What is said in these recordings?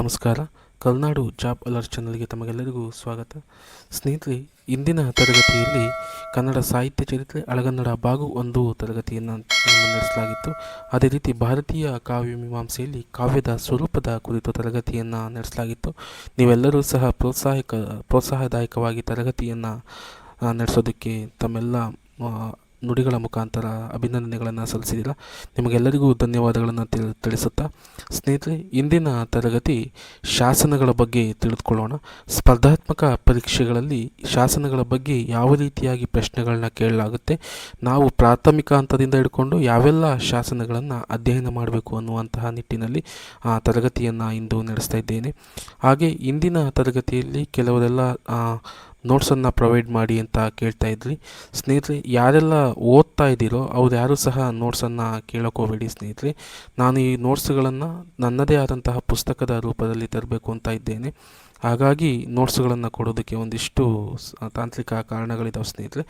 ನಮಸ್ಕಾರ. ಕಲ್ನಾಡು job alert ಚಾನಲ್ಗೆ ತಮಗೆಲ್ಲರಿಗೂ ಸ್ವಾಗತ. ಸ್ನೇಹಿತರೆ, ಇಂದಿನ ತರಗತಿಯಲ್ಲಿ ಕನ್ನಡ ಸಾಹಿತ್ಯ ಚರಿತ್ರೆ ಹಳೆಗನ್ನಡ ಭಾಗ 1 ತರಗತಿಯನ್ನು ನಡೆಸಲಾಗಿತ್ತು. ಅದೇ ರೀತಿ ಭಾರತೀಯ ಕಾವ್ಯ ಮೀಮಾಂಸೆಯಲ್ಲಿ ಕಾವ್ಯದ ಸ್ವರೂಪದ ಕುರಿತು ತರಗತಿಯನ್ನು ನಡೆಸಲಾಗಿತ್ತು. ನೀವೆಲ್ಲರೂ ಸಹ ಪ್ರೋತ್ಸಾಹದಾಯಕವಾಗಿ ತರಗತಿಯನ್ನು ನಡೆಸೋದಕ್ಕೆ ತಮ್ಮೆಲ್ಲ ನುಡಿಗಳ ಮುಖಾಂತರ ಅಭಿನಂದನೆಗಳನ್ನು ಸಲ್ಲಿಸಿದ್ದೀರಾ. ನಿಮಗೆಲ್ಲರಿಗೂ ಧನ್ಯವಾದಗಳನ್ನು ತಿಳಿಸುತ್ತಾ, ಸ್ನೇಹಿತರೆ, ಇಂದಿನ ತರಗತಿ ಶಾಸನಗಳ ಬಗ್ಗೆ ತಿಳಿದುಕೊಳ್ಳೋಣ. ಸ್ಪರ್ಧಾತ್ಮಕ ಪರೀಕ್ಷೆಗಳಲ್ಲಿ ಶಾಸನಗಳ ಬಗ್ಗೆ ಯಾವ ರೀತಿಯಾಗಿ ಪ್ರಶ್ನೆಗಳನ್ನ ಕೇಳಲಾಗುತ್ತೆ, ನಾವು ಪ್ರಾಥಮಿಕ ಹಂತದಿಂದ ಹಿಡ್ಕೊಂಡು ಯಾವೆಲ್ಲ ಶಾಸನಗಳನ್ನು ಅಧ್ಯಯನ ಮಾಡಬೇಕು ಅನ್ನುವಂತಹ ನಿಟ್ಟಿನಲ್ಲಿ ತರಗತಿಯನ್ನು ಇಂದು ನಡೆಸ್ತಾ ಇದ್ದೇನೆ. ಹಾಗೆ ಇಂದಿನ ತರಗತಿಯಲ್ಲಿ ಕೆಲವರೆಲ್ಲ ನೋಟ್ಸನ್ನು ಪ್ರೊವೈಡ್ ಮಾಡಿ ಅಂತ ಕೇಳ್ತಾ ಇದ್ರಿ. ಸ್ನೇಹಿತರೆ, ಯಾರೆಲ್ಲ ಓದ್ತಾ ಇದ್ದೀರೋ ಅವ್ರು ಯಾರೂ ಸಹ ನೋಟ್ಸನ್ನು ಕೇಳೋಕ್ಕೋಗಬೇಡಿ. ಸ್ನೇಹಿತರೆ, ನಾನು ಈ ನೋಟ್ಸ್ಗಳನ್ನು ನನ್ನದೇ ಆದಂತಹ ಪುಸ್ತಕದ ರೂಪದಲ್ಲಿ ತರಬೇಕು ಅಂತ ಇದ್ದೇನೆ. ಹಾಗಾಗಿ ನೋಟ್ಸ್ಗಳನ್ನು ಕೊಡೋದಕ್ಕೆ ಒಂದಿಷ್ಟು ತಾಂತ್ರಿಕ ಕಾರಣಗಳಿದ್ದಾವೆ ಸ್ನೇಹಿತರೆ.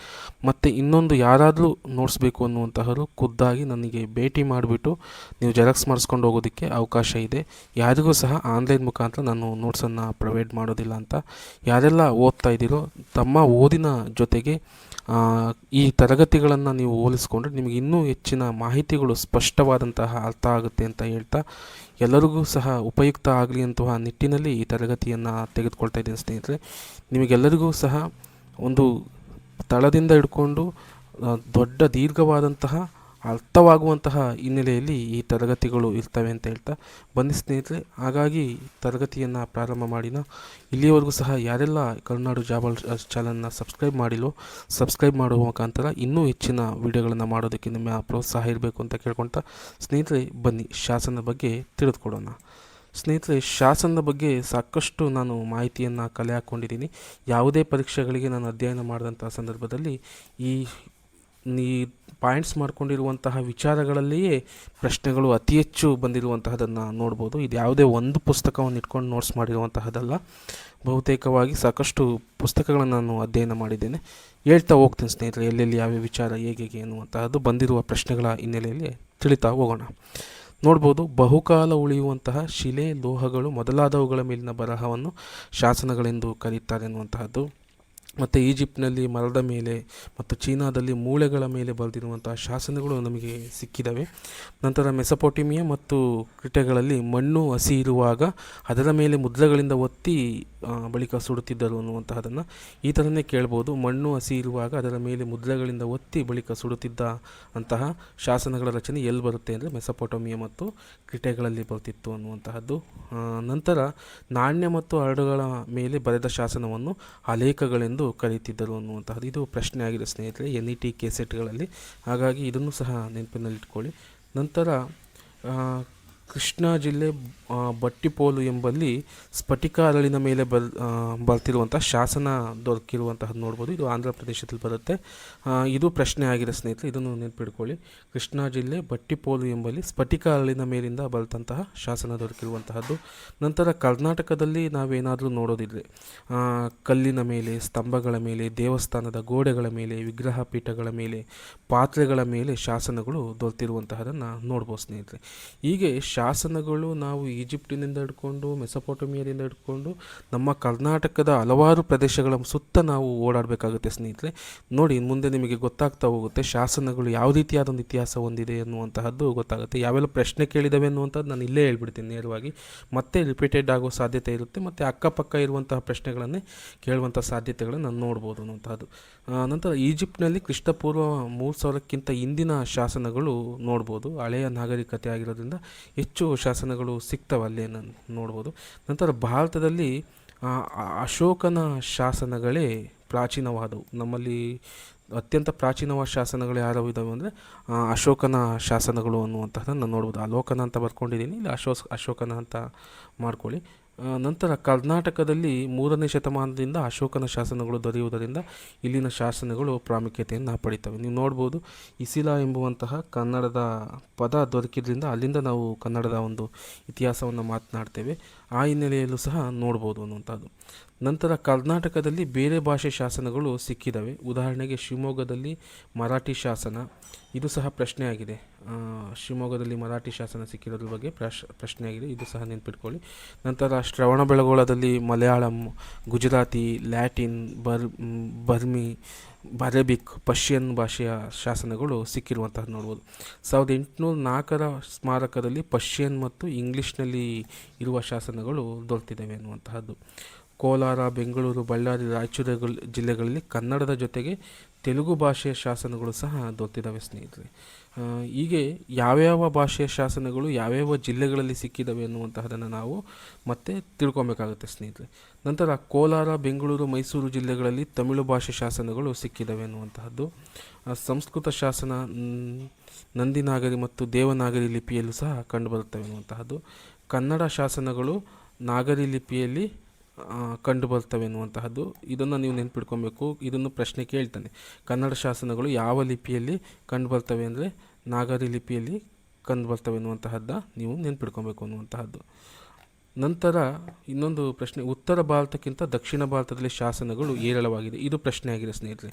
ಮತ್ತು ಇನ್ನೊಂದು, ಯಾರಾದರೂ ನೋಟ್ಸ್ ಬೇಕು ಅನ್ನುವಂತಹವರು ಖುದ್ದಾಗಿ ನನಗೆ ಭೇಟಿ ಮಾಡಿಬಿಟ್ಟು ನೀವು ಜೆರಾಕ್ಸ್ ಮಾಡಿಸ್ಕೊಂಡು ಹೋಗೋದಕ್ಕೆ ಅವಕಾಶ ಇದೆ. ಯಾರಿಗೂ ಸಹ ಆನ್ಲೈನ್ ಮುಖಾಂತರ ನಾನು ನೋಟ್ಸನ್ನು ಪ್ರೊವೈಡ್ ಮಾಡೋದಿಲ್ಲ ಅಂತ. ಯಾರೆಲ್ಲ ಓದ್ತಾ ಇದ್ದೀರೋ ತಮ್ಮ ಓದಿನ ಜೊತೆಗೆ ಈ ತರಗತಿಗಳನ್ನು ನೀವು ಹೋಲಿಸ್ಕೊಂಡ್ರೆ ನಿಮಗೆ ಇನ್ನೂ ಹೆಚ್ಚಿನ ಮಾಹಿತಿಗಳು ಸ್ಪಷ್ಟವಾದಂತಹ ಅರ್ಥ ಆಗುತ್ತೆ ಅಂತ ಹೇಳ್ತಾ, ಎಲ್ಲರಿಗೂ ಸಹ ಉಪಯುಕ್ತ ಆಗಲಿ ಅಂತಹ ನಿಟ್ಟಿನಲ್ಲಿ ಈ ತರಗತಿಯನ್ನು ತೆಗೆದುಕೊಳ್ತಾ ಇದ್ದೀನಿ ಸ್ನೇಹಿತರೆ. ನಿಮಗೆಲ್ಲರಿಗೂ ಸಹ ಒಂದು ತಳದಿಂದ ಹಿಡ್ಕೊಂಡು ದೊಡ್ಡ ದೀರ್ಘವಾದಂತಹ ಅರ್ಥವಾಗುವಂತಹ ಹಿನ್ನೆಲೆಯಲ್ಲಿ ಈ ತರಗತಿಗಳು ಇರ್ತವೆ ಅಂತ ಹೇಳ್ತಾ ಬನ್ನಿ ಸ್ನೇಹಿತರೆ. ಹಾಗಾಗಿ ತರಗತಿಯನ್ನು ಪ್ರಾರಂಭ ಮಾಡಿನ ಇಲ್ಲಿಯವರೆಗೂ ಸಹ ಯಾರೆಲ್ಲ ಕರುನಾಡು ಜಾಬ್ ಚಾನಲ್ನ ಸಬ್ಸ್ಕ್ರೈಬ್ ಮಾಡಿಲ್ಲೋ ಸಬ್ಸ್ಕ್ರೈಬ್ ಮಾಡುವ ಮುಖಾಂತರ ಇನ್ನೂ ಹೆಚ್ಚಿನ ವಿಡಿಯೋಗಳನ್ನು ಮಾಡೋದಕ್ಕೆ ನಿಮ್ಮ ಪ್ರೋತ್ಸಾಹ ಇರಬೇಕು ಅಂತ ಕೇಳ್ಕೊಳ್ತಾ, ಸ್ನೇಹಿತರೆ ಬನ್ನಿ ಶಾಸನದ ಬಗ್ಗೆ ತಿಳಿದುಕೊಡೋಣ. ಸ್ನೇಹಿತರೆ, ಶಾಸನದ ಬಗ್ಗೆ ಸಾಕಷ್ಟು ನಾನು ಮಾಹಿತಿಯನ್ನು ಕಲೆ ಹಾಕ್ಕೊಂಡಿದ್ದೀನಿ. ಯಾವುದೇ ಪರೀಕ್ಷೆಗಳಿಗೆ ನಾನು ಅಧ್ಯಯನ ಮಾಡಿದಂಥ ಸಂದರ್ಭದಲ್ಲಿ ಈ ಪಾಯಿಂಟ್ಸ್ ಮಾಡ್ಕೊಂಡಿರುವಂತಹ ವಿಚಾರಗಳಲ್ಲಿಯೇ ಪ್ರಶ್ನೆಗಳು ಅತಿ ಹೆಚ್ಚು ಬಂದಿರುವಂತಹದನ್ನು ನೋಡ್ಬೋದು. ಇದು ಯಾವುದೇ ಒಂದು ಪುಸ್ತಕವನ್ನು ಇಟ್ಕೊಂಡು ನೋಟ್ಸ್ ಮಾಡಿರುವಂತಹದ್ದಲ್ಲ. ಬಹುತೇಕವಾಗಿ ಸಾಕಷ್ಟು ಪುಸ್ತಕಗಳನ್ನು ನಾನು ಅಧ್ಯಯನ ಮಾಡಿದ್ದೇನೆ. ಹೇಳ್ತಾ ಹೋಗ್ತೀನಿ ಸ್ನೇಹಿತರೆ, ಎಲ್ಲೆಲ್ಲಿ ಯಾವ್ಯಾವ ವಿಚಾರ ಹೇಗೆ ಅನ್ನುವಂತಹದ್ದು ಬಂದಿರುವ ಪ್ರಶ್ನೆಗಳ ಹಿನ್ನೆಲೆಯಲ್ಲಿ ತಿಳಿತಾ ಹೋಗೋಣ. ನೋಡ್ಬೋದು, ಬಹುಕಾಲ ಉಳಿಯುವಂತಹ ಶಿಲೆ, ಲೋಹಗಳು ಮೊದಲಾದವುಗಳ ಮೇಲಿನ ಬರಹವನ್ನು ಶಾಸನಗಳೆಂದು ಕರೆಯುತ್ತಾರೆ ಎನ್ನುವಂತಹದ್ದು. ಮತ್ತು ಈಜಿಪ್ಟ್ನಲ್ಲಿ ಮರದ ಮೇಲೆ ಮತ್ತು ಚೀನಾದಲ್ಲಿ ಮೂಳೆಗಳ ಮೇಲೆ ಬರೆದಿರುವಂತಹ ಶಾಸನಗಳು ನಮಗೆ ಸಿಕ್ಕಿದ್ದಾವೆ. ನಂತರ ಮೆಸೊಪೊಟೇಮಿಯಾ ಮತ್ತು ಕ್ರಿಟೆಗಳಲ್ಲಿ ಮಣ್ಣು ಹಸಿ ಇರುವಾಗ ಅದರ ಮೇಲೆ ಮುದ್ರೆಗಳಿಂದ ಒತ್ತಿ ಬಳಿಕ ಸುಡುತ್ತಿದ್ದರು ಅನ್ನುವಂತಹದನ್ನು ಈ ಥರನೇ ಕೇಳ್ಬೋದು. ಮಣ್ಣು ಹಸಿ ಇರುವಾಗ ಅದರ ಮೇಲೆ ಮುದ್ರೆಗಳಿಂದ ಒತ್ತಿ ಬಳಿಕ ಸುಡುತ್ತಿದ್ದ ಅಂತಹ ಶಾಸನಗಳ ರಚನೆ ಎಲ್ಲಿ ಬರುತ್ತೆ ಅಂದರೆ ಮೆಸೊಪೊಟೇಮಿಯಾ ಮತ್ತು ಕ್ರಿಟೆಗಳಲ್ಲಿ ಬರ್ತಿತ್ತು ಅನ್ನುವಂತಹದ್ದು. ನಂತರ ನಾಣ್ಯ ಮತ್ತು ಹರಡುಗಳ ಮೇಲೆ ಬರೆದ ಶಾಸನವನ್ನು ಅಲೇಖಗಳೆಂದು ಕರೆಯುತ್ತಿದ್ದರು ಅನ್ನುವಂತಹದ್ದು. ಇದು ಪ್ರಶ್ನೆ ಆಗಿದೆ ಸ್ನೇಹಿತರೆ NET ಕೆಸೆಟ್ಗಳಲ್ಲಿ, ಹಾಗಾಗಿ ಇದನ್ನು ಸಹ ನೆನಪಿನಲ್ಲಿಟ್ಕೊಳ್ಳಿ. ನಂತರ ಕೃಷ್ಣಾ ಜಿಲ್ಲೆ ಬಟ್ಟಿಪೋಲು ಎಂಬಲ್ಲಿ ಸ್ಫಟಿಕ ಅರಳಿನ ಮೇಲೆ ಬರ್ತಿರುವಂಥ ಶಾಸನ ದೊರಕಿರುವಂತಹದ್ದು ನೋಡ್ಬೋದು. ಇದು ಆಂಧ್ರ ಪ್ರದೇಶದಲ್ಲಿ ಬರುತ್ತೆ. ಇದು ಪ್ರಶ್ನೆ ಆಗಿದೆ ಸ್ನೇಹಿತರೆ, ಇದನ್ನು ನೆನಪಿಟ್ಕೊಳ್ಳಿ. ಕೃಷ್ಣಾ ಜಿಲ್ಲೆ ಬಟ್ಟಿಪೋಲು ಎಂಬಲ್ಲಿ ಸ್ಫಟಿಕ ಅರಳಿನ ಮೇಲಿಂದ ಬರೆದಂತಹ ಶಾಸನ ದೊರಕಿರುವಂತಹದ್ದು. ನಂತರ ಕರ್ನಾಟಕದಲ್ಲಿ ನಾವೇನಾದರೂ ನೋಡೋದಿದ್ರೆ ಕಲ್ಲಿನ ಮೇಲೆ, ಸ್ತಂಭಗಳ ಮೇಲೆ, ದೇವಸ್ಥಾನದ ಗೋಡೆಗಳ ಮೇಲೆ, ವಿಗ್ರಹ ಪೀಠಗಳ ಮೇಲೆ, ಪಾತ್ರೆಗಳ ಮೇಲೆ ಶಾಸನಗಳು ದೊರೆತಿರುವಂತಹದನ್ನು ನೋಡ್ಬೋದು ಸ್ನೇಹಿತರೆ. ಹೀಗೆ ಶಾಸನಗಳು ನಾವು ಈಜಿಪ್ಟಿನಿಂದ ಹಿಡ್ಕೊಂಡು ಮೆಸೊಪೊಟೇಮಿಯಾದಿಂದ ಹಿಡ್ಕೊಂಡು ನಮ್ಮ ಕರ್ನಾಟಕದ ಹಲವಾರು ಪ್ರದೇಶಗಳ ಸುತ್ತ ನಾವು ಓಡಾಡಬೇಕಾಗುತ್ತೆ ಸ್ನೇಹಿತರೆ. ನೋಡಿ, ಮುಂದೆ ನಿಮಗೆ ಗೊತ್ತಾಗ್ತಾ ಹೋಗುತ್ತೆ ಶಾಸನಗಳು ಯಾವ ರೀತಿಯಾದ ಒಂದು ಇತಿಹಾಸ ಹೊಂದಿದೆ ಅನ್ನುವಂತಹದ್ದು ಗೊತ್ತಾಗುತ್ತೆ. ಯಾವೆಲ್ಲ ಪ್ರಶ್ನೆ ಕೇಳಿದಾವೆ ಅನ್ನುವಂಥದ್ದು ನಾನು ಇಲ್ಲೇ ಹೇಳ್ಬಿಡ್ತೀನಿ ನೇರವಾಗಿ. ಮತ್ತೆ ರಿಪೀಟೆಡ್ ಆಗೋ ಸಾಧ್ಯತೆ ಇರುತ್ತೆ, ಮತ್ತು ಅಕ್ಕಪಕ್ಕ ಇರುವಂತಹ ಪ್ರಶ್ನೆಗಳನ್ನೇ ಕೇಳುವಂಥ ಸಾಧ್ಯತೆಗಳನ್ನು ನಾನು ನೋಡ್ಬೋದು ಅನ್ನುವಂಥದ್ದು. ನಂತರ ಈಜಿಪ್ಟ್ನಲ್ಲಿ ಕ್ರಿಸ್ತಪೂರ್ವ 3000ಕ್ಕಿಂತ ಹಿಂದಿನ ಶಾಸನಗಳು ನೋಡ್ಬೋದು. ಹಳೆಯ ನಾಗರಿಕತೆ ಆಗಿರೋದ್ರಿಂದ ಹೆಚ್ಚು ಶಾಸನಗಳು ಸಿಗ್ತವೆ ಅಲ್ಲೇ ನೋಡ್ಬೋದು. ನಂತರ ಭಾರತದಲ್ಲಿ ಅಶೋಕನ ಶಾಸನಗಳೇ ಪ್ರಾಚೀನವಾದವು. ನಮ್ಮಲ್ಲಿ ಅತ್ಯಂತ ಪ್ರಾಚೀನವಾದ ಶಾಸನಗಳು ಯಾರು ಇದ್ದಾವೆ ಅಂದರೆ ಅಶೋಕನ ಶಾಸನಗಳು ಅನ್ನುವಂಥದ್ದನ್ನು ನೋಡ್ಬೋದು. ಅಲೋಕನ ಅಂತ ಬರ್ಕೊಂಡಿದ್ದೀನಿ, ಇಲ್ಲಿ ಅಶೋಕನ ಅಂತ ಮಾಡ್ಕೊಳ್ಳಿ. ನಂತರ ಕರ್ನಾಟಕದಲ್ಲಿ 3ನೇ ಶತಮಾನದಿಂದ ಅಶೋಕನ ಶಾಸನಗಳು ದೊರೆಯುವುದರಿಂದ ಇಲ್ಲಿನ ಶಾಸನಗಳು ಪ್ರಾಮುಖ್ಯತೆಯನ್ನು ಪಡಿತವೆ. ನೀವು ನೋಡ್ಬೋದು, ಇಸಿಲಾ ಎಂಬುವಂತಹ ಕನ್ನಡದ ಪದ ದೊರಕಿದ್ರಿಂದ ಅಲ್ಲಿಂದ ನಾವು ಕನ್ನಡದ ಒಂದು ಇತಿಹಾಸವನ್ನು ಮಾತನಾಡ್ತೇವೆ. ಆ ಹಿನ್ನೆಲೆಯಲ್ಲೂ ಸಹ ನೋಡ್ಬೋದು ಅನ್ನುವಂಥದ್ದು. ನಂತರ ಕರ್ನಾಟಕದಲ್ಲಿ ಬೇರೆ ಭಾಷೆ ಶಾಸನಗಳು ಸಿಕ್ಕಿದ್ದಾವೆ. ಉದಾಹರಣೆಗೆ ಶಿವಮೊಗ್ಗದಲ್ಲಿ ಮರಾಠಿ ಶಾಸನ, ಇದು ಸಹ ಪ್ರಶ್ನೆಯಾಗಿದೆ. ಶಿವಮೊಗ್ಗದಲ್ಲಿ ಮರಾಠಿ ಶಾಸನ ಸಿಕ್ಕಿರೋದ್ರ ಬಗ್ಗೆ ಪ್ರಶ್ನೆಯಾಗಿದೆ, ಇದು ಸಹ ನೆನ್ಪಿಟ್ಕೊಳ್ಳಿ. ನಂತರ ಶ್ರವಣಬೆಳಗೊಳದಲ್ಲಿ ಮಲಯಾಳಂ, ಗುಜರಾತಿ, ಲ್ಯಾಟಿನ್, ಬರ್ಮಿ, ಅರೇಬಿಕ್, ಪರ್ಷಿಯನ್ ಭಾಷೆಯ ಶಾಸನಗಳು ಸಿಕ್ಕಿರುವಂತಹದ್ದು ನೋಡ್ಬೋದು. 1804 ಸ್ಮಾರಕದಲ್ಲಿ ಪರ್ಷಿಯನ್ ಮತ್ತು ಇಂಗ್ಲೀಷ್ನಲ್ಲಿ ಇರುವ ಶಾಸನಗಳು ದೊರೆತಿದ್ದಾವೆ ಅನ್ನುವಂತಹದ್ದು. ಕೋಲಾರ, ಬೆಂಗಳೂರು, ಬಳ್ಳಾರಿ, ರಾಯಚೂರು ಜಿಲ್ಲೆಗಳಲ್ಲಿ ಕನ್ನಡದ ಜೊತೆಗೆ ತೆಲುಗು ಭಾಷೆಯ ಶಾಸನಗಳು ಸಹ ದೊರೆತಿದ್ದಾವೆ ಸ್ನೇಹಿತರೆ. ಹೀಗೆ ಯಾವ್ಯಾವ ಭಾಷೆಯ ಶಾಸನಗಳು ಯಾವ್ಯಾವ ಜಿಲ್ಲೆಗಳಲ್ಲಿ ಸಿಕ್ಕಿದ್ದಾವೆ ಅನ್ನುವಂತಹದನ್ನು ನಾವು ಮತ್ತೆ ತಿಳ್ಕೊಬೇಕಾಗುತ್ತೆ ಸ್ನೇಹಿತರೆ. ನಂತರ ಕೋಲಾರ, ಬೆಂಗಳೂರು, ಮೈಸೂರು ಜಿಲ್ಲೆಗಳಲ್ಲಿ ತಮಿಳು ಭಾಷೆ ಶಾಸನಗಳು ಸಿಕ್ಕಿದ್ದಾವೆ ಅನ್ನುವಂತಹದ್ದು. ಸಂಸ್ಕೃತ ಶಾಸನ ನಂದಿನಾಗರಿ ಮತ್ತು ದೇವನಾಗರಿ ಲಿಪಿಯಲ್ಲೂ ಸಹ ಕಂಡುಬರುತ್ತವೆ ಅನ್ನುವಂತಹದ್ದು. ಕನ್ನಡ ಶಾಸನಗಳು ನಾಗರಿ ಲಿಪಿಯಲ್ಲಿ ಕಂಡುಬರ್ತವೆ ಅನ್ನುವಂತಹದ್ದು. ಇದನ್ನು ನೀವು ನೆನ್ಪಿಟ್ಕೊಬೇಕು, ಇದನ್ನು ಪ್ರಶ್ನೆ ಕೇಳ್ತಾನೆ. ಕನ್ನಡ ಶಾಸನಗಳು ಯಾವ ಲಿಪಿಯಲ್ಲಿ ಕಂಡುಬರ್ತವೆ ಅಂದರೆ ನಾಗರಿ ಲಿಪಿಯಲ್ಲಿ ಕಂಡುಬರ್ತವೆ ಅನ್ನುವಂತಹದ್ದು ನೀವು ನೆನ್ಪಿಟ್ಕೊಬೇಕು ಅನ್ನುವಂತಹದ್ದು. ನಂತರ ಇನ್ನೊಂದು ಪ್ರಶ್ನೆ, ಉತ್ತರ ಭಾರತಕ್ಕಿಂತ ದಕ್ಷಿಣ ಭಾರತದಲ್ಲಿ ಶಾಸನಗಳು ಏರಳವಾಗಿದೆ, ಇದು ಪ್ರಶ್ನೆ ಆಗಿದೆ ಸ್ನೇಹಿತರೆ.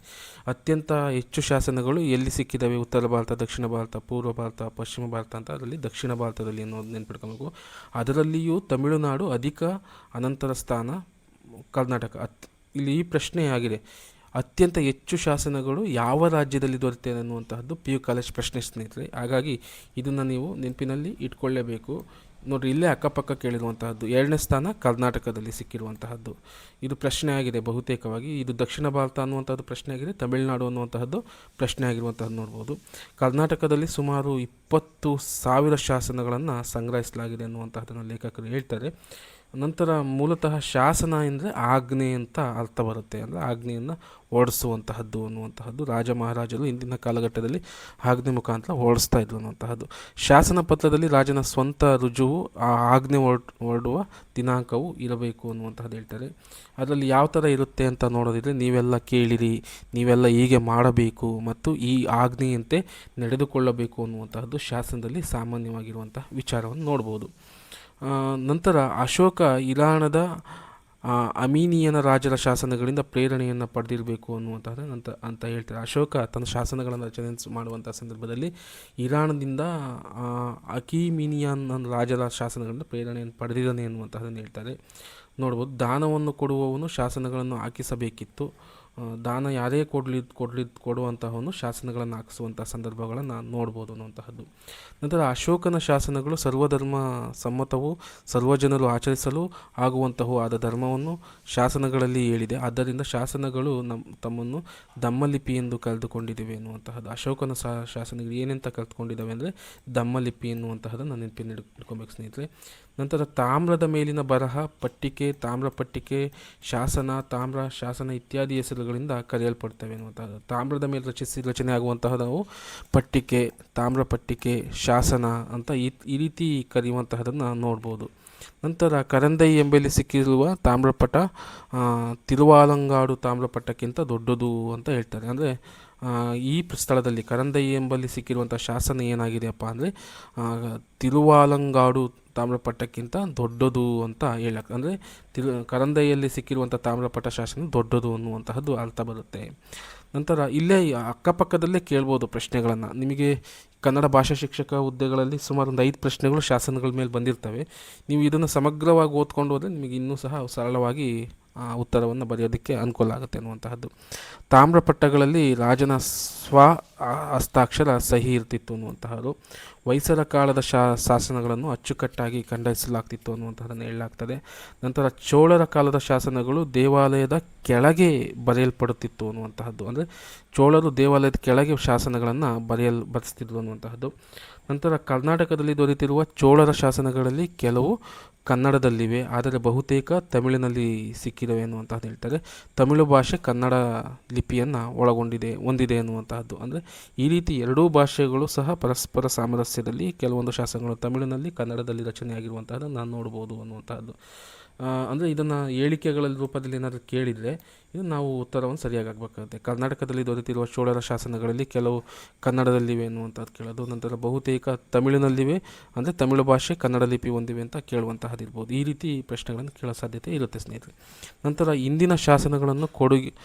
ಅತ್ಯಂತ ಹೆಚ್ಚು ಶಾಸನಗಳು ಎಲ್ಲಿ ಸಿಕ್ಕಿದ್ದಾವೆ? ಉತ್ತರ ಭಾರತ, ದಕ್ಷಿಣ ಭಾರತ, ಪೂರ್ವ ಭಾರತ, ಪಶ್ಚಿಮ ಭಾರತ ಅಂತ. ಅದರಲ್ಲಿ ದಕ್ಷಿಣ ಭಾರತದಲ್ಲಿ ಅನ್ನೋದು ನೆನ್ಪಿಟ್ಕೊಬೇಕು. ಅದರಲ್ಲಿಯೂ ತಮಿಳುನಾಡು ಅಧಿಕ, ಅನಂತರ ಸ್ಥಾನ ಕರ್ನಾಟಕ. ಇಲ್ಲಿ ಈ ಪ್ರಶ್ನೆ ಆಗಿದೆ, ಅತ್ಯಂತ ಹೆಚ್ಚು ಶಾಸನಗಳು ಯಾವ ರಾಜ್ಯದಲ್ಲಿ ದೊರೆತಿದೆ ಅನ್ನುವಂತಹದ್ದು PU ಕಾಲೇಜ್ ಪ್ರಶ್ನೆ ಸ್ನೇಹಿತರೆ. ಹಾಗಾಗಿ ಇದನ್ನು ನೀವು ನೆನಪಿನಲ್ಲಿ ಇಟ್ಕೊಳ್ಳೇಬೇಕು. ನೋಡಿರಿ, ಇಲ್ಲೇ ಅಕ್ಕಪಕ್ಕ ಕೇಳಿರುವಂತಹದ್ದು. 2ನೇ ಸ್ಥಾನ ಕರ್ನಾಟಕದಲ್ಲಿ ಸಿಕ್ಕಿರುವಂತಹದ್ದು. ಇದು ಪ್ರಶ್ನೆ ಆಗಿದೆ ಬಹುತೇಕವಾಗಿ. ಇದು ದಕ್ಷಿಣ ಭಾರತ ಅನ್ನುವಂಥದ್ದು ಪ್ರಶ್ನೆ ಆಗಿದೆ, ತಮಿಳುನಾಡು ಅನ್ನುವಂತಹದ್ದು ಪ್ರಶ್ನೆ ಆಗಿರುವಂತಹದ್ದು ನೋಡ್ಬೋದು. ಕರ್ನಾಟಕದಲ್ಲಿ ಸುಮಾರು 20,000 ಶಾಸನಗಳನ್ನು ಸಂಗ್ರಹಿಸಲಾಗಿದೆ ಅನ್ನುವಂತಹದ್ದನ್ನು ಲೇಖಕರು ಹೇಳ್ತಾರೆ. ನಂತರ ಮೂಲತಃ ಶಾಸನ ಅಂದರೆ ಆಜ್ಞೆ ಅಂತ ಅರ್ಥ ಬರುತ್ತೆ, ಅಂದರೆ ಆಜ್ಞೆಯನ್ನು ಓಡಿಸುವಂತಹದ್ದು ಅನ್ನುವಂತಹದ್ದು. ರಾಜ ಮಹಾರಾಜರು ಇಂದಿನ ಕಾಲಘಟ್ಟದಲ್ಲಿ ಆಜ್ಞೆ ಮುಖಾಂತರ ಓಡಿಸ್ತಾ ಇದ್ರು ಅನ್ನುವಂತಹದ್ದು. ಶಾಸನ ಪತ್ರದಲ್ಲಿ ರಾಜನ ಸ್ವಂತ ರುಜುವು, ಆ ಆಜ್ಞೆ ಹೊರಡುವ ದಿನಾಂಕವು ಇರಬೇಕು ಅನ್ನುವಂತಹದ್ದು ಹೇಳ್ತಾರೆ. ಅದರಲ್ಲಿ ಯಾವ ಥರ ಇರುತ್ತೆ ಅಂತ ನೋಡೋದಿದ್ರೆ, ನೀವೆಲ್ಲ ಕೇಳಿರಿ, ನೀವೆಲ್ಲ ಹೀಗೆ ಮಾಡಬೇಕು ಮತ್ತು ಈ ಆಜ್ಞೆಯಂತೆ ನಡೆದುಕೊಳ್ಳಬೇಕು ಅನ್ನುವಂತಹದ್ದು ಶಾಸನದಲ್ಲಿ ಸಾಮಾನ್ಯವಾಗಿರುವಂತಹ ವಿಚಾರವನ್ನು ನೋಡ್ಬೋದು. ನಂತರ ಅಶೋಕ ಇರಾಣದ ಅಮೀನಿಯನ ರಾಜರ ಶಾಸನಗಳಿಂದ ಪ್ರೇರಣೆಯನ್ನು ಪಡೆದಿರಬೇಕು ಅನ್ನುವಂಥದ್ದು ಅಂತ ಹೇಳ್ತಾರೆ. ಅಶೋಕ ತನ್ನ ಶಾಸನಗಳನ್ನು ರಚನೆ ಮಾಡುವಂಥ ಸಂದರ್ಭದಲ್ಲಿ ಇರಾಣದಿಂದ ಅಕೀಮಿನಿಯನ್ ರಾಜರ ಶಾಸನಗಳಿಂದ ಪ್ರೇರಣೆಯನ್ನು ಪಡೆದಿದ್ದಾನೆ ಅನ್ನುವಂಥದ್ದನ್ನು ಹೇಳ್ತಾರೆ. ನೋಡ್ಬೋದು, ದಾನವನ್ನು ಕೊಡುವವನು ಶಾಸನಗಳನ್ನು ಹಾಕಿಸಬೇಕಿತ್ತು. ದಾನ ಯಾರೇ ಕೊಡುವಂತಹವನು ಶಾಸನಗಳನ್ನು ಹಾಕಿಸುವಂಥ ಸಂದರ್ಭಗಳನ್ನು ನೋಡ್ಬೋದು ಅನ್ನುವಂತಹದ್ದು. ನಂತರ ಅಶೋಕನ ಶಾಸನಗಳು ಸರ್ವಧರ್ಮ ಸಮ್ಮತವು, ಸರ್ವಜನರು ಆಚರಿಸಲು ಆಗುವಂತಹವು ಆದ ಧರ್ಮವನ್ನು ಶಾಸನಗಳಲ್ಲಿ ಹೇಳಿದೆ. ಆದ್ದರಿಂದ ಶಾಸನಗಳು ತಮ್ಮನ್ನು ದಮ್ಮಲಿಪಿ ಎಂದು ಕರೆದುಕೊಂಡಿದ್ದೇವೆ ಎನ್ನುವಂತಹದ್ದು. ಅಶೋಕನ ಶಾಸನಗಳು ಏನಂತ ಕರೆದುಕೊಂಡಿದ್ದಾವೆ ಅಂದರೆ ದಮ್ಮಲಿಪಿ ಎನ್ನುವಂತಹದ್ದನ್ನು ನೆನಪಿಟ್ಕೊಬೇಕು ಸ್ನೇಹಿತರೆ. ನಂತರ ತಾಮ್ರದ ಮೇಲಿನ ಬರಹ, ಪಟ್ಟಿಕೆ, ತಾಮ್ರ ಪಟ್ಟಿಕೆ, ಶಾಸನ, ತಾಮ್ರ ಶಾಸನ ಇತ್ಯಾದಿ ಹೆಸರುಗಳಿಂದ ಕರೆಯಲ್ಪಡ್ತವೆ ಅನ್ನುವಂಥದ್ದು. ತಾಮ್ರದ ಮೇಲೆ ರಚನೆ ಆಗುವಂತಹವು ಪಟ್ಟಿಕೆ, ತಾಮ್ರ ಪಟ್ಟಿಕೆ, ಶಾಸನ ಅಂತ ಈ ರೀತಿ ಕರೆಯುವಂತಹದನ್ನು ನೋಡ್ಬೋದು. ನಂತರ ಕರಂದೈ ಎಂಬಲ್ಲಿ ಸಿಕ್ಕಿರುವ ತಾಮ್ರಪಟ ತಿರುವಾಲಂಗಾಡು ತಾಮ್ರಪಟಕ್ಕಿಂತ ದೊಡ್ಡದು ಅಂತ ಹೇಳ್ತಾರೆ. ಅಂದರೆ ಈ ಸ್ಥಳದಲ್ಲಿ ಕರಂದೈ ಎಂಬಲ್ಲಿ ಸಿಕ್ಕಿರುವಂಥ ಶಾಸನ ಏನಾಗಿದೆಯಪ್ಪ ಅಂದರೆ ತಿರುವಾಲಂಗಾಡು ತಾಮ್ರಪಟಕ್ಕಿಂತ ದೊಡ್ಡದು ಅಂತ ಹೇಳಕ್ಕೆ, ಅಂದರೆ ಕರಂದೈಯಲ್ಲಿ ಸಿಕ್ಕಿರುವಂಥ ತಾಮ್ರಪಟ ಶಾಸನ ದೊಡ್ಡದು ಅನ್ನುವಂತಹದ್ದು ಅರ್ಥ ಬರುತ್ತೆ. ನಂತರ ಇಲ್ಲೇ ಅಕ್ಕಪಕ್ಕದಲ್ಲೇ ಕೇಳ್ಬೋದು ಪ್ರಶ್ನೆಗಳನ್ನು. ನಿಮಗೆ ಕನ್ನಡ ಭಾಷಾ ಶಿಕ್ಷಕ ಹುದ್ದೆಗಳಲ್ಲಿ ಸುಮಾರು ಒಂದು 5 ಪ್ರಶ್ನೆಗಳು ಶಾಸನಗಳ ಮೇಲೆ ಬಂದಿರ್ತವೆ. ನೀವು ಇದನ್ನು ಸಮಗ್ರವಾಗಿ ಓದ್ಕೊಂಡು ಹೋದರೆ ನಿಮಗೆ ಇನ್ನೂ ಸಹ ಸರಳವಾಗಿ ಉತ್ತರವನ್ನು ಬರೆಯೋದಕ್ಕೆ ಅನುಕೂಲ ಆಗುತ್ತೆ ಅನ್ನುವಂತಹದ್ದು. ತಾಮ್ರಪಟ್ಟಗಳಲ್ಲಿ ರಾಜನ ಹಸ್ತಾಕ್ಷರ ಸಹಿ ಇರ್ತಿತ್ತು ಅನ್ನುವಂತಹದ್ದು. ಹೊಯ್ಸಳ ಕಾಲದ ಶಾಸನಗಳನ್ನು ಅಚ್ಚುಕಟ್ಟಾಗಿ ಖಂಡಿಸಲಾಗ್ತಿತ್ತು ಅನ್ನುವಂಥದ್ದನ್ನು ಹೇಳಲಾಗ್ತದೆ. ನಂತರ ಚೋಳರ ಕಾಲದ ಶಾಸನಗಳು ದೇವಾಲಯದ ಕೆಳಗೆ ಬರೆಯಲ್ಪಡುತ್ತಿತ್ತು ಅನ್ನುವಂತಹದ್ದು. ಅಂದರೆ ಚೋಳರು ದೇವಾಲಯದ ಕೆಳಗೆ ಶಾಸನಗಳನ್ನು ಬರೆಸ್ತಿದ್ರು ಅನ್ನುವಂತಹದ್ದು. ನಂತರ ಕರ್ನಾಟಕದಲ್ಲಿ ದೊರೆತಿರುವ ಚೋಳರ ಶಾಸನಗಳಲ್ಲಿ ಕೆಲವು ಕನ್ನಡದಲ್ಲಿವೆ, ಆದರೆ ಬಹುತೇಕ ತಮಿಳಿನಲ್ಲಿ ಸಿಕ್ಕಿದವೆ ಅನ್ನುವಂತಹದ್ದು ಹೇಳ್ತಾರೆ. ತಮಿಳು ಭಾಷೆ ಕನ್ನಡ ಲಿಪಿಯನ್ನು ಹೊಂದಿದೆ ಅನ್ನುವಂತಹದ್ದು. ಅಂದರೆ ಈ ರೀತಿ ಎರಡೂ ಭಾಷೆಗಳು ಸಹ ಪರಸ್ಪರ ಸಾಮರಸ್ಯದಲ್ಲಿ ಕೆಲವೊಂದು ಶಾಸನಗಳು ತಮಿಳಿನಲ್ಲಿ, ಕನ್ನಡದಲ್ಲಿ ರಚನೆಯಾಗಿರುವಂತಹದ್ದು ನಾನು ನೋಡ್ಬೋದು ಅನ್ನುವಂತಹದ್ದು. ಅಂದರೆ ಇದನ್ನು ಹೇಳಿಕೆಗಳ ರೂಪದಲ್ಲಿ ಏನಾದರೂ ಕೇಳಿದರೆ ಇದು ನಾವು ಉತ್ತರವನ್ನು ಸರಿಯಾಗಿ ಆಗಬೇಕಾಗುತ್ತೆ. ಕರ್ನಾಟಕದಲ್ಲಿ ದೊರೆತಿರುವ ಚೋಳರ ಶಾಸನಗಳಲ್ಲಿ ಕೆಲವು ಕನ್ನಡದಲ್ಲಿವೆ ಎನ್ನುವಂಥದ್ದು ಕೇಳೋದು. ನಂತರ ಬಹುತೇಕ ತಮಿಳಿನಲ್ಲಿವೆ, ಅಂದರೆ ತಮಿಳು ಭಾಷೆ ಕನ್ನಡ ಲಿಪಿ ಹೊಂದಿವೆ ಅಂತ ಕೇಳುವಂತಹದ್ದಿರ್ಬೋದು. ಈ ರೀತಿ ಪ್ರಶ್ನೆಗಳನ್ನು ಕೇಳೋ ಸಾಧ್ಯತೆ ಇರುತ್ತೆ ಸ್ನೇಹಿತರೆ. ನಂತರ ಇಂದಿನ ಶಾಸನಗಳನ್ನು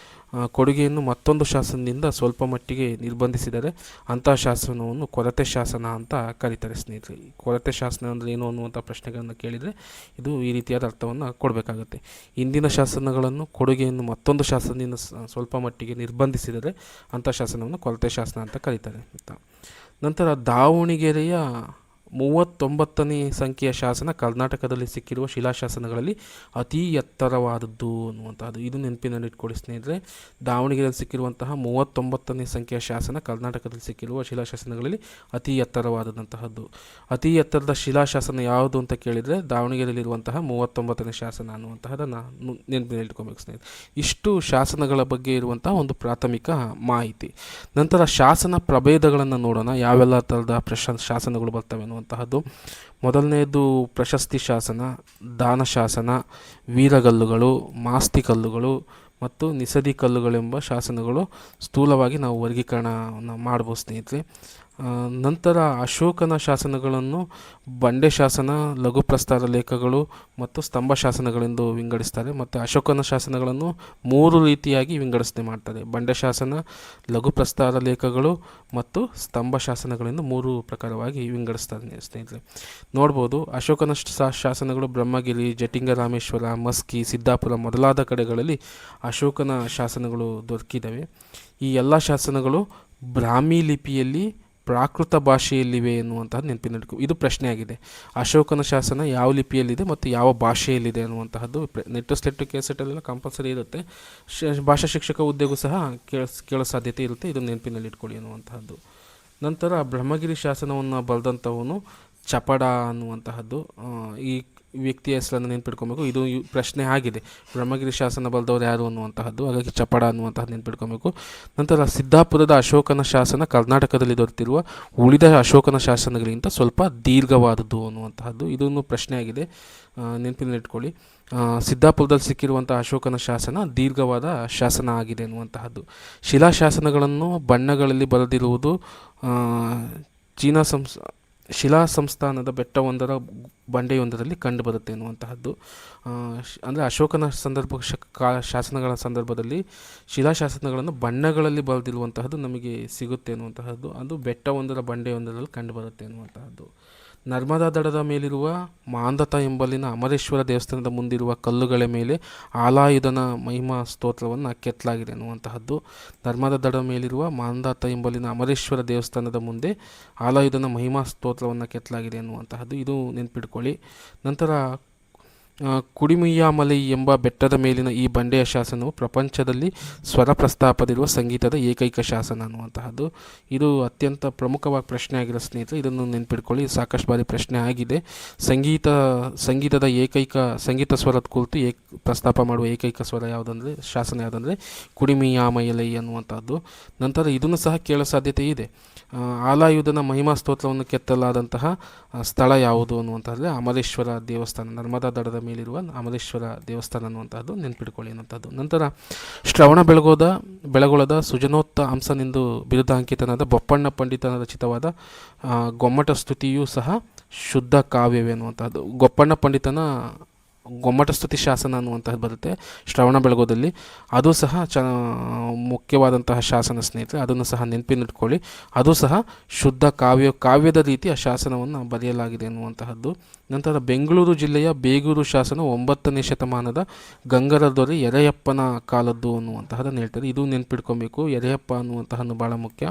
ಕೊಡುಗೆಯನ್ನು ಮತ್ತೊಂದು ಶಾಸನದಿಂದ ಸ್ವಲ್ಪ ಮಟ್ಟಿಗೆ ನಿರ್ಬಂಧಿಸಿದರೆ ಅಂತಹ ಶಾಸನವನ್ನು ಕೊರತೆ ಶಾಸನ ಅಂತ ಕರೀತಾರೆ ಸ್ನೇಹಿತರೆ. ಕೊರತೆ ಶಾಸನ ಅಂದರೆ ಏನು ಅನ್ನುವಂಥ ಪ್ರಶ್ನೆಗಳನ್ನು ಕೇಳಿದರೆ ಇದು ಈ ರೀತಿಯಾದ ಅರ್ಥವನ್ನು ಕೊಡಬೇಕಾಗುತ್ತೆ. ಇಂದಿನ ಶಾಸನಗಳನ್ನು ಕೊಡುಗೆಯನ್ನು ಮತ್ತೊಂದು ಶಾಸನದಿಂದ ಸ್ವಲ್ಪ ಮಟ್ಟಿಗೆ ನಿರ್ಬಂಧಿಸಿದರೆ ಅಂಥ ಶಾಸನವನ್ನು ಕೊರತೆ ಶಾಸನ ಅಂತ ಕರೀತಾರೆ ಅಂತ. ನಂತರ ದಾವಣಗೆರೆಯ 39ನೇ ಸಂಖ್ಯೆಯ ಶಾಸನ ಕರ್ನಾಟಕದಲ್ಲಿ ಸಿಕ್ಕಿರುವ ಶಿಲಾಶಾಸನಗಳಲ್ಲಿ ಅತಿ ಎತ್ತರವಾದದ್ದು ಅನ್ನುವಂಥದ್ದು. ಇದು ನೆನಪಿನಲ್ಲಿಟ್ಕೊಳ್ಳಿ ಸ್ನೇಹಿತರೆ. ದಾವಣಗೆರೆಯಲ್ಲಿ ಸಿಕ್ಕಿರುವಂತಹ 39ನೇ ಸಂಖ್ಯೆಯ ಶಾಸನ ಕರ್ನಾಟಕದಲ್ಲಿ ಸಿಕ್ಕಿರುವ ಶಿಲಾಶಾಸನಗಳಲ್ಲಿ ಅತಿ ಎತ್ತರವಾದಂತಹದ್ದು. ಅತಿ ಎತ್ತರದ ಶಿಲಾಶಾಸನ ಯಾವುದು ಅಂತ ಕೇಳಿದರೆ ದಾವಣಗೆರೆಯಲ್ಲಿರುವಂತಹ 39ನೇ ಶಾಸನ ಅನ್ನುವಂತಹದನ್ನು ನೆನಪಿನಲ್ಲಿಟ್ಕೊಬೇಕು ಸ್ನೇಹಿತರೆ. ಇಷ್ಟು ಶಾಸನಗಳ ಬಗ್ಗೆ ಇರುವಂತಹ ಒಂದು ಪ್ರಾಥಮಿಕ ಮಾಹಿತಿ. ನಂತರ ಶಾಸನ ಪ್ರಭೇದಗಳನ್ನು ನೋಡೋಣ, ಯಾವೆಲ್ಲ ಥರದ ಶಾಸನಗಳು ಬರ್ತವೆ ಅನ್ನುವಂಥದ್ದು. ಮೊದಲನೆಯದು ಪ್ರಶಸ್ತಿ ಶಾಸನ, ದಾನ ಶಾಸನ, ವೀರಗಲ್ಲುಗಳು, ಮಾಸ್ತಿ ಕಲ್ಲುಗಳು ಮತ್ತು ನಿಸದಿ ಕಲ್ಲುಗಳೆಂಬ ಶಾಸನಗಳು ಸ್ಥೂಲವಾಗಿ ನಾವು ವರ್ಗೀಕರಣವನ್ನು ಮಾಡ್ಬೋದು ಸ್ನೇಹಿತರೆ. ನಂತರ ಅಶೋಕನ ಶಾಸನಗಳನ್ನು ಬಂಡೆ ಶಾಸನ, ಲಘು ಪ್ರಸ್ತಾರ ಲೇಖಗಳು ಮತ್ತು ಸ್ತಂಭ ಶಾಸನಗಳೆಂದು ವಿಂಗಡಿಸ್ತಾರೆ. ಮತ್ತು ಅಶೋಕನ ಶಾಸನಗಳನ್ನು 3 ರೀತಿಯಾಗಿ ವಿಂಗಡಿಸಣೆ ಮಾಡ್ತಾರೆ. ಬಂಡೆ ಶಾಸನ, ಲಘು ಪ್ರಸ್ತಾರ ಲೇಖಗಳು ಮತ್ತು ಸ್ತಂಭ ಶಾಸನಗಳೆಂದು 3 ಪ್ರಕಾರವಾಗಿ ವಿಂಗಡಿಸ್ತಾರೆ ಸ್ನೇಹಿತರೆ. ನೋಡ್ಬೋದು, ಅಶೋಕನ ಶಾಸನಗಳು ಬ್ರಹ್ಮಗಿರಿ, ಜಟಿಂಗ ರಾಮೇಶ್ವರ, ಮಸ್ಕಿ, ಸಿದ್ದಾಪುರ ಮೊದಲಾದ ಕಡೆಗಳಲ್ಲಿ ಅಶೋಕನ ಶಾಸನಗಳು ದೊರಕಿದ್ದಾವೆ. ಈ ಎಲ್ಲ ಶಾಸನಗಳು ಬ್ರಾಹ್ಮಿ ಲಿಪಿಯಲ್ಲಿ ಪ್ರಾಕೃತ ಭಾಷೆಯಲ್ಲಿವೆ ಎನ್ನುವಂಥದ್ದು ನೆನಪಿನಲ್ಲಿಟ್ಕೊ. ಇದು ಪ್ರಶ್ನೆಯಾಗಿದೆ. ಅಶೋಕನ ಶಾಸನ ಯಾವ ಲಿಪಿಯಲ್ಲಿದೆ ಮತ್ತು ಯಾವ ಭಾಷೆಯಲ್ಲಿದೆ ಅನ್ನುವಂತಹದ್ದು ನೆಟ್ಟು ಸ್ಲೆಟ್ಟು ಕೇಸೆಟಲ್ಲೆಲ್ಲ ಕಂಪಲ್ಸರಿ ಇರುತ್ತೆ. ಭಾಷಾ ಶಿಕ್ಷಕ ಹುದ್ದೆಗೂ ಸಹ ಕೇಳೋ ಸಾಧ್ಯತೆ ಇರುತ್ತೆ. ಇದು ನೆನಪಿನಲ್ಲಿಟ್ಕೊಳ್ಳಿ ಅನ್ನುವಂತಹದ್ದು. ನಂತರ ಬ್ರಹ್ಮಗಿರಿ ಶಾಸನವನ್ನು ಬರೆದಂಥವನು ಚಪಡ ಅನ್ನುವಂತಹದ್ದು. ಈ ವ್ಯಕ್ತಿಯ ಹೆಸರನ್ನು ನೆನ್ಪಿಟ್ಕೊಬೇಕು. ಇದು ಪ್ರಶ್ನೆ ಆಗಿದೆ, ಬ್ರಹ್ಮಗಿರಿ ಶಾಸನ ಬರೆದವರು ಯಾರು ಅನ್ನುವಂತಹದ್ದು. ಹಾಗಾಗಿ ಚಪಡ ಅನ್ನುವಂತಹದ್ದು ನೆನ್ಪಿಟ್ಕೊಬೇಕು. ನಂತರ ಸಿದ್ದಾಪುರದ ಅಶೋಕನ ಶಾಸನ ಕರ್ನಾಟಕದಲ್ಲಿ ದೊರೆತಿರುವ ಉಳಿದ ಅಶೋಕನ ಶಾಸನಗಳಿಗಿಂತ ಸ್ವಲ್ಪ ದೀರ್ಘವಾದದ್ದು ಅನ್ನುವಂತಹದ್ದು. ಇದನ್ನು ಪ್ರಶ್ನೆ ಆಗಿದೆ, ನೆನಪಿನಲ್ಲಿಟ್ಕೊಳ್ಳಿ. ಸಿದ್ದಾಪುರದಲ್ಲಿ ಸಿಕ್ಕಿರುವಂಥ ಅಶೋಕನ ಶಾಸನ ದೀರ್ಘವಾದ ಶಾಸನ ಆಗಿದೆ ಅನ್ನುವಂತಹದ್ದು. ಶಿಲಾಶಾಸನಗಳನ್ನು ಬಣ್ಣಗಳಲ್ಲಿ ಬರೆದಿರುವುದು ಶಿಲಾ ಸಂಸ್ಥಾನದ ಬೆಟ್ಟವೊಂದರ ಬಂಡೆಯೊಂದರಲ್ಲಿ ಕಂಡುಬರುತ್ತೆ ಎನ್ನುವಂತಹದ್ದು. ಅಂದರೆ ಅಶೋಕನ ಶಾಸನಗಳ ಸಂದರ್ಭದಲ್ಲಿ ಶಿಲಾಶಾಸನಗಳನ್ನು ಬಣ್ಣಗಳಲ್ಲಿ ಬರೆದಿರುವಂತಹದ್ದು ನಮಗೆ ಸಿಗುತ್ತೆ ಎನ್ನುವಂತಹದ್ದು. ಅದು ಬೆಟ್ಟವೊಂದರ ಬಂಡೆಯೊಂದರಲ್ಲಿ ಕಂಡುಬರುತ್ತೆ ಎನ್ನುವಂತಹದ್ದು. ನರ್ಮದಾ ದಡದ ಮೇಲಿರುವ ಮಾಂದತ ಎಂಬಲ್ಲಿನ ಅಮರೇಶ್ವರ ದೇವಸ್ಥಾನದ ಮುಂದಿರುವ ಕಲ್ಲುಗಳ ಮೇಲೆ ಆಲಾಯುಧನ ಮಹಿಮಾ ಸ್ತೋತ್ರವನ್ನು ಕೆತ್ತಲಾಗಿದೆ ಎನ್ನುವಂತಹದ್ದು. ನರ್ಮದಾ ದಡದ ಮೇಲಿರುವ ಮಾಂದತ ಎಂಬಲ್ಲಿನ ಅಮರೇಶ್ವರ ದೇವಸ್ಥಾನದ ಮುಂದೆ ಆಲಾಯುಧನ ಮಹಿಮಾ ಸ್ತೋತ್ರವನ್ನು ಕೆತ್ತಲಾಗಿದೆ ಎನ್ನುವಂತಹದ್ದು. ಇದು ನೆನ್ಪಿಟ್ಕೊಳ್ಳಿ. ನಂತರ ಕುಡಿಮುಯ್ಯಾಮಲೈ ಎಂಬ ಬೆಟ್ಟದ ಮೇಲಿನ ಈ ಬಂಡೆಯ ಶಾಸನವು ಪ್ರಪಂಚದಲ್ಲಿ ಸ್ವರ ಪ್ರಸ್ತಾಪದಿರುವ ಸಂಗೀತದ ಏಕೈಕ ಶಾಸನ ಅನ್ನುವಂತಹದ್ದು. ಇದು ಅತ್ಯಂತ ಪ್ರಮುಖವಾಗಿ ಪ್ರಶ್ನೆ ಆಗಿರೋ ಸ್ನೇಹಿತರೆ. ಇದನ್ನು ನೆನ್ಪಿಟ್ಕೊಳ್ಳಿ, ಸಾಕಷ್ಟು ಬಾರಿ ಪ್ರಶ್ನೆ ಆಗಿದೆ. ಸಂಗೀತದ ಸಂಗೀತ ಸ್ವರದ ಕುರಿತು ಪ್ರಸ್ತಾಪ ಮಾಡುವ ಏಕೈಕ ಸ್ವರ ಯಾವುದಂದರೆ ಶಾಸನ ಯಾವುದಂದರೆ ಕುಡಿಮುಯ್ಯಾಮಲೈ ಅನ್ನುವಂಥದ್ದು. ನಂತರ ಇದನ್ನು ಸಹ ಕೇಳೋ ಸಾಧ್ಯತೆ ಇದೆ. ಆಲಾಯುಧನ ಮಹಿಮಾ ಸ್ತೋತ್ರವನ್ನು ಕೆತ್ತಲಾದಂತಹ ಸ್ಥಳ ಯಾವುದು ಅನ್ನುವಂಥದ್ದರೆ ಅಮರೇಶ್ವರ ದೇವಸ್ಥಾನ, ನರ್ಮದಾ ದಡದ ಮೇಲಿರುವ ಅಮರೇಶ್ವರ ದೇವಸ್ಥಾನ ಅನ್ನುವಂಥದ್ದು ನೆನ್ಪಿಟ್ಕೊಳ್ಳಿ ಅನ್ನುವಂಥದ್ದು. ನಂತರ ಶ್ರವಣ ಬೆಳಗೊಳದ ಸುಜನೋತ್ತ ಹಂಸನೆಂದು ಬಿರುದಾಂಕಿತನಾದ ಬೊಪ್ಪಣ್ಣ ಪಂಡಿತನ ರಚಿತವಾದ ಗೊಮ್ಮಟ ಸ್ತುತಿಯೂ ಸಹ ಶುದ್ಧ ಕಾವ್ಯವೇ ಅನ್ನುವಂಥದ್ದು. ಗೊಪ್ಪಣ್ಣ ಪಂಡಿತನ ಗೊಮ್ಮಟ ಸ್ತುತಿ ಶಾಸನ ಅನ್ನುವಂಥದ್ದು ಬರುತ್ತೆ ಶ್ರವಣ ಬೆಳಗೊಳದಲ್ಲಿ. ಅದು ಸಹ ಮುಖ್ಯವಾದಂತಹ ಶಾಸನ ಸ್ನೇಹಿತರೆ, ಅದನ್ನು ಸಹ ನೆನಪಿನಿಟ್ಕೊಳ್ಳಿ. ಅದು ಸಹ ಶುದ್ಧ ಕಾವ್ಯದ ರೀತಿ ಆ ಶಾಸನವನ್ನು ಬರೆಯಲಾಗಿದೆ ಅನ್ನುವಂತಹದ್ದು. ನಂತರ ಬೆಂಗಳೂರು ಜಿಲ್ಲೆಯ ಬೇಗೂರು ಶಾಸನ 9ನೇ ಶತಮಾನದ ಗಂಗರ ದೊರೆ ಯರಯಪ್ಪನ ಕಾಲದ್ದು ಅನ್ನುವಂತಹದನ್ನು ಹೇಳ್ತಾರೆ. ಇದು ನೆನಪಿಟ್ಕೊಬೇಕು. ಯರಯಪ್ಪ ಅನ್ನುವಂತಹದ್ದು ಭಾಳ ಮುಖ್ಯ.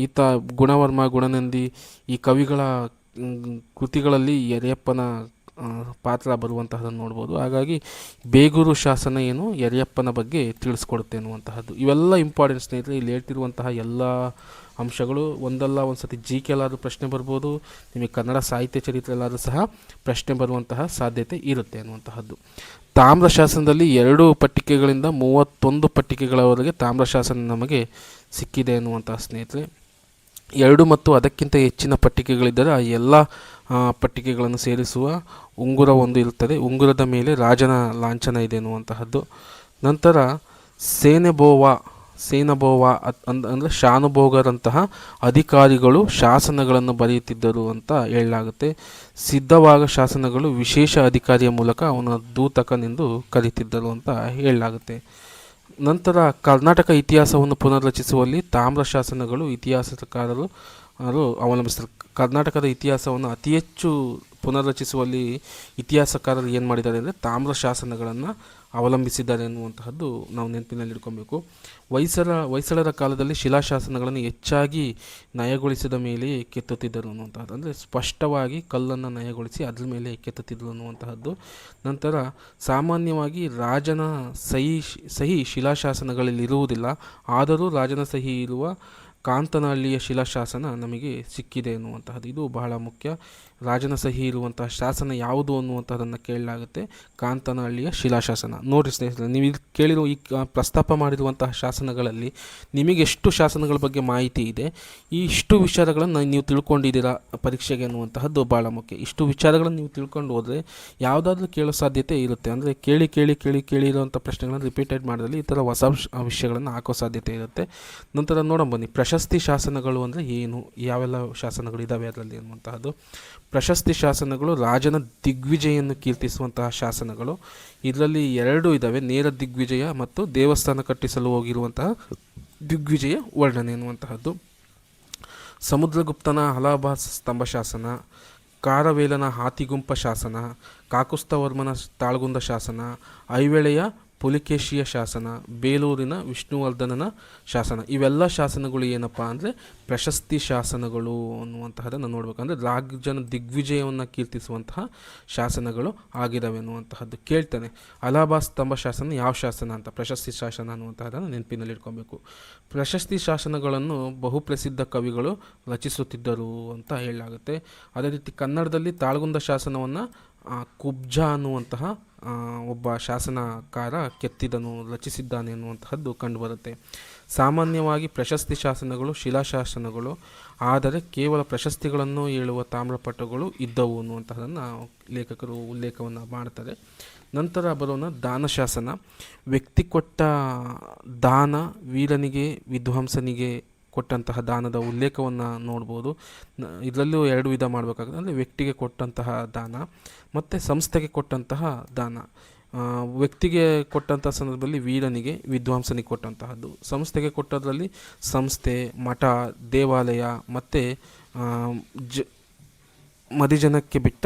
ಈತ ಗುಣವರ್ಮ, ಗುಣನಂದಿ ಈ ಕವಿಗಳ ಕೃತಿಗಳಲ್ಲಿ ಯರಯಪ್ಪನ ಪಾತ್ರ ಬರುವಂತಹದನ್ನು ನೋಡ್ಬೋದು. ಹಾಗಾಗಿ ಬೇಗೂರು ಶಾಸನ ಏನು ಯರಯಪ್ಪನ ಬಗ್ಗೆ ತಿಳಿಸ್ಕೊಡುತ್ತೆ ಅನ್ನುವಂತಹದ್ದು. ಇವೆಲ್ಲ ಇಂಪಾರ್ಟೆಂಟ್ ಸ್ನೇಹಿತರೆ. ಇಲ್ಲಿ ಹೇಳ್ತಿರುವಂತಹ ಎಲ್ಲ ಅಂಶಗಳು ಒಂದಲ್ಲ ಒಂದು ಸತಿ GK ಎಲ್ಲಾದರೂ ಪ್ರಶ್ನೆ ಬರ್ಬೋದು, ನಿಮಗೆ ಕನ್ನಡ ಸಾಹಿತ್ಯ ಚರಿತ್ರೆ ಎಲ್ಲಾದರೂ ಸಹ ಪ್ರಶ್ನೆ ಬರುವಂತಹ ಸಾಧ್ಯತೆ ಇರುತ್ತೆ ಅನ್ನುವಂತಹದ್ದು. ತಾಮ್ರ ಶಾಸನದಲ್ಲಿ 2 ಪಟ್ಟಿಕೆಗಳಿಂದ 31 ಪಟ್ಟಿಕೆಗಳವರೆಗೆ ತಾಮ್ರ ಶಾಸನ ನಮಗೆ ಸಿಕ್ಕಿದೆ ಅನ್ನುವಂತಹ ಸ್ನೇಹಿತರೆ. 2 ಮತ್ತು ಅದಕ್ಕಿಂತ ಹೆಚ್ಚಿನ ಪಟ್ಟಿಕೆಗಳಿದ್ದರೆ ಆ ಎಲ್ಲ ಪಟ್ಟಿಕೆಗಳನ್ನು ಸೇರಿಸುವ ಉಂಗುರ ಒಂದು ಇರುತ್ತದೆ. ಉಂಗುರದ ಮೇಲೆ ರಾಜನ ಲಾಂಛನ ಇದೆ ಎನ್ನುವಂತಹದ್ದು. ನಂತರ ಸೇನೆಬೋವಾ ಸೇನಬೋವಾ ಅಂದರೆ ಶಾನುಭೋಗರಂತಹ ಅಧಿಕಾರಿಗಳು ಶಾಸನಗಳನ್ನು ಬರೆಯುತ್ತಿದ್ದರು ಅಂತ ಹೇಳಲಾಗುತ್ತೆ. ಸಿದ್ಧವಾದ ಶಾಸನಗಳು ವಿಶೇಷ ಅಧಿಕಾರಿಯ ಮೂಲಕ ಅವನ ದೂತಕನೆಂದು ಕರೀತಿದ್ದರು ಅಂತ ಹೇಳಲಾಗುತ್ತೆ. ನಂತರ ಕರ್ನಾಟಕ ಇತಿಹಾಸವನ್ನು ಪುನರ್ರಚಿಸುವಲ್ಲಿ ತಾಮ್ರ ಶಾಸನಗಳು ಇತಿಹಾಸಕಾರರು ಅವಲಂಬಿಸ್ತಾರೆ. ಕರ್ನಾಟಕದ ಇತಿಹಾಸವನ್ನು ಅತಿ ಹೆಚ್ಚು ಪುನರ್ರಚಿಸುವಲ್ಲಿ ಇತಿಹಾಸಕಾರರು ಏನು ಮಾಡಿದ್ದಾರೆ ಅಂದರೆ ತಾಮ್ರ ಶಾಸನಗಳನ್ನು ಅವಲಂಬಿಸಿದ್ದಾರೆ ಎನ್ನುವಂತಹದ್ದು ನಾವು ನೆನಪಿನಲ್ಲಿಟ್ಕೊಬೇಕು. ಹೊಯ್ಸಳರ ಕಾಲದಲ್ಲಿ ಶಿಲಾಶಾಸನಗಳನ್ನು ಹೆಚ್ಚಾಗಿ ನಯಗೊಳಿಸಿದ ಮೇಲೆ ಕೆತ್ತುತ್ತಿದ್ದರು ಅನ್ನುವಂಥದ್ದು, ಅಂದರೆ ಸ್ಪಷ್ಟವಾಗಿ ಕಲ್ಲನ್ನು ನಯಗೊಳಿಸಿ ಅದ್ರ ಮೇಲೆ ಕೆತ್ತುತ್ತಿದ್ದರು ಅನ್ನುವಂತಹದ್ದು. ನಂತರ ಸಾಮಾನ್ಯವಾಗಿ ರಾಜನ ಸಹಿ ಶಿಲಾಶಾಸನಗಳಲ್ಲಿ ಇರುವುದಿಲ್ಲ, ಆದರೂ ರಾಜನ ಸಹಿ ಇರುವ ಕಾಂತನಹಳ್ಳಿಯ ಶಿಲಾಶಾಸನ ನಮಗೆ ಸಿಕ್ಕಿದೆ ಎನ್ನುವಂತಹದ್ದು. ಇದು ಬಹಳ ಮುಖ್ಯ. ರಾಜನ ಸಹಿ ಇರುವಂತಹ ಶಾಸನ ಯಾವುದು ಅನ್ನುವಂಥದ್ದನ್ನು ಕೇಳಲಾಗುತ್ತೆ. ಕಾಂತನಹಳ್ಳಿಯ ಶಿಲಾಶಾಸನ. ನೋಡಿ ಸ್ನೇಹಿತರೆ, ನೀವು ಇಲ್ಲಿ ಕೇಳಿರೋ ಈ ಪ್ರಸ್ತಾಪ ಮಾಡಿರುವಂತಹ ಶಾಸನಗಳಲ್ಲಿ ನಿಮಗೆಷ್ಟು ಶಾಸನಗಳ ಬಗ್ಗೆ ಮಾಹಿತಿ ಇದೆ, ಈ ಇಷ್ಟು ವಿಚಾರಗಳನ್ನು ನೀವು ತಿಳ್ಕೊಂಡಿದ್ದೀರಾ ಪರೀಕ್ಷೆಗೆ ಅನ್ನುವಂತಹದ್ದು ಭಾಳ ಮುಖ್ಯ. ಇಷ್ಟು ವಿಚಾರಗಳನ್ನು ನೀವು ತಿಳ್ಕೊಂಡು ಹೋದರೆ ಯಾವುದಾದ್ರೂ ಕೇಳೋ ಸಾಧ್ಯತೆ ಇರುತ್ತೆ. ಅಂದರೆ ಕೇಳಿರುವಂಥ ಪ್ರಶ್ನೆಗಳನ್ನು ರಿಪೀಟೆಡ್ ಮಾಡಿದಲ್ಲಿ ಈ ಥರ ಹೊಸ ವಿಷಯಗಳನ್ನು ಹಾಕೋ ಸಾಧ್ಯತೆ ಇರುತ್ತೆ. ನಂತರ ನೋಡೋಣ ಬನ್ನಿ, ಪ್ರಶಸ್ತಿ ಶಾಸನಗಳು ಅಂದರೆ ಏನು, ಯಾವೆಲ್ಲ ಶಾಸನಗಳು ಇದ್ದಾವೆ ಅದರಲ್ಲಿ ಅನ್ನುವಂತಹದ್ದು. ಪ್ರಶಸ್ತಿ ಶಾಸನಗಳು ರಾಜನ ದಿಗ್ವಿಜಯನ್ನು ಕೀರ್ತಿಸುವಂತಹ ಶಾಸನಗಳು. ಇದರಲ್ಲಿ 2 ಇದ್ದಾವೆ, ನೇರ ದಿಗ್ವಿಜಯ ಮತ್ತು ದೇವಸ್ಥಾನ ಕಟ್ಟಿಸಲು ಹೋಗಿರುವಂತಹ ದಿಗ್ವಿಜಯ ವರ್ಣನೆ ಎನ್ನುವಂತಹದ್ದು. ಸಮುದ್ರಗುಪ್ತನ ಅಲಹಾಬಾದ್ ಸ್ತಂಭ ಶಾಸನ, ಕಾರವೇಲನ ಹಾತಿಗುಂಪ ಶಾಸನ, ಕಾಕುಸ್ಥವರ್ಮನ ತಾಳಗುಂದ ಶಾಸನ, ಐಹೊಳೆಯ ಪುಲಿಕೇಶಿಯ ಶಾಸನ, ಬೇಲೂರಿನ ವಿಷ್ಣುವರ್ಧನನ ಶಾಸನ. ಇವೆಲ್ಲ ಶಾಸನಗಳು ಏನಪ್ಪ ಅಂದರೆ ಪ್ರಶಸ್ತಿ ಶಾಸನಗಳು ಅನ್ನುವಂತಹದ್ದನ್ನು ನೋಡಬೇಕಂದ್ರೆ ರಾಜನ ದಿಗ್ವಿಜಯವನ್ನು ಕೀರ್ತಿಸುವಂತಹ ಶಾಸನಗಳು ಆಗಿದ್ದಾವೆ ಅನ್ನುವಂತಹದ್ದು. ಕೇಳ್ತಾನೆ, ಅಲಹಾಬಾದ್ ಸ್ತಂಭ ಶಾಸನ ಯಾವ ಶಾಸನ ಅಂತ, ಪ್ರಶಸ್ತಿ ಶಾಸನ ಅನ್ನುವಂತಹದ್ದನ್ನು ನೆನಪಿನಲ್ಲಿಟ್ಕೊಬೇಕು. ಪ್ರಶಸ್ತಿ ಶಾಸನಗಳನ್ನು ಬಹುಪ್ರಸಿದ್ಧ ಕವಿಗಳು ರಚಿಸುತ್ತಿದ್ದರು ಅಂತ ಹೇಳಲಾಗುತ್ತೆ. ಅದೇ ರೀತಿ ಕನ್ನಡದಲ್ಲಿ ತಾಳಗುಂದ ಶಾಸನವನ್ನು ಕುಬ್ಜ ಅನ್ನುವಂತಹ ಒಬ್ಬ ಶಾಸನಕಾರ ಕೆತ್ತಿದನು, ರಚಿಸಿದ್ದಾನೆ ಅನ್ನುವಂತಹದ್ದು ಕಂಡುಬರುತ್ತೆ. ಸಾಮಾನ್ಯವಾಗಿ ಪ್ರಶಸ್ತಿ ಶಾಸನಗಳು ಶಿಲಾಶಾಸನಗಳು, ಆದರೆ ಕೇವಲ ಪ್ರಶಸ್ತಿಗಳನ್ನು ಹೇಳುವ ತಾಮ್ರಪಟಗಳು ಇದ್ದವು ಅನ್ನುವಂತಹದನ್ನು ಲೇಖಕರು ಉಲ್ಲೇಖವನ್ನು ಮಾಡ್ತಾರೆ. ನಂತರ ಬರೋಣ ದಾನಶಾಸನ. ವ್ಯಕ್ತಿ ಕೊಟ್ಟ ದಾನ, ವೀರನಿಗೆ ವಿದ್ವಾಂಸನಿಗೆ ಕೊಟ್ಟಂತಹ ದಾನದ ಉಲ್ಲೇಖವನ್ನು ನೋಡ್ಬೋದು. ಇದರಲ್ಲೂ 2 ವಿಧ ಮಾಡಬೇಕಾಗುತ್ತೆ. ಅಂದರೆ ವ್ಯಕ್ತಿಗೆ ಕೊಟ್ಟಂತಹ ದಾನ ಮತ್ತು ಸಂಸ್ಥೆಗೆ ಕೊಟ್ಟಂತಹ ದಾನ. ವ್ಯಕ್ತಿಗೆ ಕೊಟ್ಟಂತಹ ಸಂದರ್ಭದಲ್ಲಿ ವೀರನಿಗೆ, ವಿದ್ವಾಂಸನಿಗೆ ಕೊಟ್ಟಂತಹದ್ದು. ಸಂಸ್ಥೆಗೆ ಕೊಟ್ಟದ್ರಲ್ಲಿ ಸಂಸ್ಥೆ, ಮಠ, ದೇವಾಲಯ ಮತ್ತು ಮದಿಜನಕ್ಕೆ ಬಿಟ್ಟ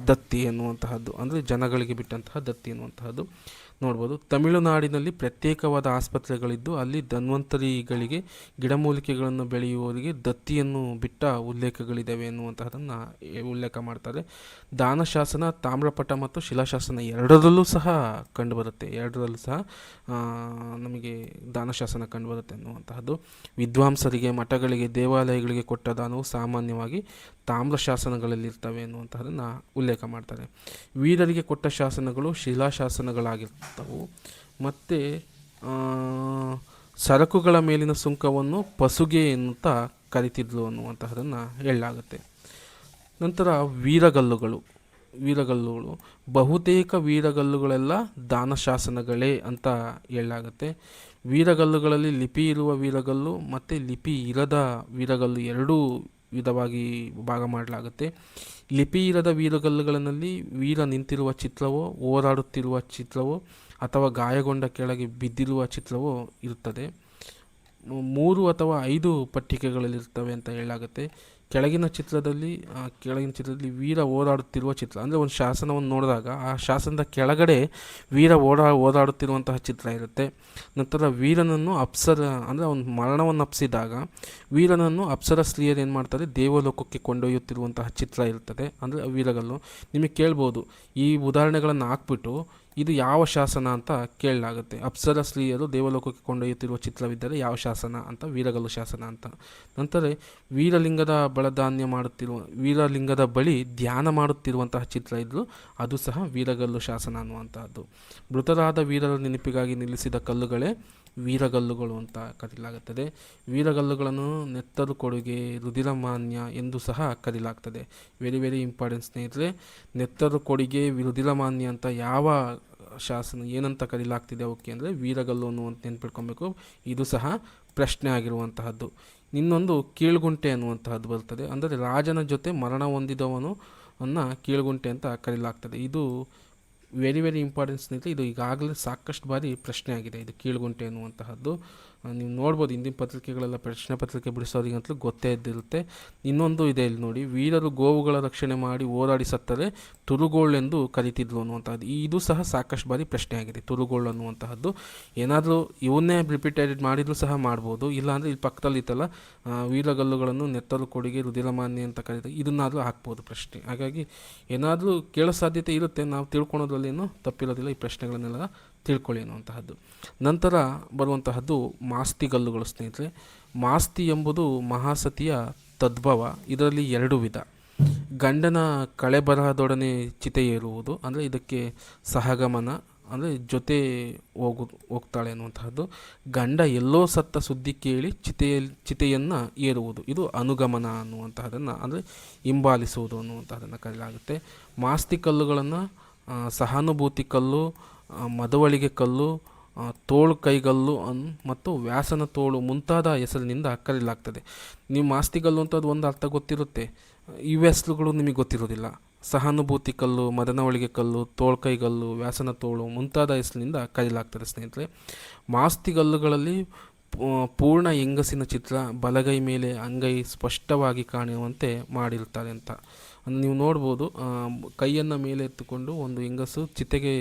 ದತ್ತಿ ಎನ್ನುವಂತಹದ್ದು, ಅಂದರೆ ಜನಗಳಿಗೆ ಬಿಟ್ಟಂತಹ ದತ್ತಿ ಎನ್ನುವಂತಹದ್ದು ನೋಡ್ಬೋದು. ತಮಿಳುನಾಡಿನಲ್ಲಿ ಪ್ರತ್ಯೇಕವಾದ ಆಸ್ಪತ್ರೆಗಳಿದ್ದು ಅಲ್ಲಿ ಧನ್ವಂತರಿಗಳಿಗೆ, ಗಿಡಮೂಲಿಕೆಗಳನ್ನು ಬೆಳೆಯುವವರಿಗೆ ದತ್ತಿಯನ್ನು ಬಿಟ್ಟ ಉಲ್ಲೇಖಗಳಿದ್ದಾವೆ ಎನ್ನುವಂತಹದನ್ನು ಉಲ್ಲೇಖ ಮಾಡ್ತಾರೆ. ದಾನಶಾಸನ ತಾಮ್ರಪಟ ಮತ್ತು ಶಿಲಾಶಾಸನ ಎರಡರಲ್ಲೂ ಸಹ ಕಂಡುಬರುತ್ತೆ. ಎರಡರಲ್ಲೂ ಸಹ ನಮಗೆ ದಾನಶಾಸನ ಕಂಡುಬರುತ್ತೆ ಎನ್ನುವಂತಹದ್ದು. ವಿದ್ವಾಂಸರಿಗೆ, ಮಠಗಳಿಗೆ, ದೇವಾಲಯಗಳಿಗೆ ಕೊಟ್ಟ ದಾನವು ಸಾಮಾನ್ಯವಾಗಿ ತಾಮ್ರ ಶಾಸನಗಳಲ್ಲಿರ್ತವೆ ಎನ್ನುವಂತಹದನ್ನು ಉಲ್ಲೇಖ ಮಾಡ್ತಾರೆ. ವೀರರಿಗೆ ಕೊಟ್ಟ ಶಾಸನಗಳು ಶಿಲಾಶಾಸನಗಳಾಗಿರ್ತವು. ಮತ್ತು ಸರಕುಗಳ ಮೇಲಿನ ಸುಂಕವನ್ನು ಪಸುಗೆ ಅಂತ ಕರಿತಿದ್ರು ಅನ್ನುವಂತಹದನ್ನು ಹೇಳಲಾಗುತ್ತೆ. ನಂತರ ವೀರಗಲ್ಲುಗಳು. ಬಹುತೇಕ ವೀರಗಲ್ಲುಗಳೆಲ್ಲ ದಾನಶಾಸನಗಳೇ ಅಂತ ಹೇಳಲಾಗುತ್ತೆ. ವೀರಗಲ್ಲುಗಳಲ್ಲಿ ಲಿಪಿ ಇರುವ ವೀರಗಲ್ಲು ಮತ್ತು ಲಿಪಿ ಇರದ ವೀರಗಲ್ಲು ಎರಡೂ ವಿಧವಾಗಿ ಭಾಗ ಮಾಡಲಾಗುತ್ತೆ. ಲಿಪಿ ಇರದ ವೀರಗಲ್ಲುಗಳಲ್ಲಿ ವೀರ ನಿಂತಿರುವ ಚಿತ್ರವೋ, ಹೋರಾಡುತ್ತಿರುವ ಚಿತ್ರವೋ ಅಥವಾ ಗಾಯಗೊಂಡ ಕೆಳಗೆ ಬಿದ್ದಿರುವ ಚಿತ್ರವೋ ಇರುತ್ತದೆ. 3 ಅಥವಾ 5 ಪಟ್ಟಿಕೆಗಳಲ್ಲಿರ್ತವೆ ಅಂತ ಹೇಳಲಾಗುತ್ತೆ. ಕೆಳಗಿನ ಚಿತ್ರದಲ್ಲಿ ವೀರ ಓಡಾಡುತ್ತಿರುವ ಚಿತ್ರ, ಅಂದರೆ ಒಂದು ಶಾಸನವನ್ನು ನೋಡಿದಾಗ ಆ ಶಾಸನದ ಕೆಳಗಡೆ ವೀರ ಓಡಾಡುತ್ತಿರುವಂತಹ ಚಿತ್ರ ಇರುತ್ತೆ. ನಂತರ ವೀರನನ್ನು ಅಂದರೆ ಒಂದು ಮರಣವನ್ನು ಅಪ್ಸಿದಾಗ ವೀರನನ್ನು ಅಪ್ಸರ ಸ್ತ್ರೀಯರು ಏನು ಮಾಡ್ತಾರೆ, ದೇವಲೋಕಕ್ಕೆ ಕೊಂಡೊಯ್ಯುತ್ತಿರುವಂತಹ ಚಿತ್ರ ಇರ್ತದೆ, ಅಂದರೆ ವೀರಗಲ್ಲು. ನಿಮಗೆ ಕೇಳ್ಬೋದು, ಈ ಉದಾಹರಣೆಗಳನ್ನು ಹಾಕ್ಬಿಟ್ಟು ಇದು ಯಾವ ಶಾಸನ ಅಂತ ಕೇಳಲಾಗುತ್ತೆ. ಅಪ್ಸರ ಸ್ತ್ರೀಯರು ದೇವಲೋಕಕ್ಕೆ ಕೊಂಡೊಯ್ಯುತ್ತಿರುವ ಚಿತ್ರವಿದ್ದರೆ ಯಾವ ಶಾಸನ ಅಂತ, ವೀರಗಲ್ಲು ಶಾಸನ ಅಂತ. ನಂತರ ವೀರಲಿಂಗದ ಬಳಿ ಧ್ಯಾನ ಮಾಡುತ್ತಿರುವಂತಹ ಚಿತ್ರ ಇದ್ದರೂ ಅದು ಸಹ ವೀರಗಲ್ಲು ಶಾಸನ ಅನ್ನುವಂತಹದ್ದು. ಮೃತರಾದ ವೀರರ ನೆನಪಿಗಾಗಿ ನಿಲ್ಲಿಸಿದ ಕಲ್ಲುಗಳೇ ವೀರಗಲ್ಲುಗಳು ಅಂತ ಕರೆಯಲಾಗುತ್ತದೆ. ವೀರಗಲ್ಲುಗಳನ್ನು ನೆತ್ತರು ಕೊಡುಗೆ, ರುಧಿರಮಾನ್ಯ ಎಂದು ಸಹ ಕರೆಯಲಾಗ್ತದೆ. ವೆರಿ ವೆರಿ ಇಂಪಾರ್ಟೆಂಟ್ ಸ್ನೇಹಿತರೆ. ನೆತ್ತರು ಕೊಡುಗೆ, ರುಧಿರಮಾನ್ಯ ಅಂತ ಯಾವ ಶಾಸನ ಏನಂತ ಕರೀಲಾಗ್ತಿದೆ ಅವಕ್ಕೆ ಅಂದರೆ ವೀರಗಲ್ಲು ಅನ್ನುವಂತ ನೆನ್ಪಿಟ್ಕೊಬೇಕು. ಇದು ಸಹ ಪ್ರಶ್ನೆ ಆಗಿರುವಂತಹದ್ದು. ಇನ್ನೊಂದು ಕೀಳ್ಗುಂಟೆ ಅನ್ನುವಂತಹದ್ದು ಬರ್ತದೆ. ಅಂದರೆ ರಾಜನ ಜೊತೆ ಮರಣ ಹೊಂದಿದವನು ಕೀಳ್ಗುಂಟೆ ಅಂತ ಕರೀಲಾಗ್ತದೆ. ಇದು ವೆರಿ ವೆರಿ ಇಂಪಾರ್ಟೆಂಟ್ ಸ್ನೇಹಿತರೆ. ಇದು ಈಗಾಗಲೇ ಸಾಕಷ್ಟು ಬಾರಿ ಪ್ರಶ್ನೆ ಆಗಿದೆ, ಇದು ಕೀಳ್ಗುಂಟೆ ಅನ್ನುವಂತಹದ್ದು. ನೀವು ನೋಡ್ಬೋದು, ಹಿಂದಿನ ಪತ್ರಿಕೆಗಳೆಲ್ಲ ಪ್ರಶ್ನೆ ಪತ್ರಿಕೆ ಬಿಡಿಸೋರಿಗಂತಲೂ ಗೊತ್ತೇ ಇದ್ದಿರುತ್ತೆ. ಇನ್ನೊಂದು ಇದೆ ಇಲ್ಲಿ ನೋಡಿ, ವೀರರು ಗೋವುಗಳ ರಕ್ಷಣೆ ಮಾಡಿ ಹೋರಾಡಿ ಸತ್ತರೆ ತುರುಗೋಳೆಂದು ಕರಿತಿದ್ರು ಅನ್ನುವಂಥದ್ದು. ಇದು ಸಹ ಸಾಕಷ್ಟು ಬಾರಿ ಪ್ರಶ್ನೆ ಆಗಿದೆ, ತುರುಗೋಳು ಅನ್ನುವಂತಹದ್ದು. ಏನಾದರೂ ಇವನ್ನೇ ರಿಪೀಟೆಡ್ ಮಾಡಿದರೂ ಸಹ ಮಾಡ್ಬೋದು. ಇಲ್ಲಾಂದರೆ ಇಲ್ಲಿ ಪಕ್ಕದಲ್ಲಿ ಇತ್ತಲ್ಲ, ವೀರಗಲ್ಲುಗಳನ್ನು ನೆತ್ತಲು ಕೊಡುಗೆ ರುದಿರಮಾನ್ಯ ಅಂತ ಕರೀತಾರೆ, ಇದನ್ನಾದರೂ ಹಾಕ್ಬೋದು ಪ್ರಶ್ನೆ. ಹಾಗಾಗಿ ಏನಾದರೂ ಕೇಳೋ ಸಾಧ್ಯತೆ ಇರುತ್ತೆ, ನಾವು ತಿಳ್ಕೊಳೋದ್ರಲ್ಲೇನು ತಪ್ಪಿರೋದಿಲ್ಲ. ಈ ಪ್ರಶ್ನೆಗಳನ್ನೆಲ್ಲ ತಿಳ್ಕೊಳ್ಳಿ ಅನ್ನುವಂತಹದ್ದು. ನಂತರ ಬರುವಂತಹದ್ದು ಮಾಸ್ತಿಗಲ್ಲುಗಳು ಸ್ನೇಹಿತರೆ. ಮಾಸ್ತಿ ಎಂಬುದು ಮಹಾಸತಿಯ ತದ್ಭವ. ಇದರಲ್ಲಿ 2 ವಿಧ. ಗಂಡನ ಕಳೆಬರಹದೊಡನೆ ಚಿತೆ ಏರುವುದು, ಅಂದರೆ ಇದಕ್ಕೆ ಸಹಗಮನ, ಅಂದರೆ ಜೊತೆ ಹೋಗ್ತಾಳೆ ಅನ್ನುವಂತಹದ್ದು. ಗಂಡ ಎಲ್ಲೋ ಸತ್ತ ಸುದ್ದಿ ಕೇಳಿ ಚಿತೆಯನ್ನು ಏರುವುದು, ಇದು ಅನುಗಮನ ಅನ್ನುವಂತಹದನ್ನು, ಅಂದರೆ ಹಿಂಬಾಲಿಸುವುದು ಅನ್ನುವಂತಹದನ್ನು ಕರೆಯಲಾಗುತ್ತೆ. ಮಾಸ್ತಿ ಕಲ್ಲುಗಳನ್ನು ಸಹಾನುಭೂತಿ ಕಲ್ಲು, ಮದವಳಿಗೆ ಕಲ್ಲು, ತೋಳು ಕೈಗಲ್ಲು ಮತ್ತು ವ್ಯಾಸನ ತೋಳು ಮುಂತಾದ ಹೆಸರಿನಿಂದ ಕರೆಯಲಾಗ್ತದೆ. ನೀವು ಮಾಸ್ತಿಗಲ್ಲು ಅಂತ ಅದು ಒಂದು ಅರ್ಥ ಗೊತ್ತಿರುತ್ತೆ, ಇವು ಹೆಸರುಗಳು ನಿಮಗೆ ಗೊತ್ತಿರೋದಿಲ್ಲ. ಸಹಾನುಭೂತಿ ಕಲ್ಲು, ಮದನವಳಿಗೆ ಕಲ್ಲು, ತೋಳು ಕೈಗಲ್ಲು, ವ್ಯಾಸನ ತೋಳು ಮುಂತಾದ ಹೆಸರಿನಿಂದ ಕರೆಯಲಾಗ್ತದೆ ಸ್ನೇಹಿತರೆ. ಮಾಸ್ತಿಗಲ್ಲುಗಳಲ್ಲಿ ಪೂರ್ಣ ಹೆಂಗಸಿನ ಚಿತ್ರ, ಬಲಗೈ ಮೇಲೆ ಅಂಗೈ ಸ್ಪಷ್ಟವಾಗಿ ಕಾಣುವಂತೆ ಮಾಡಿರ್ತಾರೆ ಅಂತ. ನೀವು ನೋಡ್ಬೋದು, ಕೈಯನ್ನು ಮೇಲೆ ಎತ್ತುಕೊಂಡು ಒಂದು ಹೆಂಗಸು ಚಿತೆಗೆ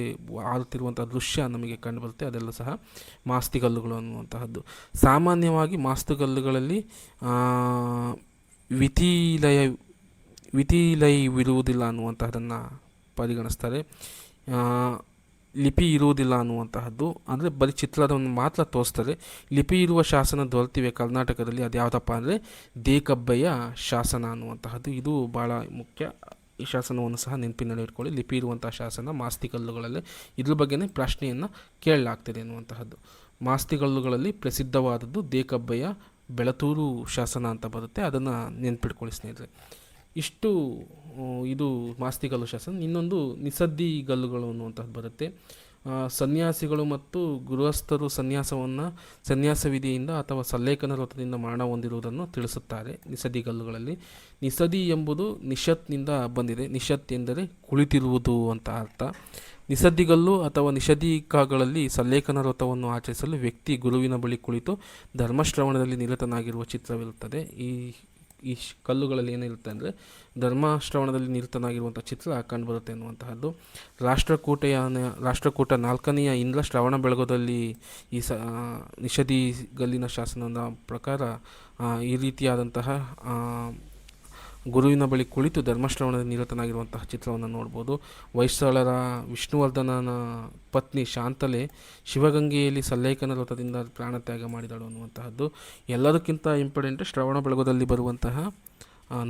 ಆರುತ್ತಿರುವಂಥ ದೃಶ್ಯ ನಮಗೆ ಕಂಡುಬರುತ್ತೆ. ಅದೆಲ್ಲ ಸಹ ಮಾಸ್ತಿಗಲ್ಲುಗಳು ಅನ್ನುವಂತಹದ್ದು. ಸಾಮಾನ್ಯವಾಗಿ ಮಾಸ್ತಿಗಲ್ಲುಗಳಲ್ಲಿ ವಿಧಿಲಯವಿರುವುದಿಲ್ಲ ಅನ್ನುವಂತಹದನ್ನು ಪರಿಗಣಿಸ್ತಾರೆ. ಲಿಪಿ ಇರುವುದಿಲ್ಲ ಅನ್ನುವಂತಹದ್ದು, ಅಂದರೆ ಬರೀ ಚಿತ್ರವನ್ನು ಮಾತ್ರ ತೋರಿಸ್ತಾರೆ. ಲಿಪಿ ಇರುವ ಶಾಸನ ದೊರೆತಿವೆ ಕರ್ನಾಟಕದಲ್ಲಿ. ಅದು ಯಾವುದಪ್ಪ ಅಂದರೆ ದೇಕಬ್ಬೆಯ ಶಾಸನ ಅನ್ನುವಂತಹದ್ದು. ಇದು ಭಾಳ ಮುಖ್ಯ. ಈ ಶಾಸನವನ್ನು ಸಹ ನೆನಪಿನಲ್ಲಿಟ್ಕೊಳ್ಳಿ. ಲಿಪಿ ಇರುವಂತಹ ಶಾಸನ ಮಾಸ್ತಿಗಲ್ಲುಗಳಲ್ಲಿ. ಇದ್ರ ಬಗ್ಗೆನೇ ಪ್ರಶ್ನೆಯನ್ನು ಕೇಳಲಾಗ್ತದೆ ಅನ್ನುವಂತಹದ್ದು. ಮಾಸ್ತಿಗಲ್ಲುಗಳಲ್ಲಿ ಪ್ರಸಿದ್ಧವಾದದ್ದು ದೇಕಬ್ಬೆಯ ಬೆಳತೂರು ಶಾಸನ ಅಂತ ಬರುತ್ತೆ, ಅದನ್ನು ನೆನ್ಪಿಟ್ಕೊಳ್ಳಿ ಸ್ನೇಹಿತರೆ. ಇಷ್ಟು ಇದು ಮಾಸ್ತಿಗಲ್ಲು ಶಾಸನ. ಇನ್ನೊಂದು ನಿಸದ್ದಿ ಗಲ್ಲುಗಳು ಅನ್ನುವಂಥದ್ದು ಬರುತ್ತೆ. ಸನ್ಯಾಸಿಗಳು ಮತ್ತು ಗೃಹಸ್ಥರು ಸನ್ಯಾಸ ವಿಧಿಯಿಂದ ಅಥವಾ ಸಲ್ಲೇಖನ ವ್ರತದಿಂದ ಮರಣ ಹೊಂದಿರುವುದನ್ನು ತಿಳಿಸುತ್ತಾರೆ ನಿಸದಿ ಗಲ್ಲುಗಳಲ್ಲಿ. ನಿಸದಿ ಎಂಬುದು ನಿಷತ್ನಿಂದ ಬಂದಿದೆ. ನಿಷತ್ ಎಂದರೆ ಕುಳಿತಿರುವುದು ಅಂತ ಅರ್ಥ. ನಿಸದ್ದಿಗಲ್ಲು ಅಥವಾ ನಿಷದಿಕಗಳಲ್ಲಿ ಸಲ್ಲೇಖನ ವ್ರತವನ್ನು ಆಚರಿಸಲು ವ್ಯಕ್ತಿ ಗುರುವಿನ ಬಳಿ ಕುಳಿತು ಧರ್ಮಶ್ರವಣದಲ್ಲಿ ನಿರತನಾಗಿರುವ ಚಿತ್ರವಿರುತ್ತದೆ. ಈ ಕಲ್ಲುಗಳಲ್ಲಿ ಏನಿರುತ್ತೆ ಅಂದರೆ ಧರ್ಮಶ್ರವಣದಲ್ಲಿ ನಿರತನಾಗಿರುವಂಥ ಚಿತ್ರ ಕಂಡುಬರುತ್ತೆ ಅನ್ನುವಂತಹದ್ದು. ರಾಷ್ಟ್ರಕೂಟ 4ನೆಯ ಇಂದ್ರ ಶ್ರವಣ ಬೆಳಗೋದಲ್ಲಿ ಈ ನಿಷದಿ ಗಲ್ಲಿನ ಶಾಸನದ ಪ್ರಕಾರ ಈ ರೀತಿಯಾದಂತಹ ಗುರುವಿನ ಬಳಿ ಕುಳಿತು ಧರ್ಮಶ್ರವಣದಲ್ಲಿ ನಿರತನಾಗಿರುವಂತಹ ಚಿತ್ರವನ್ನು ನೋಡ್ಬೋದು. ಹೊಯ್ಸಳರ ವಿಷ್ಣುವರ್ಧನನ ಪತ್ನಿ ಶಾಂತಲೆ ಶಿವಗಂಗೆಯಲ್ಲಿ ಸಲ್ಲೇಖನ ವ್ರತದಿಂದ ಪ್ರಾಣತ್ಯಾಗ ಮಾಡಿದಳು ಅನ್ನುವಂತಹದ್ದು. ಎಲ್ಲದಕ್ಕಿಂತ ಇಂಪಾರ್ಟೆಂಟ್ ಶ್ರವಣ ಬೆಳಗೋದಲ್ಲಿ ಬರುವಂತಹ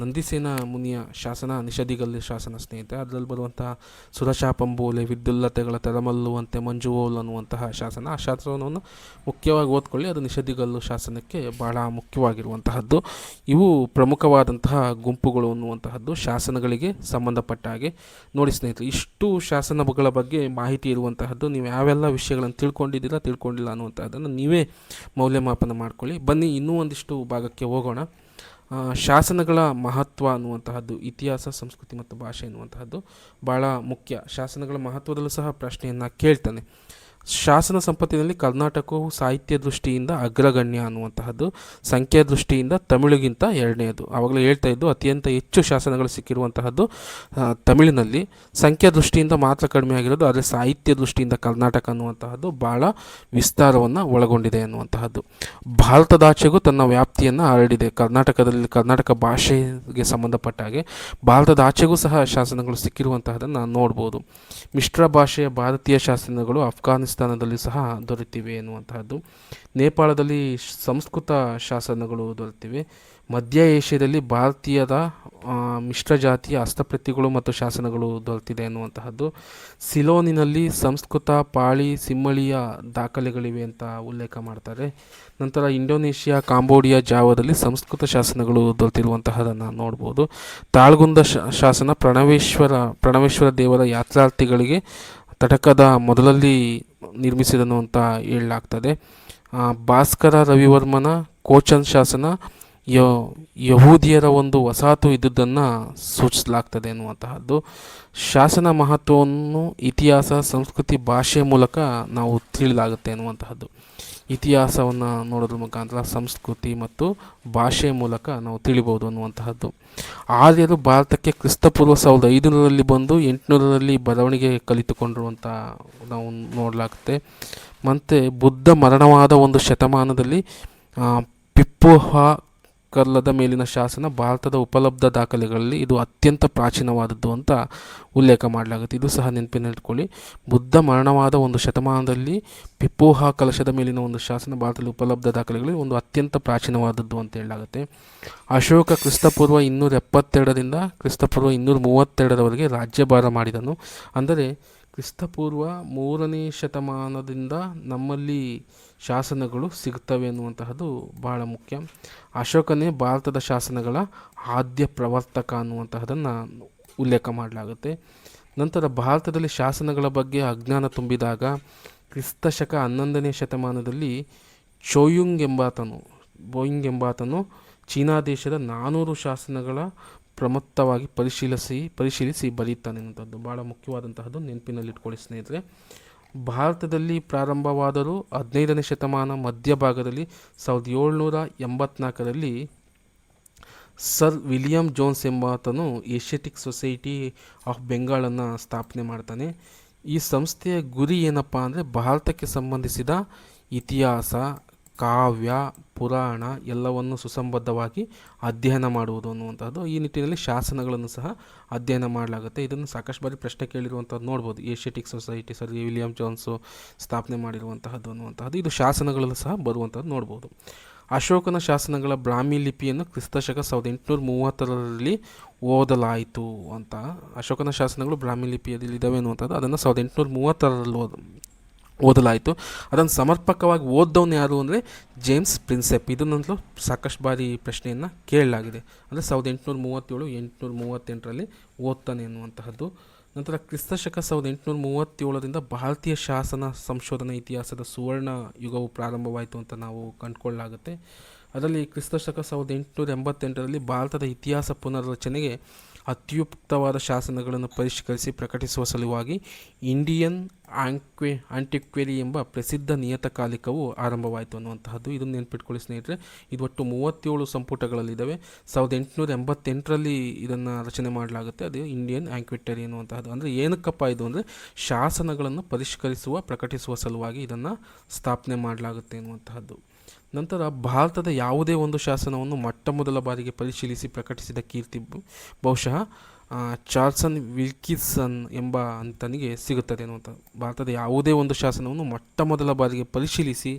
ನಂದಿಸೇನ ಮುನಿಯ ಶಾಸನ ನಿಷದಿಗಲ್ಲು ಶಾಸನ ಸ್ನೇಹಿತರೆ. ಅದರಲ್ಲಿ ಬರುವಂತಹ ಸುರಶಾಪಂಬೋಲೆ ವಿದ್ಯುಲ್ಲತೆಗಳ ತೆರಮಲ್ಲುವಂತೆ ಮಂಜುವೋಲ್ ಅನ್ನುವಂತಹ ಶಾಸನ. ಆ ಶಾಸನವನ್ನು ಮುಖ್ಯವಾಗಿ ಓದ್ಕೊಳ್ಳಿ, ಅದು ನಿಷದಿಗಲ್ಲು ಶಾಸನಕ್ಕೆ ಬಹಳ ಮುಖ್ಯವಾಗಿರುವಂತಹದ್ದು. ಇವು ಪ್ರಮುಖವಾದಂತಹ ಗುಂಪುಗಳು ಅನ್ನುವಂತಹದ್ದು ಶಾಸನಗಳಿಗೆ ಸಂಬಂಧಪಟ್ಟ ಹಾಗೆ. ನೋಡಿ ಸ್ನೇಹಿತರೆ, ಇಷ್ಟು ಶಾಸನಗಳ ಬಗ್ಗೆ ಮಾಹಿತಿ ಇರುವಂತಹದ್ದು. ನೀವು ಯಾವೆಲ್ಲ ವಿಷಯಗಳನ್ನು ತಿಳ್ಕೊಂಡಿಲ್ಲ ಅನ್ನುವಂಥದ್ದನ್ನು ನೀವೇ ಮೌಲ್ಯಮಾಪನ ಮಾಡ್ಕೊಳ್ಳಿ. ಬನ್ನಿ ಇನ್ನೂ ಒಂದಿಷ್ಟು ಭಾಗಕ್ಕೆ ಹೋಗೋಣ. ಶಾಸನಗಳ ಮಹತ್ವ ಅನ್ನುವಂತಹದ್ದು, ಇತಿಹಾಸ, ಸಂಸ್ಕೃತಿ ಮತ್ತು ಭಾಷೆ ಎನ್ನುವಂತಹದ್ದು ಭಾಳ ಮುಖ್ಯ. ಶಾಸನಗಳ ಮಹತ್ವದಲ್ಲೂ ಸಹ ಪ್ರಶ್ನೆಯನ್ನು ಕೇಳ್ತಾನೆ. ಶಾಸನ ಸಂಪತ್ತಿನಲ್ಲಿ ಕರ್ನಾಟಕವು ಸಾಹಿತ್ಯ ದೃಷ್ಟಿಯಿಂದ ಅಗ್ರಗಣ್ಯ ಅನ್ನುವಂತಹದ್ದು, ಸಂಖ್ಯಾ ದೃಷ್ಟಿಯಿಂದ ತಮಿಳಿಗಿಂತ 2ನೇದು. ಆವಾಗಲೇ ಹೇಳ್ತಾ ಇದ್ದು ಅತ್ಯಂತ ಹೆಚ್ಚು ಶಾಸನಗಳು ಸಿಕ್ಕಿರುವಂತಹದ್ದು ತಮಿಳಿನಲ್ಲಿ, ಸಂಖ್ಯಾ ದೃಷ್ಟಿಯಿಂದ ಮಾತ್ರ ಕಡಿಮೆ ಆಗಿರೋದು. ಆದರೆ ಸಾಹಿತ್ಯ ದೃಷ್ಟಿಯಿಂದ ಕರ್ನಾಟಕ ಅನ್ನುವಂತಹದ್ದು ಭಾಳ ವಿಸ್ತಾರವನ್ನು ಒಳಗೊಂಡಿದೆ ಅನ್ನುವಂತಹದ್ದು. ಭಾರತದಾಚೆಗೂ ತನ್ನ ವ್ಯಾಪ್ತಿಯನ್ನು ಹರಡಿದೆ. ಕರ್ನಾಟಕ ಭಾಷೆಗೆ ಸಂಬಂಧಪಟ್ಟ ಹಾಗೆ ಭಾರತದಾಚೆಗೂ ಸಹ ಶಾಸನಗಳು ಸಿಕ್ಕಿರುವಂತಹದನ್ನು ನೋಡ್ಬೋದು. ಮಿಶ್ರ ಭಾಷೆಯ ಭಾರತೀಯ ಶಾಸನಗಳು ಅಫ್ಘಾನಿಸ್ತಾನದಲ್ಲಿ ಸಹ ದೊರೆತಿವೆ ಎನ್ನುವಂತಹದ್ದು. ನೇಪಾಳದಲ್ಲಿ ಸಂಸ್ಕೃತ ಶಾಸನಗಳು ದೊರೆತಿವೆ. ಮಧ್ಯ ಏಷ್ಯಾದಲ್ಲಿ ಭಾರತೀಯದ ಮಿಶ್ರ ಜಾತಿಯ ಹಸ್ತಪ್ರತಿಗಳು ಮತ್ತು ಶಾಸನಗಳು ದೊರೆತಿದೆ ಎನ್ನುವಂತಹದ್ದು. ಸಿಲೋನಿನಲ್ಲಿ ಸಂಸ್ಕೃತ, ಪಾಳಿ, ಸಿಂಹಳಿಯ ದಾಖಲೆಗಳಿವೆ ಅಂತ ಉಲ್ಲೇಖ ಮಾಡ್ತಾರೆ. ನಂತರ ಇಂಡೋನೇಷ್ಯಾ, ಕಾಂಬೋಡಿಯಾ, ಜಾವದಲ್ಲಿ ಸಂಸ್ಕೃತ ಶಾಸನಗಳು ದೊರೆತಿರುವಂತಹದನ್ನು ನೋಡ್ಬೋದು. ತಾಳ್ಗುಂದ ಶಾಸನ ಪ್ರಣವೇಶ್ವರ ದೇವರ ಯಾತ್ರಾರ್ಥಿಗಳಿಗೆ ತಟಕದ ಮೊದಲಲ್ಲಿ ನಿರ್ಮಿಸಿದನು ಅಂತ ಹೇಳಲಾಗ್ತದೆ. ಭಾಸ್ಕರ ರವಿವರ್ಮನ ಕೋಚನ್ ಶಾಸನ ಯಹೂದಿಯರ ಒಂದು ವಸಾಹತು ಇದ್ದುದನ್ನು ಸೂಚಿಸಲಾಗ್ತದೆ ಎನ್ನುವಂತಹದ್ದು. ಶಾಸನ ಮಹತ್ವವನ್ನು ಇತಿಹಾಸ, ಸಂಸ್ಕೃತಿ, ಭಾಷೆಯ ಮೂಲಕ ನಾವು ತಿಳಿಯಲಾಗುತ್ತೆ ಎನ್ನುವಂತಹದ್ದು. ಇತಿಹಾಸವನ್ನು ನೋಡೋದ್ರ ಮುಖಾಂತರ ಸಂಸ್ಕೃತಿ ಮತ್ತು ಭಾಷೆಯ ಮೂಲಕ ನಾವು ತಿಳಿಬೋದು ಅನ್ನುವಂತಹದ್ದು. ಆರ್ಯರು ಭಾರತಕ್ಕೆ ಕ್ರಿಸ್ತಪೂರ್ವ 1500ರಲ್ಲಿ ಬಂದು 800ರಲ್ಲಿ ಬರವಣಿಗೆ ಕಲಿತುಕೊಂಡಿರುವಂಥ ನಾವು ನೋಡಲಾಗುತ್ತೆ. ಮತ್ತು ಬುದ್ಧ ಮರಣವಾದ ಒಂದು ಶತಮಾನದಲ್ಲಿ ಟಿಪ್ಪುಹ ಕಲ್ಲದ ಮೇಲಿನ ಶಾಸನ ಭಾರತದ ಉಪಲಬ್ಧ ದಾಖಲೆಗಳಲ್ಲಿ ಇದು ಅತ್ಯಂತ ಪ್ರಾಚೀನವಾದದ್ದು ಅಂತ ಉಲ್ಲೇಖ ಮಾಡಲಾಗುತ್ತೆ. ಇದು ಸಹ ನೆನಪಿನಲ್ಲಿಟ್ಕೊಳ್ಳಿ. ಬುದ್ಧ ಮರಣವಾದ ಒಂದು ಶತಮಾನದಲ್ಲಿ ಟಿಪ್ಪುಹ ಕಲಶದ ಮೇಲಿನ ಒಂದು ಶಾಸನ ಭಾರತದಲ್ಲಿ ಉಪಲಬ್ಧ ದಾಖಲೆಗಳಲ್ಲಿ ಒಂದು ಅತ್ಯಂತ ಪ್ರಾಚೀನವಾದದ್ದು ಅಂತ ಹೇಳಲಾಗುತ್ತೆ. ಅಶೋಕ ಕ್ರಿಸ್ತಪೂರ್ವ 272ರಿಂದ ಕ್ರಿಸ್ತಪೂರ್ವ 232ರವರೆಗೆ ರಾಜ್ಯಭಾರ ಮಾಡಿದನು. ಅಂದರೆ ಕ್ರಿಸ್ತಪೂರ್ವ 3ನೇ ಶತಮಾನದಿಂದ ನಮ್ಮಲ್ಲಿ ಶಾಸನಗಳು ಸಿಗುತ್ತವೆ ಅನ್ನುವಂತಹದ್ದು ಬಹಳ ಮುಖ್ಯ. ಅಶೋಕನೇ ಭಾರತದ ಶಾಸನಗಳ ಆದ್ಯ ಪ್ರವರ್ತಕ ಅನ್ನುವಂತಹದನ್ನು ಉಲ್ಲೇಖ ಮಾಡಲಾಗುತ್ತೆ. ನಂತರ ಭಾರತದಲ್ಲಿ ಶಾಸನಗಳ ಬಗ್ಗೆ ಅಜ್ಞಾನ ತುಂಬಿದಾಗ ಕ್ರಿಸ್ತಶಕ 11ನೇ ಶತಮಾನದಲ್ಲಿ ಬೋಯಿಂಗ್ ಎಂಬಾತನು ಚೀನಾ ದೇಶದ 400 ಶಾಸನಗಳ ಪ್ರಮತ್ತವಾಗಿ ಪರಿಶೀಲಿಸಿ ಬರೆಯುತ್ತಾನೆ ಅನ್ನುವಂಥದ್ದು ಭಾಳ ಮುಖ್ಯವಾದಂತಹದ್ದು. ನೆನಪಿನಲ್ಲಿಟ್ಕೊಳ್ಳಿ ಸ್ನೇಹಿತರೆ. ಭಾರತದಲ್ಲಿ ಪ್ರಾರಂಭವಾದರೂ 15ನೇ ಶತಮಾನ ಮಧ್ಯಭಾಗದಲ್ಲಿ 1784ರಲ್ಲಿ ಸರ್ ವಿಲಿಯಂ ಜೋನ್ಸ್ ಎಂಬಾತನು ಏಷ್ಯಾಟಿಕ್ ಸೊಸೈಟಿ ಆಫ್ ಬೆಂಗಾಳನ್ನು ಸ್ಥಾಪನೆ ಮಾಡ್ತಾನೆ. ಈ ಸಂಸ್ಥೆಯ ಗುರಿ ಏನಪ್ಪ ಅಂದರೆ ಭಾರತಕ್ಕೆ ಸಂಬಂಧಿಸಿದ ಇತಿಹಾಸ, ಕಾವ್ಯ, ಪುರಾಣ ಎಲ್ಲವನ್ನು ಸುಸಂಬದ್ಧವಾಗಿ ಅಧ್ಯಯನ ಮಾಡುವುದು ಅನ್ನುವಂಥದ್ದು. ಈ ನಿಟ್ಟಿನಲ್ಲಿ ಶಾಸನಗಳನ್ನು ಸಹ ಅಧ್ಯಯನ ಮಾಡಲಾಗುತ್ತೆ. ಇದನ್ನು ಸಾಕಷ್ಟು ಬಾರಿ ಪ್ರಶ್ನೆ ಕೇಳಿರುವಂಥದ್ದು ನೋಡ್ಬೋದು. ಏಷ್ಯಾಟಿಕ್ ಸೊಸೈಟಿ ಸರ್ ವಿಲಿಯಂ ಜೋನ್ಸು ಸ್ಥಾಪನೆ ಮಾಡಿರುವಂತಹದ್ದು ಅನ್ನುವಂಥದ್ದು ಇದು ಶಾಸನಗಳಲ್ಲೂ ಸಹ ಬರುವಂಥದ್ದು ನೋಡ್ಬೋದು. ಅಶೋಕನ ಶಾಸನಗಳ ಬ್ರಾಹ್ಮಿ ಲಿಪಿಯನ್ನು ಕ್ರಿಸ್ತಶಕ 1830ರಲ್ಲಿ ಓದಲಾಯಿತು ಅಂತ. ಅಶೋಕನ ಶಾಸನಗಳು ಬ್ರಾಹ್ಮಿ ಲಿಪಿಯಲ್ಲಿ ಇದ್ದಾವೆ ಅನ್ನುವಂಥದ್ದು ಅದನ್ನು 1830ರಲ್ಲಿ ಓದಲಾಯಿತು. ಅದನ್ನು ಸಮರ್ಪಕವಾಗಿ ಓದ್ದವನು ಯಾರು ಅಂದರೆ ಜೇಮ್ಸ್ ಪ್ರಿನ್ಸೆಪ್. ಇದನ್ನಂತಲೂ ಸಾಕಷ್ಟು ಬಾರಿ ಪ್ರಶ್ನೆಯನ್ನು ಕೇಳಲಾಗಿದೆ. ಅಂದರೆ 1837 1838ರಲ್ಲಿ ಓದ್ತಾನೆ ಎನ್ನುವಂತಹದ್ದು. ನಂತರ ಕ್ರಿಸ್ತಶಕ 1837ರಿಂದ ಭಾರತೀಯ ಶಾಸನ ಸಂಶೋಧನಾ ಇತಿಹಾಸದ ಸುವರ್ಣ ಯುಗವು ಪ್ರಾರಂಭವಾಯಿತು ಅಂತ ನಾವು ಕಂಡುಕೊಳ್ಳಲಾಗುತ್ತೆ. ಅದರಲ್ಲಿ ಕ್ರಿಸ್ತಶಕ 1888ರಲ್ಲಿ ಭಾರತದ ಇತಿಹಾಸ ಪುನರ್ರಚನೆಗೆ ಅತ್ಯುಕ್ತವಾದ ಶಾಸನಗಳನ್ನು ಪರಿಷ್ಕರಿಸಿ ಪ್ರಕಟಿಸುವ ಸಲುವಾಗಿ ಇಂಡಿಯನ್ ಆಂಟಿಕ್ವೇರಿ ಎಂಬ ಪ್ರಸಿದ್ಧ ನಿಯತಕಾಲಿಕವು ಆರಂಭವಾಯಿತು ಅನ್ನುವಂತಹದ್ದು. ಇದನ್ನು ನೆನಪಿಟ್ಕೊಳ್ಳಿ ಸ್ನೇಹಿತರೆ. ಇದು ಒಟ್ಟು 37 ಸಂಪುಟಗಳಲ್ಲಿದ್ದಾವೆ. 1888ರಲ್ಲಿ ಇದನ್ನು ರಚನೆ ಮಾಡಲಾಗುತ್ತೆ. ಅದು ಇಂಡಿಯನ್ ಆಂಕ್ವಿಟರಿ ಅನ್ನುವಂತಹದ್ದು. ಅಂದರೆ ಏನಕ್ಕಪ್ಪ ಇದು ಅಂದರೆ ಶಾಸನಗಳನ್ನು ಪ್ರಕಟಿಸುವ ಸಲುವಾಗಿ ಇದನ್ನು ಸ್ಥಾಪನೆ ಮಾಡಲಾಗುತ್ತೆ ಎನ್ನುವಂತಹದ್ದು. ನಂತರ ಭಾರತದ ಯಾವುದೇ ಒಂದು ಶಾಸನವನ್ನು ಮೊಟ್ಟ ಮೊದಲ ಬಾರಿಗೆ ಪರಿಶೀಲಿಸಿ ಪ್ರಕಟಿಸಿದ ಕೀರ್ತಿ ಬಹುಶಃ ಚಾರ್ಲ್ಸನ್ ವಿಲ್ಕಿನ್ಸನ್ ಎಂಬ ಅಂತನಿಗೆ ಸಿಗುತ್ತದೆ ಅನ್ನುವಂಥ. ಭಾರತದ ಯಾವುದೇ ಒಂದು ಶಾಸನವನ್ನು ಮೊಟ್ಟ ಮೊದಲ ಬಾರಿಗೆ ಪರಿಶೀಲಿಸಿ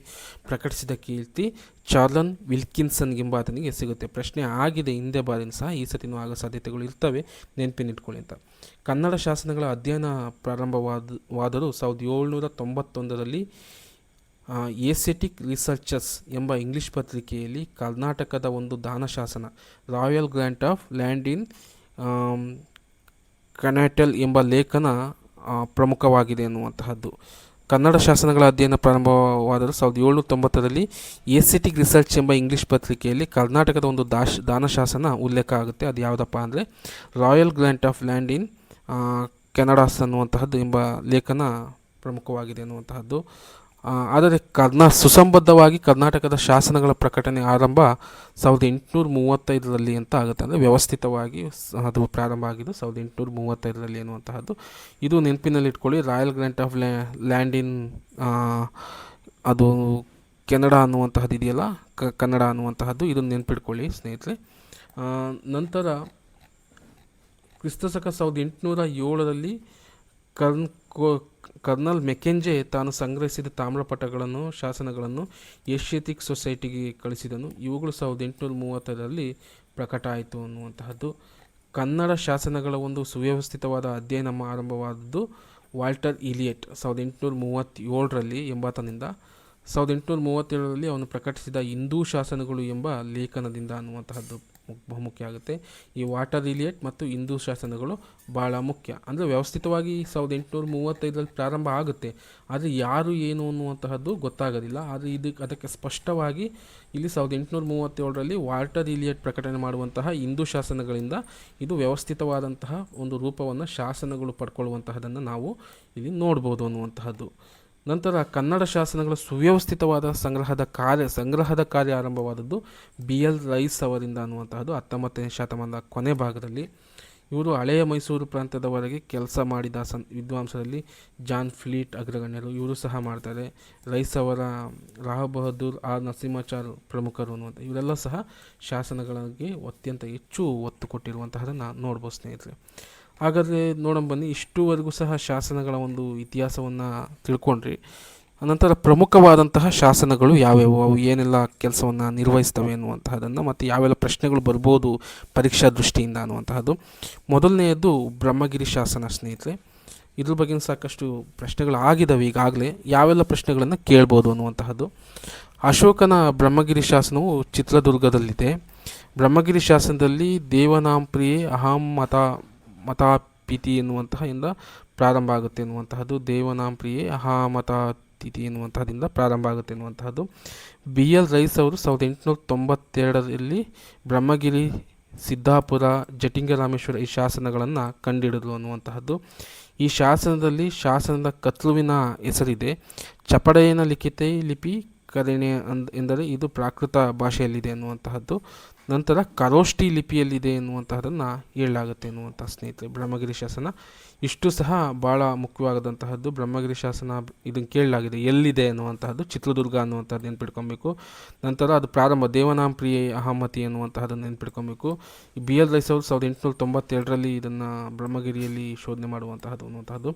ಪ್ರಕಟಿಸಿದ ಕೀರ್ತಿ ಚಾರ್ಲನ್ ವಿಲ್ಕಿನ್ಸನ್ ಎಂಬ ಆತನಿಗೆ ಸಿಗುತ್ತೆ. ಪ್ರಶ್ನೆ ಆಗಿದೆ ಹಿಂದೆ ಬಾರಿನ ಸಹ, ಈ ಸತಿನೂ ಆಗೋ ಸಾಧ್ಯತೆಗಳು ಇರ್ತವೆ, ನೆನಪಿನಿಟ್ಕೊಳ್ಳಿ ಅಂತ. ಕನ್ನಡ ಶಾಸನಗಳ ಅಧ್ಯಯನ ಪ್ರಾರಂಭವಾದರೂ 1791ರಲ್ಲಿ ಏಸೆಟಿಕ್ ರಿಸರ್ಚರ್ಸ್ ಎಂಬ ಇಂಗ್ಲಿಷ್ ಪತ್ರಿಕೆಯಲ್ಲಿ ಕರ್ನಾಟಕದ ಒಂದು ದಾನಶಾಸನ royal grant of land in ಕನಾಟಲ್ ಎಂಬ ಲೇಖನ ಪ್ರಮುಖವಾಗಿದೆ ಎನ್ನುವಂತಹದ್ದು. ಕನ್ನಡ ಶಾಸನಗಳ ಅಧ್ಯಯನ ಪ್ರಾರಂಭವಾದರೂ 1790ರಲ್ಲಿ ಏಸೆಟಿಕ್ ರಿಸರ್ಚ್ ಎಂಬ ಇಂಗ್ಲಿಷ್ ಪತ್ರಿಕೆಯಲ್ಲಿ ಕರ್ನಾಟಕದ ಒಂದು ದಾನಶಾಸನ ಉಲ್ಲೇಖ ಆಗುತ್ತೆ. ಅದು ಯಾವುದಪ್ಪ ಅಂದರೆ royal grant of land in Canada's ಅನ್ನುವಂತಹದ್ದು ಎಂಬ ಲೇಖನ ಪ್ರಮುಖವಾಗಿದೆ ಅನ್ನುವಂತಹದ್ದು. ಆದರೆ ಸುಸಂಬದ್ಧವಾಗಿ ಕರ್ನಾಟಕದ ಶಾಸನಗಳ ಪ್ರಕಟಣೆ ಆರಂಭ 1835ರಲ್ಲಿ ಅಂತ ಆಗುತ್ತೆ. ಅಂದರೆ ವ್ಯವಸ್ಥಿತವಾಗಿ ಅದು ಪ್ರಾರಂಭ ಆಗಿದ್ದು 1835ರಲ್ಲಿ ಅನ್ನುವಂತಹದ್ದು. ಇದು ನೆನಪಿನಲ್ಲಿಟ್ಕೊಳ್ಳಿ. Royal grant of land in ಅದು ಕೆನಡಾ ಅನ್ನುವಂತಹದ್ದು ಇದೆಯಲ್ಲ, ಕನ್ನಡ ಅನ್ನುವಂತಹದ್ದು, ಇದನ್ನು ನೆನಪಿಟ್ಕೊಳ್ಳಿ ಸ್ನೇಹಿತರೆ. ನಂತರ ಕ್ರಿಸ್ತಶಕ 1807ರಲ್ಲಿ ಕರ್ನಲ್ ಮೆಕೆಂಜೆ ತಾನು ಸಂಗ್ರಹಿಸಿದ ತಾಮ್ರಪಟಗಳನ್ನು ಶಾಸನಗಳನ್ನು ಏಷ್ಯಾಟಿಕ್ ಸೊಸೈಟಿಗೆ ಕಳಿಸಿದನು. ಇವುಗಳು 1830ರಲ್ಲಿ ಪ್ರಕಟ ಆಯಿತು ಅನ್ನುವಂತಹದ್ದು. ಕನ್ನಡ ಶಾಸನಗಳ ಒಂದು ಸುವ್ಯವಸ್ಥಿತವಾದ ಅಧ್ಯಯನ ಆರಂಭವಾದದ್ದು ವಾಲ್ಟರ್ ಇಲಿಯಟ್ 1837ರಲ್ಲಿ ಎಂಬಾತನಿಂದ. 1837ರಲ್ಲಿ ಅವನು ಪ್ರಕಟಿಸಿದ ಹಿಂದೂ ಶಾಸನಗಳು ಎಂಬ ಲೇಖನದಿಂದ ಅನ್ನುವಂತಹದ್ದು. ಬಹುಮುಖ್ಯ ಆಗುತ್ತೆ. ಈ ವಾಟರ್ ರಿಲಿಯೇಟ್ ಮತ್ತು ಹಿಂದೂ ಶಾಸನಗಳು ಭಾಳ ಮುಖ್ಯ. ಅಂದರೆ ವ್ಯವಸ್ಥಿತವಾಗಿ 1835ರಲ್ಲಿ ಪ್ರಾರಂಭ ಆಗುತ್ತೆ, ಆದರೆ ಯಾರು ಏನು ಅನ್ನುವಂತಹದ್ದು ಗೊತ್ತಾಗೋದಿಲ್ಲ. ಆದರೆ ಅದಕ್ಕೆ ಸ್ಪಷ್ಟವಾಗಿ ಇಲ್ಲಿ 1837ರಲ್ಲಿ ವಾಟರ್ ರಿಲಿಯೇಟ್ ಪ್ರಕಟಣೆ ಮಾಡುವಂತಹ ಹಿಂದೂ ಶಾಸನಗಳಿಂದ ಇದು ವ್ಯವಸ್ಥಿತವಾದಂತಹ ಒಂದು ರೂಪವನ್ನು ಶಾಸನಗಳು ಪಡ್ಕೊಳ್ಳುವಂತಹದನ್ನು ನಾವು ಇಲ್ಲಿ ನೋಡ್ಬೋದು ಅನ್ನುವಂತಹದ್ದು. ನಂತರ ಕನ್ನಡ ಶಾಸನಗಳ ಸುವ್ಯವಸ್ಥಿತವಾದ ಸಂಗ್ರಹದ ಕಾರ್ಯ ಆರಂಭವಾದದ್ದು BL ರೈಸ್ ಅವರಿಂದ ಅನ್ನುವಂತಹದ್ದು 19ನೇ ಶತಮಾನದ ಕೊನೆ ಭಾಗದಲ್ಲಿ. ಇವರು ಹಳೆಯ ಮೈಸೂರು ಪ್ರಾಂತ್ಯದವರೆಗೆ ಕೆಲಸ ಮಾಡಿದ ವಿದ್ವಾಂಸರಲ್ಲಿ ಜಾನ್ ಫ್ಲೀಟ್ ಅಗ್ರಗಣ್ಯರು, ಇವರು ಸಹ ಮಾಡ್ತಾರೆ. ರೈಸ್ ಅವರ ರಾವ್ ಬಹದ್ದೂರ್, ಆರ್ ನರಸಿಂಹಾಚಾರ್ ಪ್ರಮುಖರು ಅನ್ನುವಂಥ ಇವರೆಲ್ಲ ಸಹ ಶಾಸನಗಳಿಗೆ ಅತ್ಯಂತ ಹೆಚ್ಚು ಒತ್ತು ಕೊಟ್ಟಿರುವಂತಹದನ್ನು ನೋಡ್ಬೋದು ಸ್ನೇಹಿತರೆ. ಹಾಗಾದರೆ ಬನ್ನಿ, ಇಷ್ಟುವರೆಗೂ ಸಹ ಶಾಸನಗಳ ಒಂದು ಇತಿಹಾಸವನ್ನು ತಿಳ್ಕೊಂಡ್ರಿ. ಅನಂತರ ಪ್ರಮುಖವಾದಂತಹ ಶಾಸನಗಳು ಯಾವ್ಯಾವು, ಅವು ಏನೆಲ್ಲ ಕೆಲಸವನ್ನು ನಿರ್ವಹಿಸ್ತವೆ ಅನ್ನುವಂತಹದನ್ನು, ಮತ್ತು ಯಾವೆಲ್ಲ ಪ್ರಶ್ನೆಗಳು ಬರ್ಬೋದು ಪರೀಕ್ಷಾ ದೃಷ್ಟಿಯಿಂದ ಅನ್ನುವಂತಹದ್ದು. ಮೊದಲನೆಯದು ಬ್ರಹ್ಮಗಿರಿ ಶಾಸನ ಸ್ನೇಹಿತರೆ. ಇದ್ರ ಬಗ್ಗೆ ಸಾಕಷ್ಟು ಪ್ರಶ್ನೆಗಳಾಗಿದ್ದಾವೆ ಈಗಾಗಲೇ. ಯಾವೆಲ್ಲ ಪ್ರಶ್ನೆಗಳನ್ನು ಕೇಳ್ಬೋದು ಅನ್ನುವಂತಹದ್ದು. ಅಶೋಕನ ಬ್ರಹ್ಮಗಿರಿ ಶಾಸನವು ಚಿತ್ರದುರ್ಗದಲ್ಲಿದೆ. ಬ್ರಹ್ಮಗಿರಿ ಶಾಸನದಲ್ಲಿ ದೇವನಾಂಪ್ರಿಯೆ ಅಹಂ ಮತಾಪಿತಿ ಎನ್ನುವಂತಹ ಇಂದ ಪ್ರಾರಂಭ ಆಗುತ್ತೆ ಎನ್ನುವಂತಹದ್ದು. ದೇವನಾಂಪ್ರಿಯೆ ಅಹಮತಾತಿಥಿ ಎನ್ನುವಂತಹದಿಂದ ಪ್ರಾರಂಭ ಆಗುತ್ತೆ ಎನ್ನುವಂತಹದ್ದು. BL ರೈಸ್ ಅವರು 1892ರಲ್ಲಿ ಬ್ರಹ್ಮಗಿರಿ, ಸಿದ್ದಾಪುರ, ಜಟಿಂಗರಾಮೇಶ್ವರ ಈ ಶಾಸನಗಳನ್ನು ಕಂಡಿಡಿದ್ರು ಅನ್ನುವಂತಹದ್ದು. ಈ ಶಾಸನದಲ್ಲಿ ಶಾಸನದ ಕತ್ಲುವಿನ ಹೆಸರಿದೆ. ಚಪಡೆಯನ ಲಿಖಿತೆ ಲಿಪಿ ಕರೆಣೆ ಎಂದರೆ ಇದು ಪ್ರಾಕೃತ ಭಾಷೆಯಲ್ಲಿದೆ ಅನ್ನುವಂತಹದ್ದು. ನಂತರ ಖರೋಷ್ಠಿ ಲಿಪಿಯಲ್ಲಿದೆ ಎನ್ನುವಂತಹದನ್ನು ಹೇಳಲಾಗುತ್ತೆ ಎನ್ನುವಂಥ ಸ್ನೇಹಿತರೆ ಬ್ರಹ್ಮಗಿರಿ ಶಾಸನ. ಇಷ್ಟು ಸಹ ಭಾಳ ಮುಖ್ಯವಾದಂತಹದ್ದು. ಬ್ರಹ್ಮಗಿರಿ ಶಾಸನ ಇದನ್ನು ಕೇಳಲಾಗಿದೆ, ಎಲ್ಲಿದೆ ಅನ್ನುವಂತಹದ್ದು ಚಿತ್ರದುರ್ಗ ಅನ್ನುವಂಥದ್ದು ನೆನ್ಪಿಟ್ಕೊಬೇಕು. ನಂತರ ಅದು ಪ್ರಾರಂಭ ದೇವನಾಂಪ್ರಿಯೆ ಅಹಮತಿ ಅನ್ನುವಂತಹದನ್ನು ನೆನ್ಪಿಟ್ಕೊಬೇಕು. BL ರೈಸ್ ಅವರು 1892ರಲ್ಲಿ ಇದನ್ನು ಬ್ರಹ್ಮಗಿರಿಯಲ್ಲಿ ಶೋಧನೆ ಮಾಡುವಂತಹದ್ದು ಅನ್ನುವಂತಹದ್ದು.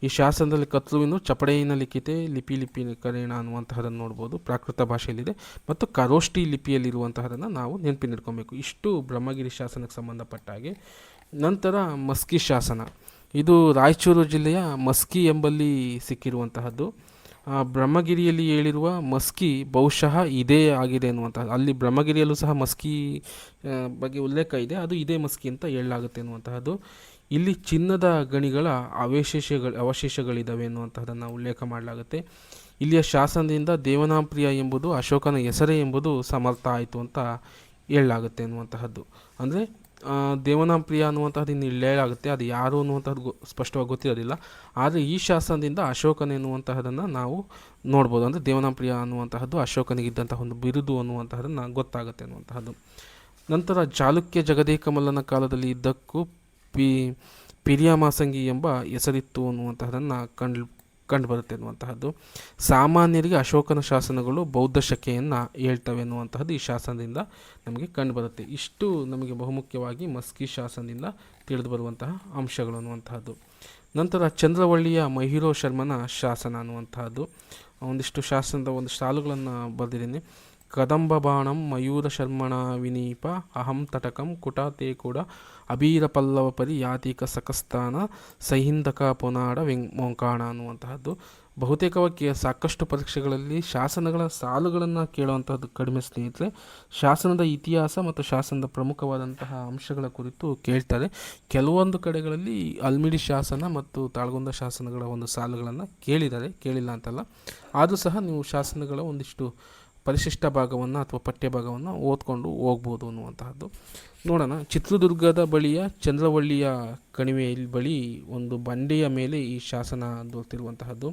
ಈ ಶಾಸನದಲ್ಲಿ ಕತ್ಲುವಿನ ಚಪಡೆಯಿನ ಲಿಖಿತೆ ಲಿಪಿ ಕರೇಣ ಅನ್ನುವಂತಹದನ್ನು ನೋಡ್ಬೋದು, ಪ್ರಾಕೃತ ಭಾಷೆಯಲ್ಲಿದೆ. ಮತ್ತು ಖರೋಷ್ಠಿ ಲಿಪಿಯಲ್ಲಿರುವಂತಹದನ್ನು ನಾವು ನೆನಪಿನಿಟ್ಕೊಬೇಕು. ಇಷ್ಟು ಬ್ರಹ್ಮಗಿರಿ ಶಾಸನಕ್ಕೆ ಸಂಬಂಧಪಟ್ಟ ಹಾಗೆ. ನಂತರ ಮಸ್ಕಿ ಶಾಸನ, ಇದು ರಾಯಚೂರು ಜಿಲ್ಲೆಯ ಮಸ್ಕಿ ಎಂಬಲ್ಲಿ ಸಿಕ್ಕಿರುವಂತಹದ್ದು. ಬ್ರಹ್ಮಗಿರಿಯಲ್ಲಿ ಹೇಳಿರುವ ಮಸ್ಕಿ ಬಹುಶಃ ಇದೇ ಆಗಿದೆ ಅನ್ನುವಂಥದ್ದು. ಅಲ್ಲಿ ಬ್ರಹ್ಮಗಿರಿಯಲ್ಲೂ ಸಹ ಮಸ್ಕಿ ಬಗ್ಗೆ ಉಲ್ಲೇಖ ಇದೆ, ಅದು ಇದೇ ಮಸ್ಕಿ ಅಂತ ಹೇಳಲಾಗುತ್ತೆ ಅನ್ನುವಂತಹದ್ದು. ಇಲ್ಲಿ ಚಿನ್ನದ ಗಣಿಗಳ ಅವಶೇಷಗಳಿದ್ದಾವೆ ಅನ್ನುವಂಥದ್ದನ್ನು ಉಲ್ಲೇಖ ಮಾಡಲಾಗುತ್ತೆ. ಇಲ್ಲಿಯ ಶಾಸನದಿಂದ ದೇವನಾಂಪ್ರಿಯ ಎಂಬುದು ಅಶೋಕನ ಹೆಸರೇ ಎಂಬುದು ಸಮರ್ಥ ಆಯಿತು ಅಂತ ಹೇಳಲಾಗುತ್ತೆ ಅನ್ನುವಂತಹದ್ದು. ಅಂದರೆ ದೇವನಾಂಪ್ರಿಯ ಅನ್ನುವಂಥದ್ದು ಇನ್ನು ಹೇಳಲಾಗುತ್ತೆ, ಅದು ಯಾರು ಅನ್ನುವಂಥದ್ದು ಸ್ಪಷ್ಟವಾಗಿ ಗೊತ್ತಿರೋದಿಲ್ಲ. ಆದರೆ ಈ ಶಾಸನದಿಂದ ಅಶೋಕನ ಎನ್ನುವಂತಹದನ್ನು ನಾವು ನೋಡ್ಬೋದು. ಅಂದರೆ ದೇವನಾಂಪ್ರಿಯ ಅನ್ನುವಂತಹದ್ದು ಅಶೋಕನಿಗಿದ್ದಂತಹ ಒಂದು ಬಿರುದು ಅನ್ನುವಂತಹದನ್ನು ಗೊತ್ತಾಗುತ್ತೆ ಅನ್ನುವಂತಹದ್ದು. ನಂತರ ಚಾಲುಕ್ಯ ಜಗದೇಕಮಲ್ಲನ ಕಾಲದಲ್ಲಿ ಇದ್ದಕ್ಕೂ ಪಿರಿಯಾಮಾಸಂಗಿ ಎಂಬ ಹೆಸರಿತ್ತು ಅನ್ನುವಂತಹದನ್ನು ಕಂಡುಬರುತ್ತೆ ಅನ್ನುವಂತಹದ್ದು. ಸಾಮಾನ್ಯರಿಗೆ ಅಶೋಕನ ಶಾಸನಗಳು ಬೌದ್ಧ ಶಕೆಯನ್ನು ಹೇಳ್ತವೆ ಅನ್ನುವಂತಹದ್ದು ಈ ಶಾಸನದಿಂದ ನಮಗೆ ಕಂಡುಬರುತ್ತೆ. ಇಷ್ಟು ನಮಗೆ ಬಹುಮುಖ್ಯವಾಗಿ ಮಸ್ಕಿ ಶಾಸನದಿಂದ ತಿಳಿದು ಬರುವಂತಹ ಅಂಶಗಳು ಅನ್ನುವಂತಹದ್ದು. ನಂತರ ಚಂದ್ರವಳ್ಳಿಯ ಮಹಿರೋ ಶರ್ಮನ ಶಾಸನ ಅನ್ನುವಂತಹದ್ದು. ಒಂದಿಷ್ಟು ಶಾಸನದ ಒಂದು ಸಾಲುಗಳನ್ನು ಬರೆದಿದ್ದೀನಿ. ಕದಂಬ ಬಾಣಂ ಮಯೂರ ಶರ್ಮಣ ವಿನೀಪ ಅಹಂ ತಟಕಂ ಕುಟಾತೆ ಕೂಡ ಅಬೀರ ಪಲ್ಲವ ಪರಿ ಯಾತಿಕ ಸಕಸ್ಥಾನ ಸೈಹಿಂದಕ ಪೊನಾಡ ಮೊಂಕಾಣ ಅನ್ನುವಂತಹದ್ದು. ಬಹುತೇಕವಾಗಿ ಸಾಕಷ್ಟು ಪರೀಕ್ಷೆಗಳಲ್ಲಿ ಶಾಸನಗಳ ಸಾಲುಗಳನ್ನು ಕೇಳುವಂತಹದ್ದು ಕಡಿಮೆ ಸ್ನೇಹಿತರೆ. ಶಾಸನದ ಇತಿಹಾಸ ಮತ್ತು ಶಾಸನದ ಪ್ರಮುಖವಾದಂತಹ ಅಂಶಗಳ ಕುರಿತು ಕೇಳ್ತಾರೆ. ಕೆಲವೊಂದು ಕಡೆಗಳಲ್ಲಿ ಅಲ್ಮಿಡಿ ಶಾಸನ ಮತ್ತು ತಾಳಗುಂದ ಶಾಸನಗಳ ಒಂದು ಸಾಲುಗಳನ್ನು ಕೇಳಿಲ್ಲ ಅಂತಲ್ಲ. ಆದರೂ ಸಹ ನೀವು ಶಾಸನಗಳ ಒಂದಿಷ್ಟು ಪರಿಶಿಷ್ಟ ಭಾಗವನ್ನು ಅಥವಾ ಪಠ್ಯ ಭಾಗವನ್ನು ಓದ್ಕೊಂಡು ಹೋಗ್ಬೋದು ಅನ್ನುವಂತಹದ್ದು. ನೋಡೋಣ. ಚಿತ್ರದುರ್ಗದ ಬಳಿಯ ಚಂದ್ರವಳ್ಳಿಯ ಕಣಿವೆಯ ಬಳಿ ಒಂದು ಬಂಡೆಯ ಮೇಲೆ ಈ ಶಾಸನ ದೊರೆತಿರುವಂತಹದ್ದು.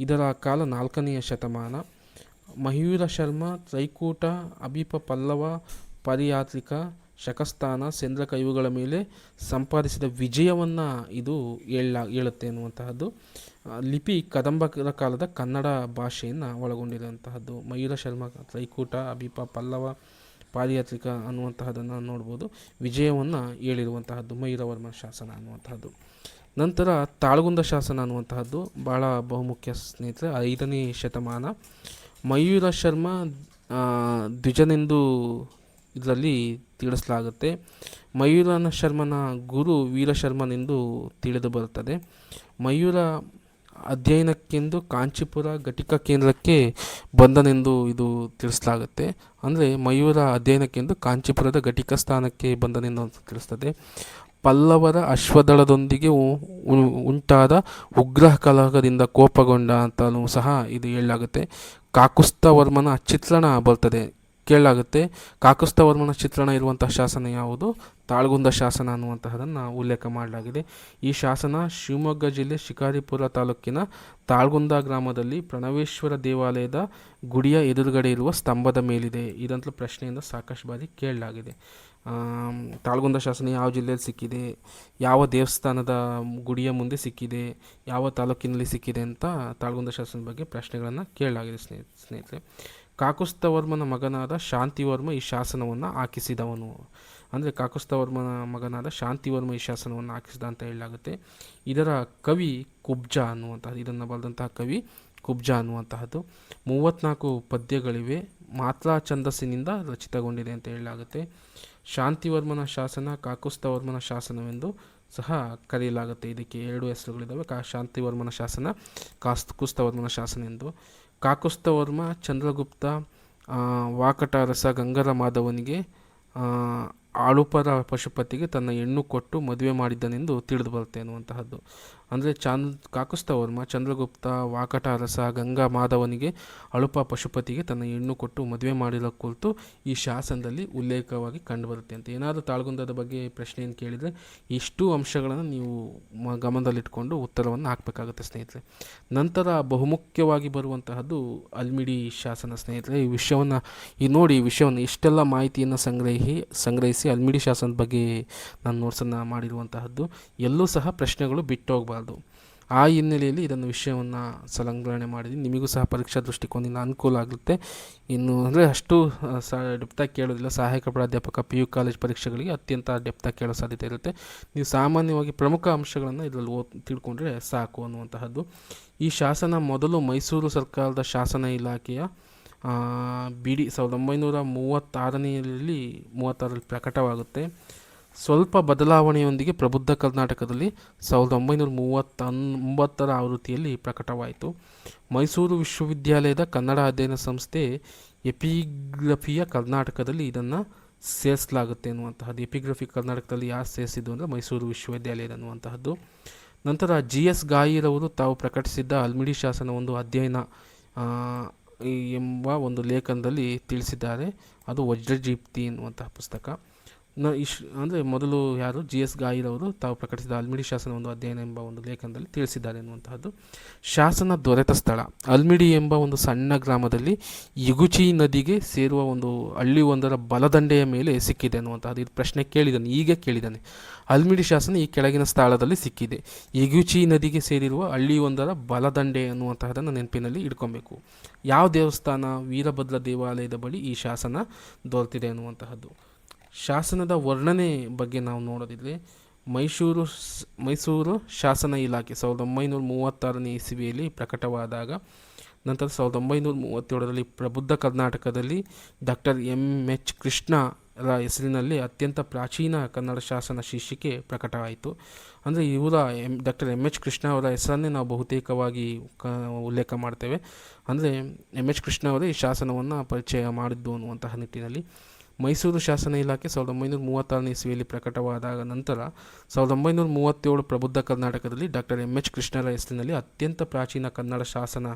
ಇದರ ಕಾಲ 4ನೇ ಶತಮಾನ. ಮಯೂರ ಶರ್ಮ, ತ್ರೈಕೂಟ, ಅಭಿಪ ಪಲ್ಲವ, ಪರಿಯಾತ್ರಿಕ, ಶಕಸ್ಥಾನ, ಚಂದ್ರಕ ಇವುಗಳ ಮೇಲೆ ಸಂಪಾದಿಸಿದ ವಿಜಯವನ್ನು ಇದು ಹೇಳುತ್ತೆ ಅನ್ನುವಂತಹದ್ದು. ಲಿಪಿ ಕದಂಬರ ಕಾಲದ ಕನ್ನಡ ಭಾಷೆಯನ್ನು ಒಳಗೊಂಡಿರುವಂತಹದ್ದು. ಮಯೂರ ಶರ್ಮ, ತ್ರೈಕೂಟ, ಅಭಿಪ ಪಲ್ಲವ, ಪಾರಿಯಾತ್ರಿಕ ಅನ್ನುವಂತಹದನ್ನು ನೋಡ್ಬೋದು. ವಿಜಯವನ್ನು ಹೇಳಿರುವಂತಹದ್ದು ಮಯೂರವರ್ಮ ಶಾಸನ ಅನ್ನುವಂತಹದ್ದು. ನಂತರ ತಾಳಗುಂದ ಶಾಸನ ಅನ್ನುವಂತಹದ್ದು ಭಾಳ ಬಹುಮುಖ್ಯ ಸ್ನೇಹಿತರೆ. 5ನೇ ಶತಮಾನ. ಮಯೂರ ಶರ್ಮ ದ್ವಿಜನೆಂದು ಇದರಲ್ಲಿ ತಿಳಿಸಲಾಗುತ್ತೆ. ಮಯೂರನ ಶರ್ಮನ ಗುರು ವೀರಶರ್ಮನೆಂದು ತಿಳಿದು ಬರುತ್ತದೆ. ಮಯೂರ ಅಧ್ಯಯನಕ್ಕೆಂದು ಕಾಂಚೀಪುರ ಘಟಿಕ ಕೇಂದ್ರಕ್ಕೆ ಬಂದನೆಂದು ಇದು ತಿಳಿಸಲಾಗುತ್ತೆ. ಅಂದರೆ ಮಯೂರ ಅಧ್ಯಯನಕ್ಕೆಂದು ಕಾಂಚೀಪುರದ ಘಟಿಕ ಸ್ಥಾನಕ್ಕೆ ಬಂದನೆಂದು ತಿಳಿಸ್ತದೆ. ಪಲ್ಲವರ ಅಶ್ವದಳದೊಂದಿಗೆ ಉಂಟಾದ ಉಗ್ರ ಕಲಹದಿಂದ ಕೋಪಗೊಂಡ ಅಂತಲೂ ಸಹ ಇದು ಹೇಳಲಾಗುತ್ತೆ. ಕಾಕುಸ್ಥವರ್ಮನ ಚಿತ್ರಣ ಬರ್ತದೆ, ಕೇಳಲಾಗುತ್ತೆ. ಕಾಕುಸ್ಥವರ್ಮನ ಚಿತ್ರಣ ಇರುವಂತಹ ಶಾಸನ ಯಾವುದು? ತಾಳ್ಗುಂದ ಶಾಸನ ಅನ್ನುವಂತಹದನ್ನು ಉಲ್ಲೇಖ ಮಾಡಲಾಗಿದೆ. ಈ ಶಾಸನ ಶಿವಮೊಗ್ಗ ಜಿಲ್ಲೆ ಶಿಕಾರಿಪುರ ತಾಲೂಕಿನ ತಾಳ್ಗುಂದ ಗ್ರಾಮದಲ್ಲಿ ಪ್ರಣವೇಶ್ವರ ದೇವಾಲಯದ ಗುಡಿಯ ಎದುರುಗಡೆ ಇರುವ ಸ್ತಂಭದ ಮೇಲಿದೆ. ಇದಂತಲೂ ಪ್ರಶ್ನೆಯಿಂದ ಸಾಕಷ್ಟು ಬಾರಿ ಕೇಳಲಾಗಿದೆ. ತಾಳ್ಗುಂದ ಶಾಸನ ಯಾವ ಜಿಲ್ಲೆಯಲ್ಲಿ ಸಿಕ್ಕಿದೆ, ಯಾವ ದೇವಸ್ಥಾನದ ಗುಡಿಯ ಮುಂದೆ ಸಿಕ್ಕಿದೆ, ಯಾವ ತಾಲೂಕಿನಲ್ಲಿ ಸಿಕ್ಕಿದೆ ಅಂತ ತಾಳ್ಗುಂದ ಶಾಸನದ ಬಗ್ಗೆ ಪ್ರಶ್ನೆಗಳನ್ನು ಕೇಳಲಾಗಿದೆ ಸ್ನೇಹಿತರೆ. ಕಾಕುಸ್ಥವರ್ಮನ ಮಗನಾದ ಶಾಂತಿವರ್ಮ ಈ ಶಾಸನವನ್ನು ಹಾಕಿಸಿದವನು. ಅಂದರೆ ಕಾಕುಸ್ಥವರ್ಮನ ಮಗನಾದ ಶಾಂತಿವರ್ಮ ಈ ಶಾಸನವನ್ನು ಹಾಕಿಸಿದ ಅಂತ ಹೇಳಲಾಗುತ್ತೆ. ಇದರ ಕವಿ ಕುಬ್ಜ ಅನ್ನುವಂಥದ್ದು, ಇದನ್ನು ಬರೆದಂತಹ ಕವಿ ಕುಬ್ಜ ಅನ್ನುವಂತಹದ್ದು. 34 ಪದ್ಯಗಳಿವೆ, ಮಾತ್ರಾ ಛಂದಸ್ಸಿನಿಂದ ರಚಿತಗೊಂಡಿದೆ ಅಂತ ಹೇಳಲಾಗುತ್ತೆ. ಶಾಂತಿವರ್ಮನ ಶಾಸನ ಕಾಕುಸ್ಥವರ್ಮನ ಶಾಸನವೆಂದು ಸಹ ಕರೆಯಲಾಗುತ್ತೆ. ಇದಕ್ಕೆ 2 ಹೆಸರುಗಳಿದ್ದಾವೆ, ಶಾಂತಿವರ್ಮನ ಶಾಸನ, ಕಾಕುಸ್ಥವರ್ಮನ ಶಾಸನ ಎಂದು. ಕಾಕುಸ್ಥವರ್ಮ ಚಂದ್ರಗುಪ್ತ ವಾಕಟ ಅರಸ ಗಂಗರ ಮಾಧವನಿಗೆ ಆಳುಪರ ಪಶುಪತಿಗೆ ತನ್ನ ಹೆಣ್ಣು ಕೊಟ್ಟು ಮದುವೆ ಮಾಡಿದ್ದನೆಂದು ತಿಳಿದು ಬರುತ್ತೆ ಅನ್ನುವಂತಹದ್ದು. ಅಂದರೆ ಕಾಕುಸ್ಥವರ್ಮ ಚಂದ್ರಗುಪ್ತ ವಾಕಟ ಅರಸ ಗಂಗಾ ಮಾಧವನಿಗೆ ಅಳುಪ ಪಶುಪತಿಗೆ ತನ್ನ ಹೆಣ್ಣು ಕೊಟ್ಟು ಮದುವೆ ಮಾಡಿರೋ ಕುರಿತು ಈ ಶಾಸನದಲ್ಲಿ ಉಲ್ಲೇಖವಾಗಿ ಕಂಡುಬರುತ್ತೆ ಅಂತ. ಏನಾದರೂ ತಾಳ್ಗುಂದದ ಬಗ್ಗೆ ಪ್ರಶ್ನೆಯನ್ನು ಕೇಳಿದರೆ ಇಷ್ಟು ಅಂಶಗಳನ್ನು ನೀವು ಗಮನದಲ್ಲಿಟ್ಕೊಂಡು ಉತ್ತರವನ್ನು ಹಾಕಬೇಕಾಗುತ್ತೆ ಸ್ನೇಹಿತರೆ. ನಂತರ ಬಹುಮುಖ್ಯವಾಗಿ ಬರುವಂತಹದ್ದು ಅಲ್ಮಿಡಿ ಶಾಸನ ಸ್ನೇಹಿತರೆ. ಈ ವಿಷಯವನ್ನು ಈ ವಿಷಯವನ್ನು ಇಷ್ಟೆಲ್ಲ ಮಾಹಿತಿಯನ್ನು ಸಂಗ್ರಹಿಸಿ ಅಲ್ಮಿಡಿ ಶಾಸನದ ಬಗ್ಗೆ ನಾನು ನೋಟ್ಸನ್ನು ಮಾಡಿರುವಂತಹದ್ದು. ಎಲ್ಲೂ ಸಹ ಪ್ರಶ್ನೆಗಳು ಬಿಟ್ಟು ಹೋಗಬಾರ್ದು. ಆ ಹಿನ್ನೆಲೆಯಲ್ಲಿ ಇದನ್ನು ವಿಷಯವನ್ನು ಸಂಗ್ರಹಣೆ ಮಾಡಿದ್ದೀನಿ. ನಿಮಗೂ ಸಹ ಪರೀಕ್ಷಾ ದೃಷ್ಟಿಕೋನದಿಂದ ಅನುಕೂಲ ಆಗುತ್ತೆ. ಇನ್ನು ಅಂದರೆ ಅಷ್ಟು ಡೆಪ್ತಾಗಿ ಕೇಳೋದಿಲ್ಲ. ಸಹಾಯಕ ಪ್ರಾಧ್ಯಾಪಕ PU ಕಾಲೇಜ್ ಪರೀಕ್ಷೆಗಳಿಗೆ ಅತ್ಯಂತ ಡೆಪ್ತಾಗಿ ಕೇಳೋ ಸಾಧ್ಯತೆ ಇರುತ್ತೆ. ನೀವು ಸಾಮಾನ್ಯವಾಗಿ ಪ್ರಮುಖ ಅಂಶಗಳನ್ನು ಇದರಲ್ಲಿ ತಿಳ್ಕೊಂಡ್ರೆ ಸಾಕು ಅನ್ನುವಂತಹದ್ದು. ಈ ಶಾಸನ ಮೊದಲು ಮೈಸೂರು ಸರ್ಕಾರದ ಶಾಸನ ಇಲಾಖೆಯ BD 1936ರಲ್ಲಿ ಪ್ರಕಟವಾಗುತ್ತೆ. ಸ್ವಲ್ಪ ಬದಲಾವಣೆಯೊಂದಿಗೆ ಪ್ರಬುದ್ಧ ಕರ್ನಾಟಕದಲ್ಲಿ 1939ರ ಆವೃತ್ತಿಯಲ್ಲಿ ಪ್ರಕಟವಾಯಿತು. ಮೈಸೂರು ವಿಶ್ವವಿದ್ಯಾಲಯದ ಕನ್ನಡ ಅಧ್ಯಯನ ಸಂಸ್ಥೆ ಎಪಿಗ್ರಫಿಯ ಕರ್ನಾಟಕದಲ್ಲಿ ಇದನ್ನು ಸೇರಿಸಲಾಗುತ್ತೆ ಅನ್ನುವಂತಹದ್ದು. ಎಪಿಗ್ರಫಿ ಕರ್ನಾಟಕದಲ್ಲಿ ಯಾರು ಸೇರಿಸಿದ್ದು ಅಂದರೆ ಮೈಸೂರು ವಿಶ್ವವಿದ್ಯಾಲಯದ ಅನ್ನುವಂತಹದ್ದು. ನಂತರ GS ಗಾಯಿರವರು ತಾವು ಪ್ರಕಟಿಸಿದ್ದ ಅಲ್ಮಿಡಿ ಶಾಸನ ಒಂದು ಅಧ್ಯಯನ ಎಂಬ ಒಂದು ಲೇಖನದಲ್ಲಿ ತಿಳಿಸಿದ್ದಾರೆ. ಅದು ವಜ್ರಜೀಪ್ತಿ ಎನ್ನುವಂತಹ ಪುಸ್ತಕ. ಅಂದರೆ ಮೊದಲು ಯಾರು GS ಗಾಯಿರವರು ತಾವು ಪ್ರಕಟಿಸಿದ ಅಲ್ಮಿಡಿ ಶಾಸನ ಒಂದು ಅಧ್ಯಯನ ಎಂಬ ಒಂದು ಲೇಖನದಲ್ಲಿ ತಿಳಿಸಿದ್ದಾರೆ ಎನ್ನುವಂತಹದ್ದು. ಶಾಸನ ದೊರೆತ ಸ್ಥಳ ಅಲ್ಮಿಡಿ ಎಂಬ ಒಂದು ಸಣ್ಣ ಗ್ರಾಮದಲ್ಲಿ ಇಗುಚಿ ನದಿಗೆ ಸೇರುವ ಒಂದು ಹಳ್ಳಿಯೊಂದರ ಬಲದಂಡೆಯ ಮೇಲೆ ಸಿಕ್ಕಿದೆ ಅನ್ನುವಂಥದ್ದು. ಇದು ಪ್ರಶ್ನೆ ಕೇಳಿದ್ದಾನೆ. ಅಲ್ಮಿಡಿ ಶಾಸನ ಈ ಕೆಳಗಿನ ಸ್ಥಳದಲ್ಲಿ ಸಿಕ್ಕಿದೆ. ಇಗುಚಿ ನದಿಗೆ ಸೇರಿರುವ ಹಳ್ಳಿಯೊಂದರ ಬಲದಂಡೆ ಅನ್ನುವಂತಹದನ್ನು ನೆನಪಿನಲ್ಲಿ ಇಟ್ಕೊಬೇಕು. ಯಾವ ದೇವಸ್ಥಾನ? ವೀರಭದ್ರ ದೇವಾಲಯದ ಬಳಿ ಈ ಶಾಸನ ದೊರೆತಿದೆ ಅನ್ನುವಂತಹದ್ದು. ಶಾಸನದ ವರ್ಣನೆ ಬಗ್ಗೆ ನಾವು ನೋಡೋದಿದ್ರೆ ಮೈಸೂರು ಶಾಸನ ಇಲಾಖೆ 1936ನೇ ಇಸವಿಯಲ್ಲಿ ಪ್ರಕಟವಾದಾಗ ನಂತರ 1937ರಲ್ಲಿ ಪ್ರಬುದ್ಧ ಕರ್ನಾಟಕದಲ್ಲಿ ಡಾಕ್ಟರ್ MH ಕೃಷ್ಣರ ಹೆಸರಿನಲ್ಲಿ ಅತ್ಯಂತ ಪ್ರಾಚೀನ ಕನ್ನಡ ಶಾಸನ ಶೀರ್ಷಿಕೆ ಪ್ರಕಟವಾಯಿತು. ಅಂದರೆ ಡಾಕ್ಟರ್ MH ಕೃಷ್ಣ ಅವರ ಹೆಸರನ್ನೇ ನಾವು ಬಹುತೇಕವಾಗಿ ಉಲ್ಲೇಖ ಮಾಡ್ತೇವೆ. ಅಂದರೆ MH ಕೃಷ್ಣ ಅವರೇ ಈ ಶಾಸನವನ್ನು ಪರಿಚಯ ಮಾಡಿದ್ದು ಅನ್ನುವಂತಹ ನಿಟ್ಟಿನಲ್ಲಿ ಮೈಸೂರು ಶಾಸನ ಇಲಾಖೆ 1936ನೇ ಇಸವಿಯಲ್ಲಿ ಪ್ರಕಟವಾದಾಗ ನಂತರ 1937 ಪ್ರಬುದ್ಧ ಕರ್ನಾಟಕದಲ್ಲಿ ಡಾಕ್ಟರ್ MH ಕೃಷ್ಣರ ಹೆಸರಿನಲ್ಲಿ ಅತ್ಯಂತ ಪ್ರಾಚೀನ ಕನ್ನಡ ಶಾಸನ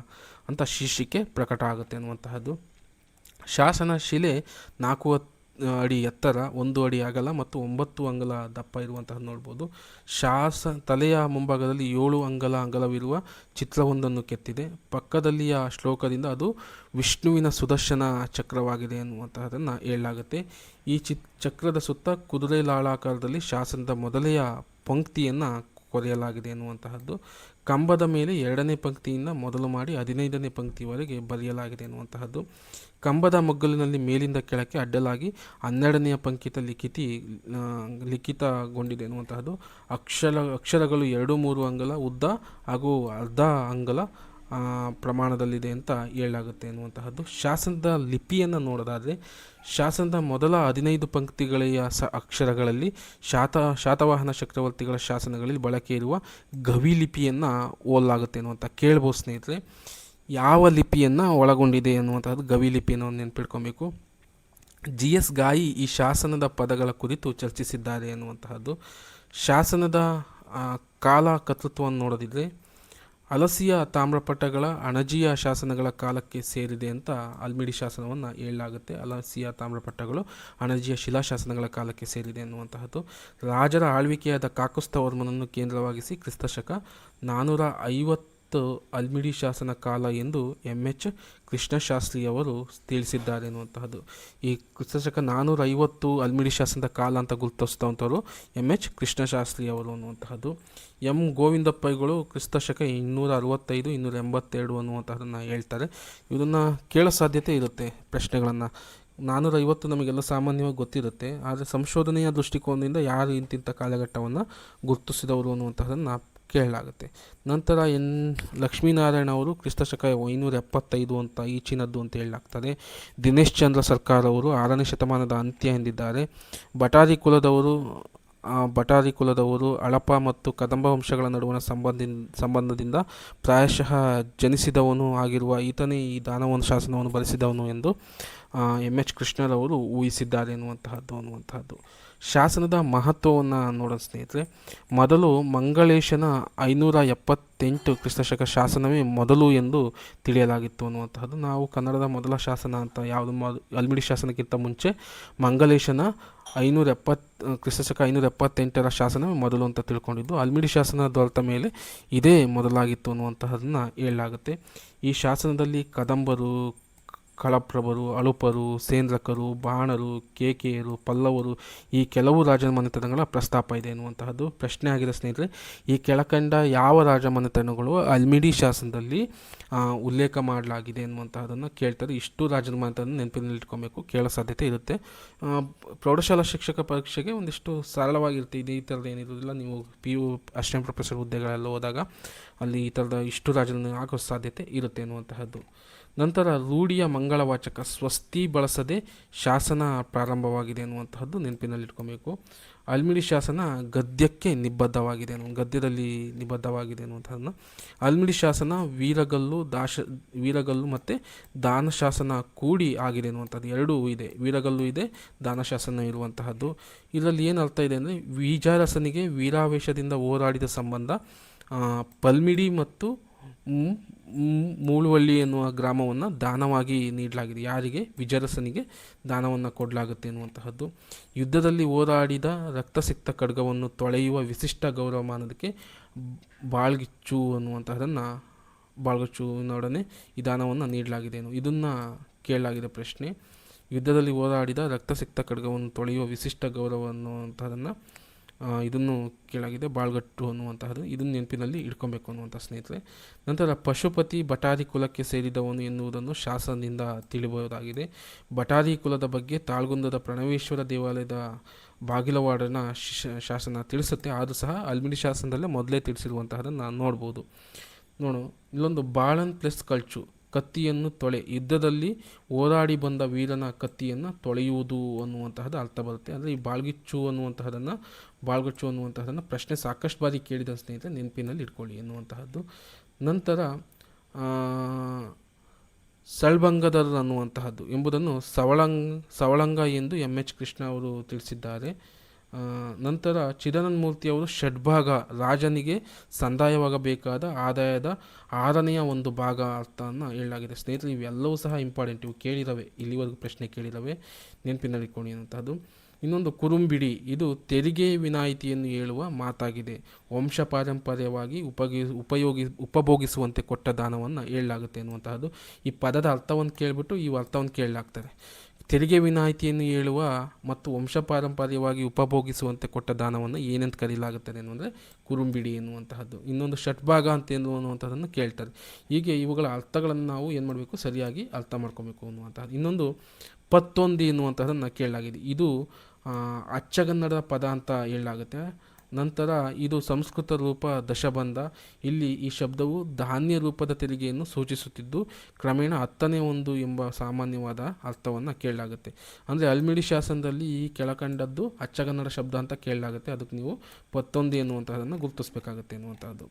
ಅಂತ ಶೀರ್ಷಿಕೆ ಪ್ರಕಟ ಆಗುತ್ತೆ ಅನ್ನುವಂತಹದ್ದು. ಶಾಸನ ಶಿಲೆ 4 ಅಡಿ ಎತ್ತರ, 1 ಅಡಿ ಅಗಲ ಮತ್ತು 9 ಅಂಗುಲ ದಪ್ಪ ಇರುವಂತಹ ನೋಡ್ಬೋದು. ತಲೆಯ ಮುಂಭಾಗದಲ್ಲಿ 7 ಅಂಗುಲ ಅಗಲವಿರುವ ಚಿತ್ರವೊಂದನ್ನು ಕೆತ್ತಿದೆ. ಪಕ್ಕದಲ್ಲಿಯ ಶ್ಲೋಕದಿಂದ ಅದು ವಿಷ್ಣುವಿನ ಸುದರ್ಶನ ಚಕ್ರವಾಗಿದೆ ಅನ್ನುವಂತಹದನ್ನು ಹೇಳಲಾಗುತ್ತೆ. ಈ ಚಕ್ರದ ಸುತ್ತ ಕುದುರೆ ಲಾಳಾಕಾರದಲ್ಲಿ ಶಾಸನದ ಮೊದಲೆಯ ಪಂಕ್ತಿಯನ್ನು ಕೊರೆಯಲಾಗಿದೆ ಎನ್ನುವಂತಹದ್ದು. ಕಂಬದ ಮೇಲೆ 2ನೇ ಪಂಕ್ತಿಯಿಂದ ಮೊದಲು ಮಾಡಿ 15ನೇ ಪಂಕ್ತಿವರೆಗೆ ಬರೆಯಲಾಗಿದೆ ಎನ್ನುವಂತಹದ್ದು. ಕಂಬದ ಮಗ್ಗಲಿನಲ್ಲಿ ಮೇಲಿಂದ ಕೆಳಕ್ಕೆ ಅಡ್ಡಲಾಗಿ 12ನೆಯ ಪಂಕ್ತಿತ ಲಿಖಿತಗೊಂಡಿದೆ ಎನ್ನುವಂತಹದ್ದು. ಅಕ್ಷರಗಳು 2-3 ಅಂಗುಲ ಉದ್ದ ಹಾಗೂ ಅರ್ಧ ಅಂಗುಲ ಪ್ರಮಾಣದಲ್ಲಿದೆ ಅಂತ ಹೇಳಲಾಗುತ್ತೆ ಎನ್ನುವಂತಹದ್ದು. ಶಾಸನದ ಲಿಪಿಯನ್ನು ನೋಡೋದಾದರೆ ಶಾಸನದ ಮೊದಲ 15 ಪಂಕ್ತಿಗಳ ಅಕ್ಷರಗಳಲ್ಲಿ ಶಾತವಾಹನ ಚಕ್ರವರ್ತಿಗಳ ಶಾಸನಗಳಲ್ಲಿ ಬಳಕೆ ಇರುವ ಗವಿ ಲಿಪಿಯನ್ನು ಹೋಲಾಗುತ್ತೆ ಎನ್ನುವಂಥ ಕೇಳ್ಬೋದು ಸ್ನೇಹಿತರೆ. ಯಾವ ಲಿಪಿಯನ್ನು ಒಳಗೊಂಡಿದೆ ಎನ್ನುವಂಥದ್ದು ಗವಿ ಲಿಪಿಯನ್ನು ನೆನಪಿಟ್ಕೊಬೇಕು. GS ಗಾಯಿ ಈ ಶಾಸನದ ಪದಗಳ ಕುರಿತು ಚರ್ಚಿಸಿದ್ದಾರೆ ಎನ್ನುವಂತಹದ್ದು. ಶಾಸನದ ಕಾಲ ಕರ್ತೃತ್ವವನ್ನು ನೋಡೋದಿದ್ರೆ ಹಲಸಿಯ ತಾಮ್ರಪಟಗಳ ಅಣಜಿಯ ಶಾಸನಗಳ ಕಾಲಕ್ಕೆ ಸೇರಿದೆ ಅಂತ ಅಲ್ಮಿಡಿ ಶಾಸನವನ್ನು ಹೇಳಲಾಗುತ್ತೆ. ಹಲಸಿಯ ತಾಮ್ರಪಟಗಳು ಅಣಜಿಯ ಶಿಲಾಶಾಸನಗಳ ಕಾಲಕ್ಕೆ ಸೇರಿದೆ ಎನ್ನುವಂತಹದ್ದು. ರಾಜರ ಆಳ್ವಿಕೆಯಾದ ಕಾಕುಸ್ಥವರ್ಮನನ್ನು ಕೇಂದ್ರವಾಗಿಸಿ ಕ್ರಿಸ್ತಶಕ 450 ಅಲ್ಮಿಡಿ ಶಾಸನ ಕಾಲ ಎಂದು MH ಕೃಷ್ಣಶಾಸ್ತ್ರಿಯವರು ತಿಳಿಸಿದ್ದಾರೆ ಎನ್ನುವಂತಹದ್ದು. ಈ ಕ್ರಿಸ್ತಶಕ 450 ಅಲ್ಮಿಡಿ ಶಾಸನದ ಕಾಲ ಅಂತ ಗುರುತಿಸಿದಂಥವರು MH ಕೃಷ್ಣಶಾಸ್ತ್ರಿಯವರು ಅನ್ನುವಂತಹದ್ದು. ಗೋವಿಂದ ಪೈಗಳು ಕ್ರಿಸ್ತಶಕ 265 282 ಅನ್ನುವಂತಹದನ್ನು ಹೇಳ್ತಾರೆ. ಇದನ್ನು ಕೇಳೋ ಸಾಧ್ಯತೆ ಇರುತ್ತೆ ಪ್ರಶ್ನೆಗಳನ್ನು. 450 ನಮಗೆಲ್ಲ ಸಾಮಾನ್ಯವಾಗಿ ಗೊತ್ತಿರುತ್ತೆ, ಆದರೆ ಸಂಶೋಧನೆಯ ದೃಷ್ಟಿಕೋನದಿಂದ ಯಾರು ಇಂತಿಂಥ ಕಾಲಘಟ್ಟವನ್ನು ಗುರುತಿಸಿದವರು ಅನ್ನುವಂಥದ್ದನ್ನು ಕೇಳಲಾಗುತ್ತೆ. ನಂತರ ಲಕ್ಷ್ಮೀನಾರಾಯಣ ಅವರು ಕ್ರಿಸ್ತಶಕ 575 ಅಂತ ಈಚಿನದ್ದು ಅಂತ ಹೇಳಲಾಗ್ತದೆ. ದಿನೇಶ್ ಚಂದ್ರ ಸರ್ಕಾರ ಅವರು 6ನೇ ಶತಮಾನದ ಅಂತ್ಯ ಎಂದಿದ್ದಾರೆ. ಭಟಾರಿ ಕುಲದವರು ಹಳಪ ಮತ್ತು ಕದಂಬ ವಂಶಗಳ ನಡುವಣ ಸಂಬಂಧದಿಂದ ಪ್ರಾಯಶಃ ಜನಿಸಿದವನು ಆಗಿರುವ ಈತನೇ ಈ ದಾನವನ ಶಾಸನವನ್ನು ಬರೆಸಿದವನು ಎಂದು MH ಕೃಷ್ಣರವರು ಊಹಿಸಿದ್ದಾರೆ ಅನ್ನುವಂತಹದ್ದು. ಶಾಸನದ ಮಹತ್ವವನ್ನು ನೋಡೋಣ ಸ್ನೇಹಿತರೆ. ಮೊದಲು ಮಂಗಳೇಶನ 578 ಕ್ರಿಸ್ತಶಕ ಶಾಸನವೇ ಮೊದಲು ಎಂದು ತಿಳಿಯಲಾಗಿತ್ತು ಅನ್ನುವಂತಹದ್ದು. ನಾವು ಕನ್ನಡದ ಮೊದಲ ಶಾಸನ ಅಂತ ಯಾವುದು ಅಲ್ಮಿಡಿ ಶಾಸನಕ್ಕಿಂತ ಮುಂಚೆ ಮಂಗಳೇಶನ 570 ಕ್ರಿಸ್ತಶಕ 578 ಶಾಸನವೇ ಮೊದಲು ಅಂತ ತಿಳ್ಕೊಂಡಿದ್ದು. ಅಲ್ಮಿಡಿ ಶಾಸನ ದೊರೆತ ಮೇಲೆ ಇದೇ ಮೊದಲಾಗಿತ್ತು ಅನ್ನುವಂತಹದನ್ನು ಹೇಳಲಾಗುತ್ತೆ. ಈ ಶಾಸನದಲ್ಲಿ ಕದಂಬರು, ಕಳಪ್ರಭರು, ಅಳುಪರು, ಸೇಂದ್ರಕರು, ಬಾಣರು, ಕೇಕೆಯರು, ಪಲ್ಲವರು ಈ ಕೆಲವು ರಾಜಮನೆತನಗಳ ಪ್ರಸ್ತಾಪ ಇದೆ ಎನ್ನುವಂತಹದ್ದು ಪ್ರಶ್ನೆ ಆಗಿದೆ ಸ್ನೇಹಿತರೆ. ಈ ಕೆಳಕಂಡ ಯಾವ ರಾಜಮನೆತನಗಳು ಅಲ್ಮಿಡಿ ಶಾಸನದಲ್ಲಿ ಉಲ್ಲೇಖ ಮಾಡಲಾಗಿದೆ ಎನ್ನುವಂತಹದನ್ನು ಕೇಳ್ತಾರೆ. ಇಷ್ಟು ರಾಜಮನೆತನ ನೆನಪಿನಲ್ಲಿ ಇಟ್ಕೊಬೇಕು, ಕೇಳೋ ಸಾಧ್ಯತೆ ಇರುತ್ತೆ. ಪ್ರೌಢಶಾಲಾ ಶಿಕ್ಷಕ ಪರೀಕ್ಷೆಗೆ ಒಂದಿಷ್ಟು ಸರಳವಾಗಿರುತ್ತೆ. ಈ ಥರದ ಏನಿರೋದಿಲ್ಲ. ನೀವು PU ಅಸಿಸ್ಟೆಂಟ್ ಪ್ರೊಫೆಸರ್ ಹುದ್ದೆಗಳೆಲ್ಲ ಹೋದಾಗ ಅಲ್ಲಿ ಈ ಥರದ ಇಷ್ಟು ರಾಜನ ಆಗೋ ಸಾಧ್ಯತೆ ಇರುತ್ತೆ ಎನ್ನುವಂತಹದ್ದು. ನಂತರ ರೂಢಿಯ ಮಂಗಳವಾಚಕ ಸ್ವಸ್ತಿ ಬಳಸದೆ ಶಾಸನ ಪ್ರಾರಂಭವಾಗಿದೆ ಅನ್ನುವಂತಹದ್ದು ನೆನಪಿನಲ್ಲಿಟ್ಕೊಬೇಕು. ಅಲ್ಮಿಡಿ ಶಾಸನ ಗದ್ಯಕ್ಕೆ ನಿಬದ್ಧವಾಗಿದೆ ಗದ್ಯದಲ್ಲಿ ನಿಬದ್ಧವಾಗಿದೆ ಅನ್ನುವಂಥದ್ದನ್ನು. ಅಲ್ಮಿಡಿ ಶಾಸನ ವೀರಗಲ್ಲು ಮತ್ತು ದಾನಶಾಸನ ಕೂಡಿ ಆಗಿದೆ ಅನ್ನುವಂಥದ್ದು. ಎರಡೂ ಇದೆ, ವೀರಗಲ್ಲು ಇದೆ, ದಾನಶಾಸನ ಇರುವಂತಹದ್ದು. ಇದರಲ್ಲಿ ಏನು ಅರ್ಥ ಇದೆ ಅಂದರೆ ವಿಜಯರಸನಿಗೆ ವೀರಾವೇಶದಿಂದ ಹೋರಾಡಿದ ಸಂಬಂಧ ಪಲ್ಮಿಡಿ ಮತ್ತು ಮೂಳುವಳ್ಳಿ ಎನ್ನುವ ಗ್ರಾಮವನ್ನು ದಾನವಾಗಿ ನೀಡಲಾಗಿದೆ. ಯಾರಿಗೆ? ವಿಜಯರಸನಿಗೆ ದಾನವನ್ನು ಕೊಡಲಾಗುತ್ತೆ ಎನ್ನುವಂತಹದ್ದು. ಯುದ್ಧದಲ್ಲಿ ಹೋರಾಡಿದ ರಕ್ತಸಿಕ್ತ ಖಡ್ಗವನ್ನು ತೊಳೆಯುವ ವಿಶಿಷ್ಟ ಗೌರವಮಾನದಕ್ಕೆ ಬಾಳ್ಗಿಚ್ಚು ಅನ್ನುವಂತಹದನ್ನು ಬಾಳ್ಗಚ್ಚುವಿನೊಡನೆ ಈ ದಾನವನ್ನು ನೀಡಲಾಗಿದೆ. ಇದನ್ನು ಕೇಳಲಾಗಿದೆ ಪ್ರಶ್ನೆ. ಯುದ್ಧದಲ್ಲಿ ಹೋರಾಡಿದ ರಕ್ತಸಿಕ್ತ ಖಡ್ಗವನ್ನು ತೊಳೆಯುವ ವಿಶಿಷ್ಟ ಗೌರವ ಅನ್ನುವಂಥದ್ದನ್ನು ಇದನ್ನು ಕೇಳಾಗಿದೆ, ಬಾಳ್ಗಟ್ಟು ಅನ್ನುವಂತಹದ್ದು. ಇದನ್ನು ನೆನಪಿನಲ್ಲಿ ಇಟ್ಕೊಬೇಕು ಅನ್ನುವಂಥ ಸ್ನೇಹಿತರೆ. ನಂತರ ಪಶುಪತಿ ಭಟಾರಿ ಕುಲಕ್ಕೆ ಸೇರಿದವನು ಎನ್ನುವುದನ್ನು ಶಾಸನದಿಂದ ತಿಳಿಬಹುದಾಗಿದೆ. ಭಟಾರಿ ಕುಲದ ಬಗ್ಗೆ ತಾಳ್ಗುಂದದ ಪ್ರಣವೇಶ್ವರ ದೇವಾಲಯದ ಬಾಗಿಲವಾಡನ ಶಾಸನ ತಿಳಿಸುತ್ತೆ. ಆದರೂ ಸಹ ಅಲ್ಮಿಡಿ ಶಾಸನದಲ್ಲೇ ಮೊದಲೇ ತಿಳಿಸಿರುವಂತಹದನ್ನು ನಾವು ನೋಡ್ಬೋದು. ಇಲ್ಲೊಂದು ಬಾಳನ್ ಪ್ಲಸ್ ಕಳ್ಚು, ಕತ್ತಿಯನ್ನು ತೊಳೆ, ಯುದ್ಧದಲ್ಲಿ ಹೋರಾಡಿ ಬಂದ ವೀರನ ಕತ್ತಿಯನ್ನು ತೊಳೆಯುವುದು ಅನ್ನುವಂತಹದ್ದು ಅರ್ಥ ಬರುತ್ತೆ. ಅಂದರೆ ಈ ಬಾಳ್ಗಚ್ಚು ಅನ್ನುವಂತಹದನ್ನು ಪ್ರಶ್ನೆ ಸಾಕಷ್ಟು ಬಾರಿ ಕೇಳಿದ ಸ್ನೇಹಿತರೆ ನೆನಪಿನಲ್ಲಿ ಇಟ್ಕೊಳ್ಳಿ ಎನ್ನುವಂತಹದ್ದು. ನಂತರ ಸಳ್ಭಂಗದರ್ ಅನ್ನುವಂತಹದ್ದು ಎಂಬುದನ್ನು ಸವಳಂಗ ಎಂದು MH ಕೃಷ್ಣ ಅವರು ತಿಳಿಸಿದ್ದಾರೆ. ನಂತರ ಚಿದಾನಂದಮೂರ್ತಿಯವರು ಷಡ್ಭಾಗ, ರಾಜನಿಗೆ ಸಂದಾಯವಾಗಬೇಕಾದ ಆದಾಯದ 6ನೇ ಒಂದು ಭಾಗ ಅರ್ಥವನ್ನು ಹೇಳಲಾಗಿದೆ. ಸ್ನೇಹಿತರೆ ಇವೆಲ್ಲವೂ ಸಹ ಇಂಪಾರ್ಟೆಂಟ್, ಇವು ಕೇಳಿರವೆ, ಇಲ್ಲಿವರೆಗೂ ಪ್ರಶ್ನೆ ಕೇಳಿರವೆ, ನೆನಪಿನಲ್ಲಿಟ್ಕೊಳ್ಳಿ ಅನ್ನುವಂಥದ್ದು. ಇನ್ನೊಂದು ಕುರುಂಬಿಡಿ, ಇದು ತೆರಿಗೆ ವಿನಾಯಿತಿಯನ್ನು ಹೇಳುವ ಮಾತಾಗಿದೆ. ವಂಶ ಪಾರಂಪರ್ಯವಾಗಿ ಉಪಭೋಗಿಸುವಂತೆ ಕೊಟ್ಟ ದಾನವನ್ನು ಹೇಳಲಾಗುತ್ತೆ ಎನ್ನುವಂತಹದ್ದು. ಈ ಪದದ ಅರ್ಥವನ್ನು ಕೇಳಿಬಿಟ್ಟು ಈ ಅರ್ಥವನ್ನು ಕೇಳಲಾಗ್ತದೆ. ತೆರಿಗೆ ವಿನಾಯಿತಿಯನ್ನು ಹೇಳುವ ಮತ್ತು ವಂಶ ಪಾರಂಪರ್ಯವಾಗಿ ಉಪಭೋಗಿಸುವಂತೆ ಕೊಟ್ಟ ದಾನವನ್ನು ಏನಂತ ಕರೆಯಲಾಗುತ್ತದೆ ಅಂದರೆ ಕುರುಂಬಿಡಿ ಎನ್ನುವಂತಹದ್ದು. ಇನ್ನೊಂದು ಷಟ್ಭಾಗ ಅಂತ ಅನ್ನುವಂಥದ್ದನ್ನು ಕೇಳ್ತಾರೆ. ಹೀಗೆ ಇವುಗಳ ಅರ್ಥಗಳನ್ನು ನಾವು ಏನು ಮಾಡಬೇಕು, ಸರಿಯಾಗಿ ಅರ್ಥ ಮಾಡ್ಕೋಬೇಕು ಅನ್ನುವಂಥದ್ದು. ಇನ್ನೊಂದು ಪತ್ತೊಂದಿ ಎನ್ನುವಂಥದ್ದನ್ನು ಕೇಳಲಾಗಿದೆ. ಇದು ಅಚ್ಚಗನ್ನಡದ ಪದ ಅಂತ ಹೇಳಲಾಗುತ್ತೆ. ನಂತರ ಇದು ಸಂಸ್ಕೃತ ರೂಪ ದಶಬಂಧ. ಇಲ್ಲಿ ಈ ಶಬ್ದವು ಧಾನ್ಯ ರೂಪದ ತೆರಿಗೆಯನ್ನು ಸೂಚಿಸುತ್ತಿದ್ದು ಕ್ರಮೇಣ 10ನೇ ಒಂದು ಎಂಬ ಸಾಮಾನ್ಯವಾದ ಅರ್ಥವನ್ನು ಕೇಳಲಾಗುತ್ತೆ. ಅಂದರೆ ಹಲ್ಮಿಡಿ ಶಾಸನದಲ್ಲಿ ಈ ಕೆಳಕಂಡದ್ದು ಅಚ್ಚಗನ್ನಡ ಶಬ್ದ ಅಂತ ಕೇಳಲಾಗುತ್ತೆ. ಅದಕ್ಕೆ ನೀವು 11 ಎನ್ನುವಂಥದ್ದನ್ನು ಗುರುತಿಸಬೇಕಾಗುತ್ತೆ ಎನ್ನುವಂಥದ್ದು.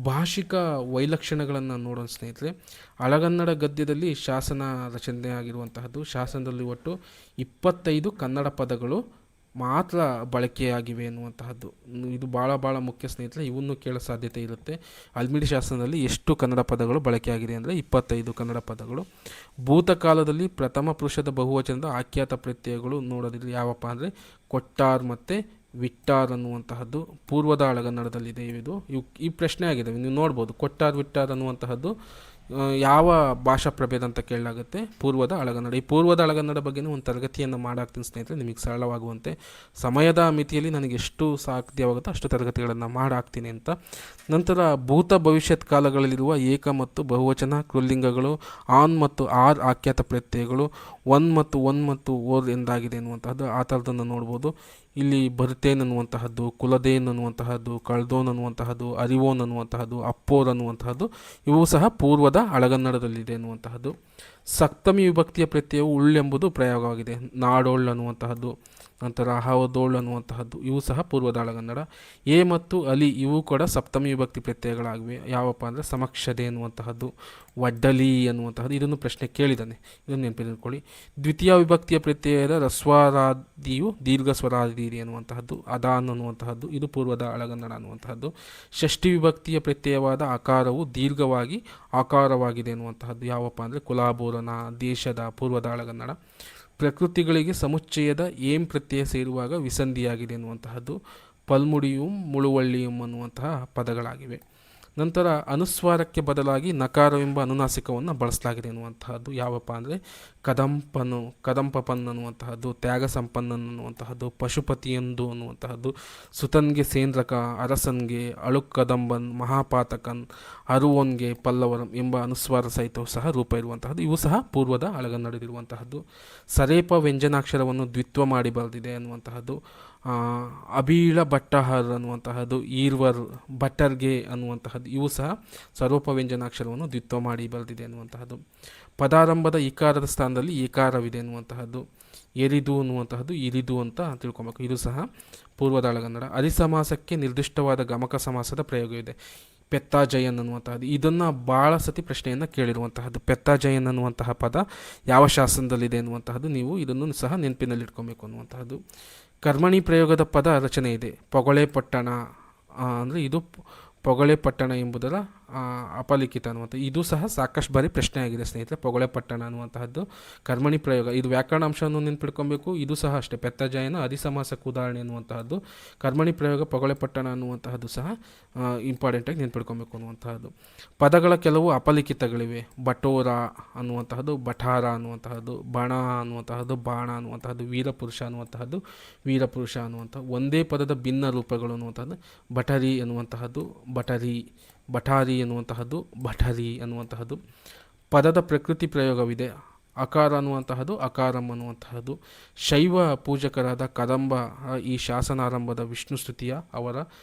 ಭಾಷಿಕ ವೈಲಕ್ಷಣ್ಯಗಳನ್ನು ನೋಡೋಣ ಸ್ನೇಹಿತರೆ. ಹಳಗನ್ನಡ ಗದ್ಯದಲ್ಲಿ ಶಾಸನ ರಚನೆ ಆಗಿರುವಂತಹದ್ದು. ಶಾಸನದಲ್ಲಿ ಒಟ್ಟು 25 ಕನ್ನಡ ಪದಗಳು ಮಾತ್ರ ಬಳಕೆಯಾಗಿವೆ ಎನ್ನುವಂತಹದ್ದು. ಇದು ಭಾಳ ಮುಖ್ಯ ಸ್ನೇಹಿತರೆ, ಇವನ್ನು ಕೇಳೋ ಸಾಧ್ಯತೆ ಇರುತ್ತೆ. ಹಲ್ಮಿಡಿ ಶಾಸನದಲ್ಲಿ ಎಷ್ಟು ಕನ್ನಡ ಪದಗಳು ಬಳಕೆಯಾಗಿದೆ ಅಂದರೆ 25 ಕನ್ನಡ ಪದಗಳು. ಭೂತಕಾಲದಲ್ಲಿ ಪ್ರಥಮ ಪುರುಷದ ಬಹುವಚನದ ಆಖ್ಯಾತ ಪ್ರತ್ಯಯಗಳು ನೋಡೋದಿಲ್ಲ ಯಾವಪ್ಪ ಅಂದರೆ ಕೊಟ್ಟಾರ್ ಮತ್ತು ವಿಟ್ಟಾರ್ ಅನ್ನುವಂತಹದ್ದು ಪೂರ್ವದ ಹಳಗನ್ನಡದಲ್ಲಿದೆ. ಈ ಪ್ರಶ್ನೆ ಆಗಿದೆ, ನೀವು ನೋಡ್ಬೋದು. ಕೊಟ್ಟಾರ್ ವಿಟ್ಟಾರ್ ಅನ್ನುವಂತಹದ್ದು ಯಾವ ಭಾಷಾ ಪ್ರಭೇದ ಅಂತ ಕೇಳಲಾಗುತ್ತೆ? ಪೂರ್ವದ ಹಳಗನ್ನಡ. ಈ ಪೂರ್ವದ ಹಳಗನ್ನಡ ಬಗ್ಗೆ ಒಂದು ತರಗತಿಯನ್ನು ಮಾಡಾಕ್ತೀನಿ ಸ್ನೇಹಿತರೆ, ನಿಮಗೆ ಸರಳವಾಗುವಂತೆ. ಸಮಯದ ಮಿತಿಯಲ್ಲಿ ನನಗೆ ಎಷ್ಟು ಸಾಧ್ಯವಾಗುತ್ತೋ ಅಷ್ಟು ತರಗತಿಗಳನ್ನು ಮಾಡಾಕ್ತೀನಿ ಅಂತ. ನಂತರ ಭೂತ ಭವಿಷ್ಯತ್ ಕಾಲಗಳಲ್ಲಿರುವ ಏಕ ಮತ್ತು ಬಹುವಚನ ಕೃಲ್ಲಿಂಗಗಳು, ಆನ್ ಮತ್ತು ಆರ್ ಆಖ್ಯಾತ ಪ್ರತ್ಯಯಗಳು, ಒನ್ ಮತ್ತು ಓರ್ ಎಂದಾಗಿದೆ ಎನ್ನುವಂತಹದ್ದು ಆ ಥರದನ್ನು ನೋಡ್ಬೋದು. ಇಲ್ಲಿ ಬರ್ತೇನ್ ಅನ್ನುವಂತಹದ್ದು, ಕುಲದೇನ್ ಅನ್ನುವಂತಹದ್ದು, ಕಳ್ದೋನ್ ಅನ್ನುವಂತಹದ್ದು, ಅರಿವೋನ್ ಅನ್ನುವಂತಹದ್ದು, ಅಪ್ಪೋರ್ ಅನ್ನುವಂತಹದ್ದು ಇವು ಸಹ ಪೂರ್ವದ ಹಳಗನ್ನಡದಲ್ಲಿದೆ ಎನ್ನುವಂತಹದ್ದು. ಸಪ್ತಮಿ ವಿಭಕ್ತಿಯ ಪ್ರತ್ಯಯವು ಉಳ್ಳೆಂಬುದು ಪ್ರಯೋಗವಾಗಿದೆ. ನಾಡೋಳ್ ಅನ್ನುವಂತಹದ್ದು, ನಂತರ ಹವದೋಳ್ ಅನ್ನುವಂತಹದ್ದು ಇವು ಸಹ ಪೂರ್ವದ ಹಳಗನ್ನಡ. ಎ ಮತ್ತು ಅಲಿ ಇವು ಕೂಡ ಸಪ್ತಮಿ ವಿಭಕ್ತಿ ಪ್ರತ್ಯಯಗಳಾಗಿವೆ. ಯಾವಪ್ಪ ಅಂದರೆ ಸಮಕ್ಷದೆ ಅನ್ನುವಂತಹದ್ದು, ವಡ್ಡಲಿ ಅನ್ನುವಂತಹದ್ದು. ಇದನ್ನು ಪ್ರಶ್ನೆ ಕೇಳಿದ್ದಾನೆ, ಇದನ್ನು ನೆನಪಿಟ್ಕೊಳ್ಳಿ. ದ್ವಿತೀಯ ವಿಭಕ್ತಿಯ ಪ್ರತ್ಯಯದ ರಸ್ವರಾದಿಯು ದೀರ್ಘ ಸ್ವರಾದಿ ಅನ್ನುವಂತಹದ್ದು, ಅದಾನ್ ಅನ್ನುವಂತಹದ್ದು ಇದು ಪೂರ್ವದ ಹಳಗನ್ನಡ ಅನ್ನುವಂತಹದ್ದು. ಷಷ್ಠಿ ವಿಭಕ್ತಿಯ ಪ್ರತ್ಯಯವಾದ ಆಕಾರವು ದೀರ್ಘವಾಗಿ ಆಕಾರವಾಗಿದೆ ಎನ್ನುವಂತಹದ್ದು ಯಾವಪ್ಪ ಅಂದರೆ ಕುಲಾಬೋರನ ದೇಶದ ಪೂರ್ವದ ಹಳಗನ್ನಡ. ಪ್ರಕೃತಿಗಳಿಗೆ ಸಮುಚ್ಚಯದ ಏಂ ಪ್ರತ್ಯಯ ಸೇರುವಾಗ ವಿಸಂಧಿಯಾಗಿದೆ ಎನ್ನುವಂತಹದ್ದು ಪಲ್ಮುಡಿಯುಂ ಮುಳುವಳ್ಳಿಯುಂ ಅನ್ನುವಂತಹ ಪದಗಳಾಗಿವೆ. ನಂತರ ಅನುಸ್ವಾರಕ್ಕೆ ಬದಲಾಗಿ ನಕಾರವೆಂಬ ಅನುನಾಸಿಕವನ್ನು ಬಳಸಲಾಗಿದೆ ಎನ್ನುವಂತಹದ್ದು ಯಾವಪ್ಪ ಅಂದರೆ ಕದಂಪಪನ್ ಅನ್ನುವಂತಹದ್ದು, ತ್ಯಾಗ ಸಂಪನ್ನನ್ ಅನ್ನುವಂತಹದ್ದು, ಪಶುಪತಿಯಂದು ಅನ್ನುವಂತಹದ್ದು, ಸುತನ್ಗೆ ಸೇಂದ್ರಕ, ಅರಸನ್ಗೆ ಅಳುಕದಂಬನ್, ಮಹಾಪಾತಕನ್, ಅರುವೋನ್ಗೆ ಪಲ್ಲವರಂ ಎಂಬ ಅನುಸ್ವಾರ ಸಹಿತವೂ ಸಹ ರೂಪ ಇರುವಂತಹದ್ದು ಇವು ಸಹ ಪೂರ್ವದ ಹಳಗನ್ನಡದಿರುವಂತಹದ್ದು. ಸರೇಪ ವ್ಯಂಜನಾಕ್ಷರವನ್ನು ದ್ವಿತ್ವ ಮಾಡಿ ಬರೆದಿದೆ ಅನ್ನುವಂತಹದ್ದು. ಅಬೀಳ ಬಟ್ಟಹರ್ ಅನ್ನುವಂತಹದ್ದು, ಈರ್ವರ್, ಬಟ್ಟರ್ಗೆ ಅನ್ನುವಂತಹದ್ದು ಇವು ಸಹ ಸ್ವರೂಪ ವ್ಯಂಜನಾಕ್ಷರವನ್ನು ದ್ವಿತ್ವ ಮಾಡಿ ಬರೆದಿದೆ ಅನ್ನುವಂತಹದ್ದು. ಪದಾರಂಭದ ಇಕಾರದ ಸ್ಥಾನದಲ್ಲಿ ಏಕಾರವಿದೆ ಅನ್ನುವಂತಹದ್ದು. ಎರಿದು ಅನ್ನುವಂತಹದ್ದು ಇರಿದು ಅಂತ ತಿಳ್ಕೊಬೇಕು, ಇದು ಸಹ ಪೂರ್ವದ ಹಳಗನ್ನಡ. ಅರಿಸಮಾಸಕ್ಕೆ ನಿರ್ದಿಷ್ಟವಾದ ಗಮಕ ಸಮಾಸದ ಪ್ರಯೋಗವಿದೆ. ಪೆತ್ತಾಜಯನ್ ಅನ್ನುವಂತಹದ್ದು ಇದನ್ನು ಭಾಳ ಸತಿ ಪ್ರಶ್ನೆಯನ್ನು ಕೇಳಿರುವಂತಹದ್ದು. ಪೆತ್ತಾಜಯನ್ ಅನ್ನುವಂತಹ ಪದ ಯಾವ ಶಾಸನದಲ್ಲಿದೆ ಅನ್ನುವಂತಹದ್ದು ನೀವು ಇದನ್ನು ಸಹ ನೆನಪಿನಲ್ಲಿಟ್ಕೊಬೇಕು ಅನ್ನುವಂತಹದ್ದು. ಕರ್ಮಣಿ ಪ್ರಯೋಗದ ಪದ ರಚನೆ ಇದೆ. ಪೊಗಳೆ ಪಟ್ಟಣ ಅಂದರೆ ಇದು ಪೊಗಳೆ ಪಟ್ಟಣ ಎಂಬುದರ ಅಪಲಿಖಿತ ಅನ್ನುವಂಥ ಇದು ಸಹ ಸಾಕಷ್ಟು ಬಾರಿ ಪ್ರಶ್ನೆ ಆಗಿದೆ ಸ್ನೇಹಿತರೆ. ಪೊಗಳೆ ಪಟ್ಟಣ ಅನ್ನುವಂತಹದ್ದು ಕರ್ಮಣಿ ಪ್ರಯೋಗ, ಇದು ವ್ಯಾಕರಣಾಂಶವನ್ನು ನೆನ್ಪಿಟ್ಕೊಬೇಕು. ಇದು ಸಹ ಅಷ್ಟೇ ಪೆತ್ತಜಯನ ಅಧಿಸಮಾಸಕ್ಕೆ ಉದಾಹರಣೆ ಅನ್ನುವಂತಹದ್ದು. ಕರ್ಮಣಿ ಪ್ರಯೋಗ ಪೊಗಳೆ ಪಟ್ಟಣ ಅನ್ನುವಂತಹದ್ದು ಸಹ ಇಂಪಾರ್ಟೆಂಟಾಗಿ ನೆನ್ಪಿಟ್ಕೊಬೇಕು ಅನ್ನುವಂತಹದ್ದು. ಪದಗಳ ಕೆಲವು ಅಪಲಿಖಿತಗಳಿವೆ. ಬಟೋರ ಅನ್ನುವಂತಹದ್ದು ಬಠಾರ ಅನ್ನುವಂತಹದ್ದು, ಬಣ ಅನ್ನುವಂತಹದ್ದು ಬಾಣ ಅನ್ನುವಂತಹದ್ದು, ವೀರಪುರುಷ ಅನ್ನುವಂತಹದ್ದು ವೀರಪುರುಷ ಅನ್ನುವಂಥದ್ದು. ಒಂದೇ ಪದದ ಭಿನ್ನ ರೂಪಗಳು ಅನ್ನುವಂಥದ್ದು ಬಟರಿ ಅನ್ನುವಂತಹದ್ದು ಬಟರಿ, ಬಠಾರಿ ಅನ್ನುವಂತಹದ್ದು ಭಠರಿ ಅನ್ನುವಂತಹದ್ದು. ಪದದ ಪ್ರಕೃತಿ ಪ್ರಯೋಗವಿದೆ. ಅಕಾರ ಅನ್ನುವಂತಹದ್ದು ಅಕಾರಂ ಅನ್ನುವಂತಹದ್ದು. ಶೈವ ಪೂಜಕರಾದ ಕದಂಬ ಈ ಶಾಸನಾರಂಭದ ವಿಷ್ಣು ಸ್ತುತಿಯ ಅವರ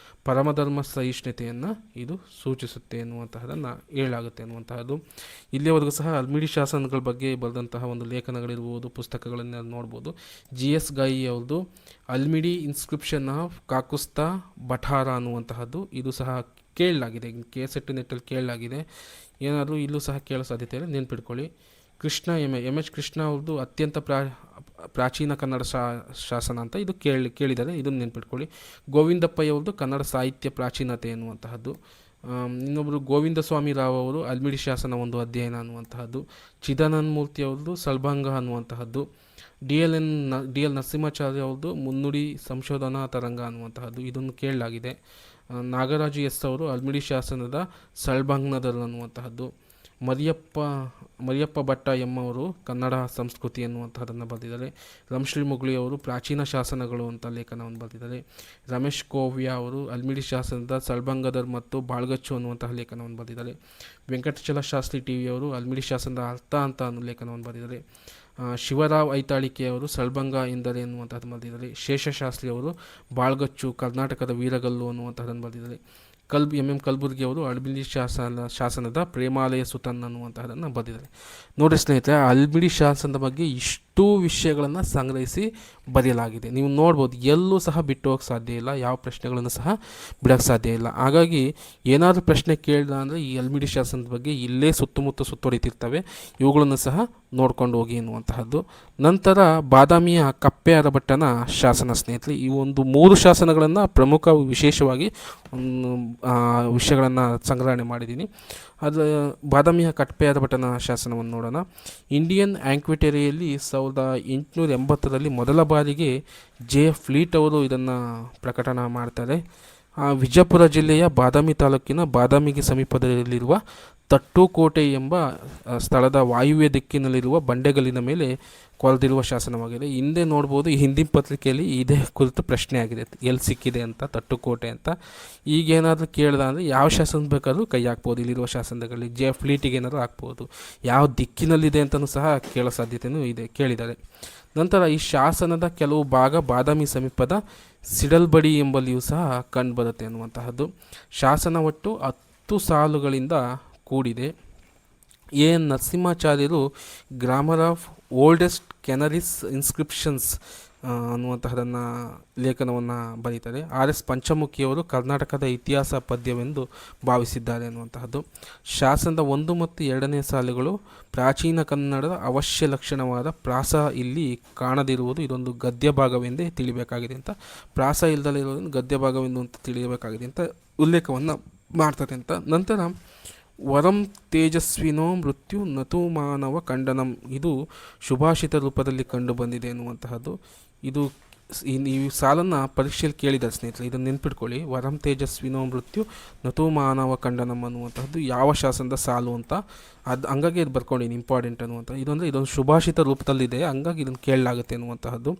ಪರಮಧರ್ಮ ಸಹಿಷ್ಣುತೆಯನ್ನು ಇದು ಸೂಚಿಸುತ್ತೆ ಎನ್ನುವಂತಹದನ್ನು ಹೇಳಲಾಗುತ್ತೆ ಅನ್ನುವಂತಹದ್ದು. ಇಲ್ಲಿಯವರೆಗೂ ಸಹ ಹಲ್ಮಿಡಿ ಶಾಸನಗಳ ಬಗ್ಗೆ ಬರೆದಂತಹ ಒಂದು ಲೇಖನಗಳಿರ್ಬೋದು, ಪುಸ್ತಕಗಳನ್ನು ನೋಡ್ಬೋದು. GS ಗಾಯಿ ಅವ್ರದ್ದು ಹಲ್ಮಿಡಿ ಇನ್ಸ್ಕ್ರಿಪ್ಷನ್ ಆಫ್ ಕಾಕುಸ್ತಾ ಬಠಾರ ಅನ್ನುವಂತಹದ್ದು ಇದು ಸಹ ಕೇಳಲಾಗಿದೆ. KSET ನೆಟ್ಟಲ್ಲಿ ಕೇಳಲಾಗಿದೆ. ಏನಾದರೂ ಇಲ್ಲೂ ಸಹ ಕೇಳೋ ಸಾಧ್ಯತೆ ಇಲ್ಲ, ನೆನ್ಪಿಟ್ಕೊಳ್ಳಿ. ಕೃಷ್ಣ ಎಮ್.ಎಚ್. ಕೃಷ್ಣ ಅವ್ರದ್ದು ಅತ್ಯಂತ ಪ್ರಾಚೀನ ಕನ್ನಡ ಶಾಸನ ಅಂತ ಇದು ಕೇಳಿದ್ದಾರೆ, ಇದನ್ನು ನೆನ್ಪಿಟ್ಕೊಳ್ಳಿ. ಗೋವಿಂದಪ್ಪಯ್ಯ ಅವ್ರದ್ದು ಕನ್ನಡ ಸಾಹಿತ್ಯ ಪ್ರಾಚೀನತೆ ಎನ್ನುವಂತಹದ್ದು. ಇನ್ನೊಬ್ಬರು ಗೋವಿಂದ ಸ್ವಾಮಿ ರಾವ್ ಅವರು ಹಲ್ಮಿಡಿ ಶಾಸನ ಒಂದು ಅಧ್ಯಯನ ಅನ್ನುವಂತಹದ್ದು. ಚಿದಾನಂದ ಮೂರ್ತಿ ಅವ್ರದ್ದು ಸಲ್ಭಂಗ ಅನ್ನುವಂತಹದ್ದು. DL ನರಸಿಂಹಾಚಾರ್ಯ ಅವ್ರದ್ದು ಮುನ್ನುಡಿ ಸಂಶೋಧನಾ ತರಂಗ ಅನ್ನುವಂತಹದ್ದು ಇದನ್ನು ಕೇಳಲಾಗಿದೆ. ನಾಗರಾಜು ಎಸ್ ಅವರು ಹಲ್ಮಿಡಿ ಶಾಸನದ ಸಲ್ಭಂಗ್ನದರು ಅನ್ನುವಂತಹದ್ದು. ಮರಿಯಪ್ಪ ಭಟ್ಟ ಅವರು ಕನ್ನಡ ಸಂಸ್ಕೃತಿ ಎನ್ನುವಂತಹದನ್ನು ಬರೆದಿದ್ದಾರೆ. ರಮಶ್ರೀ ಮುಗುಳಿ ಅವರು ಪ್ರಾಚೀನ ಶಾಸನಗಳು ಅಂತ ಲೇಖನವನ್ನು ಬರೆದಿದ್ದಾರೆ. ರಮೇಶ್ ಕೋವ್ಯ ಅವರು ಹಲ್ಮಿಡಿ ಶಾಸನದ ಸಲ್ಭಂಗದರ್ ಮತ್ತು ಬಾಳ್ಗಚ್ಚು ಅನ್ನುವಂತಹ ಲೇಖನವನ್ನು ಬರೆದಿದ್ದಾರೆ. ವೆಂಕಟಚಲ ಶಾಸ್ತ್ರಿ TV ಅವರು ಹಲ್ಮಿಡಿ ಶಾಸನದ ಅರ್ಥ ಅಂತ ಅನ್ನೋ ಲೇಖನವನ್ನು ಬರೆದಿದ್ದಾರೆ. ಶಿವರಾವ್ ಐತಾಳಿಕೆಯವರು ಸಲ್ಭಂಗ ಎಂದರೆ ಎನ್ನುವಂಥದ್ದು ಬರೆದಿದ್ದಾರೆ. ಶೇಷಶಾಸ್ತ್ರಿ ಅವರು ಬಾಳ್ಗಚ್ಚು ಕರ್ನಾಟಕದ ವೀರಗಲ್ಲು ಅನ್ನುವಂಥದ್ದನ್ನು ಬರೆದಿದ್ದಾರೆ. ಎಂ ಕಲಬುರ್ಗಿ ಅವರು ಅಲ್ಬಿಡಿ ಶಾಸನದ ಪ್ರೇಮಾಲಯ ಸುತನ್ ಅನ್ನುವಂತಹದನ್ನು ಬರೆದಿದ್ದಾರೆ. ನೋಡಿ ಸ್ನೇಹಿತರೆ, ಅಲ್ಬಿಡಿ ಶಾಸನದ ಬಗ್ಗೆ ಇಷ್ಟು ವಿಷಯಗಳನ್ನು ಸಂಗ್ರಹಿಸಿ ಬರೆಯಲಾಗಿದೆ. ನೀವು ನೋಡ್ಬೋದು, ಎಲ್ಲೂ ಸಹ ಬಿಟ್ಟು ಹೋಗಕ್ಕೆ ಸಾಧ್ಯ ಇಲ್ಲ, ಯಾವ ಪ್ರಶ್ನೆಗಳನ್ನು ಸಹ ಬಿಡೋಕ್ಕೆ ಸಾಧ್ಯ ಇಲ್ಲ. ಹಾಗಾಗಿ ಏನಾದರೂ ಪ್ರಶ್ನೆ ಕೇಳಿದ ಅಂದರೆ ಈ ಅಲ್ಬಿಡಿ ಶಾಸನದ ಬಗ್ಗೆ ಇಲ್ಲೇ ಸುತ್ತಮುತ್ತ ಸುತ್ತುವರಿತಿರ್ತವೆ, ಇವುಗಳನ್ನು ಸಹ ನೋಡ್ಕೊಂಡು ಹೋಗಿ ಎನ್ನುವಂತಹದ್ದು. ನಂತರ ಬಾದಾಮಿಯ ಕಪ್ಪೆ ಅರಭಟ್ಟನ ಶಾಸನ ಸ್ನೇಹಿತರೆ, ಈ ಒಂದು 3 ಶಾಸನಗಳನ್ನು ಪ್ರಮುಖ ವಿಶೇಷವಾಗಿ ವಿಷಯಗಳನ್ನು ಸಂಗ್ರಹಣೆ ಮಾಡಿದ್ದೀನಿ. ಅದು ಬಾದಾಮಿಯ ಕಪ್ಪೆ ಅರಭಟ್ಟನ ಶಾಸನವನ್ನು ನೋಡೋಣ. ಇಂಡಿಯನ್ ಆ್ಯಂಕ್ವಿಟರಿಯಲ್ಲಿ 1880ರಲ್ಲಿ ಮೊದಲ ಬಾರಿಗೆ ಫ್ಲೀಟ್ ಅವರು ಇದನ್ನು ಪ್ರಕಟಣೆ ಮಾಡ್ತಾರೆ. ವಿಜಯಪುರ ಜಿಲ್ಲೆಯ ಬಾದಾಮಿ ತಾಲೂಕಿನ ಬಾದಾಮಿಗೆ ಸಮೀಪದಲ್ಲಿರುವ ತಟ್ಟುಕೋಟೆ ಎಂಬ ಸ್ಥಳದ ವಾಯುವ್ಯ ದಿಕ್ಕಿನಲ್ಲಿರುವ ಬಂಡೆಗಲ್ಲಿನ ಮೇಲೆ ಕೊರೆದಿರುವ ಶಾಸನವಾಗಿದೆ. ಹಿಂದೆ ನೋಡ್ಬೋದು, ಈ ಹಿಂದಿನ ಪತ್ರಿಕೆಯಲ್ಲಿ ಇದೇ ಕುರಿತು ಪ್ರಶ್ನೆ ಆಗಿದೆ, ಎಲ್ಲಿ ಸಿಕ್ಕಿದೆ ಅಂತ, ತಟ್ಟುಕೋಟೆ ಅಂತ. ಈಗೇನಾದರೂ ಕೇಳ್ದ ಅಂದರೆ ಯಾವ ಶಾಸನ ಬೇಕಾದರೂ ಕೈ ಹಾಕ್ಬೋದು, ಇಲ್ಲಿರುವ ಶಾಸನದಲ್ಲಿ ಫ್ಲೀಟಿಗೆ ಏನಾದರೂ ಹಾಕ್ಬೋದು, ಯಾವ ದಿಕ್ಕಿನಲ್ಲಿದೆ ಅಂತಲೂ ಸಹ ಕೇಳೋ ಸಾಧ್ಯತೆಯೂ ಇದೆ, ಕೇಳಿದ್ದಾರೆ. ನಂತರ ಈ ಶಾಸನದ ಕೆಲವು ಭಾಗ ಬಾದಾಮಿ ಸಮೀಪದ ಸಿಡಲ್ಬಡಿ ಎಂಬಲ್ಲಿಯೂ ಸಹ ಕಂಡುಬರುತ್ತೆ ಅನ್ನುವಂತಹದ್ದು. ಶಾಸನ ಒಟ್ಟು 10 ಸಾಲುಗಳಿಂದ ಕೂಡಿದೆ. ನರಸಿಂಹಾಚಾರ್ಯರು grammar of oldest Kanarese inscriptions ಅನ್ನುವಂತಹದನ್ನು ಲೇಖನವನ್ನು ಬರೀತಾರೆ. ಪಂಚಮುಖಿಯವರು ಕರ್ನಾಟಕದ ಇತಿಹಾಸ ಪದ್ಯವೆಂದು ಭಾವಿಸಿದ್ದಾರೆ ಅನ್ನುವಂತಹದ್ದು. ಶಾಸನದ 1 ಮತ್ತು 2ನೇ ಸಾಲುಗಳು ಪ್ರಾಚೀನ ಕನ್ನಡದ ಅವಶ್ಯ ಲಕ್ಷಣವಾದ ಪ್ರಾಸ ಇಲ್ಲಿ ಕಾಣದಿರುವುದು ಇದೊಂದು ಗದ್ಯ ಭಾಗವೆಂದೇ ತಿಳಿಬೇಕಾಗಿದೆ ಅಂತ, ಪ್ರಾಸ ಇಲ್ಲದಲ್ಲೇ ಇರೋದನ್ನು ಗದ್ಯ ಭಾಗವೆಂದು ಅಂತ ತಿಳಿಯಬೇಕಾಗಿದೆ ಅಂತ ಉಲ್ಲೇಖವನ್ನು ಮಾಡ್ತಾರೆ ಅಂತ. ನಂತರ ವರಂ ತೇಜಸ್ವಿನೋ ಮೃತ್ಯು ನತು ಮಾನವ ಖಂಡನಂ, ಇದು ಶುಭಾಷಿತ ರೂಪದಲ್ಲಿ ಕಂಡು ಬಂದಿದೆ ಎನ್ನುವಂತಹದ್ದು. ಇದು ಈ ಸಾಲನ್ನು ಪರೀಕ್ಷೆಯಲ್ಲಿ ಕೇಳಿದ್ದಾರೆ ಸ್ನೇಹಿತರೆ, ಇದನ್ನು ನೆನ್ಪಿಟ್ಕೊಳ್ಳಿ. ವರಂ ತೇಜಸ್ವಿನೋ ಮೃತ್ಯು ನತು ಮಾನವ ಖಂಡನಂ ಅನ್ನುವಂತಹದ್ದು ಯಾವ ಶಾಸನದ ಸಾಲು ಅಂತ, ಹಂಗಾಗಿ ಇದು ಬರ್ಕೊಂಡಿನಿ, ಇಂಪಾರ್ಟೆಂಟ್ ಅನ್ನುವಂಥ. ಇದೊಂದು ಶುಭಾಷಿತ ರೂಪದಲ್ಲಿದೆ, ಹಂಗಾಗಿ ಇದನ್ನು ಕೇಳಲಾಗುತ್ತೆ ಅನ್ನುವಂತಹದ್ದು.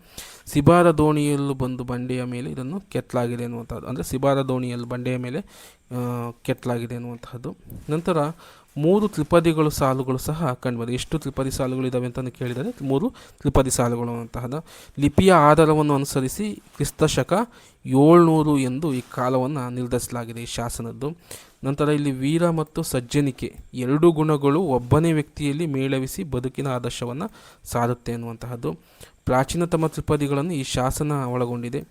ಸಿಬಾರ ದೋಣಿಯಲ್ಲೂ ಬಂದು ಬಂಡೆಯ ಮೇಲೆ ಇದನ್ನು ಕೆತ್ತಲಾಗಿದೆ ಅನ್ನುವಂಥದ್ದು, ಅಂದರೆ ಸಿಬಾರ ದೋಣಿಯಲ್ಲಿ ಬಂಡೆಯ ಮೇಲೆ ಕೆತ್ತಲಾಗಿದೆ ಅನ್ನುವಂತಹದ್ದು. ನಂತರ 3 ತ್ರಿಪದಿಗಳು ಸಾಲುಗಳು ಸಹ ಕಂಡುಬಂದಿದೆ. ಎಷ್ಟು ತ್ರಿಪದಿ ಸಾಲುಗಳಿದ್ದಾವೆ ಅಂತಲೂ ಕೇಳಿದರೆ 3 ತ್ರಿಪದಿ ಸಾಲುಗಳು ಅಂತಹದ್ದು. ಲಿಪಿಯ ಆಧಾರವನ್ನು ಅನುಸರಿಸಿ ಕ್ರಿಸ್ತಶಕ 700 ಎಂದು ಈ ಕಾಲವನ್ನು ನಿರ್ಧರಿಸಲಾಗಿದೆ ಈ ಶಾಸನದ್ದು. ನಂತರ ಇಲ್ಲಿ ವೀರ ಮತ್ತು ಸಜ್ಜನಿಕೆ 2 ಗುಣಗಳು ಒಬ್ಬನೇ ವ್ಯಕ್ತಿಯಲ್ಲಿ ಮೇಳವಿಸಿ ಬದುಕಿನ ಆದರ್ಶವನ್ನು ಸಾರುತ್ತೆ ಅನ್ನುವಂತಹದ್ದು. ಪ್ರಾಚೀನತಮ ತ್ರಿಪದಿಗಳನ್ನು ಈ ಶಾಸನ ಒಳಗೊಂಡಿದೆ.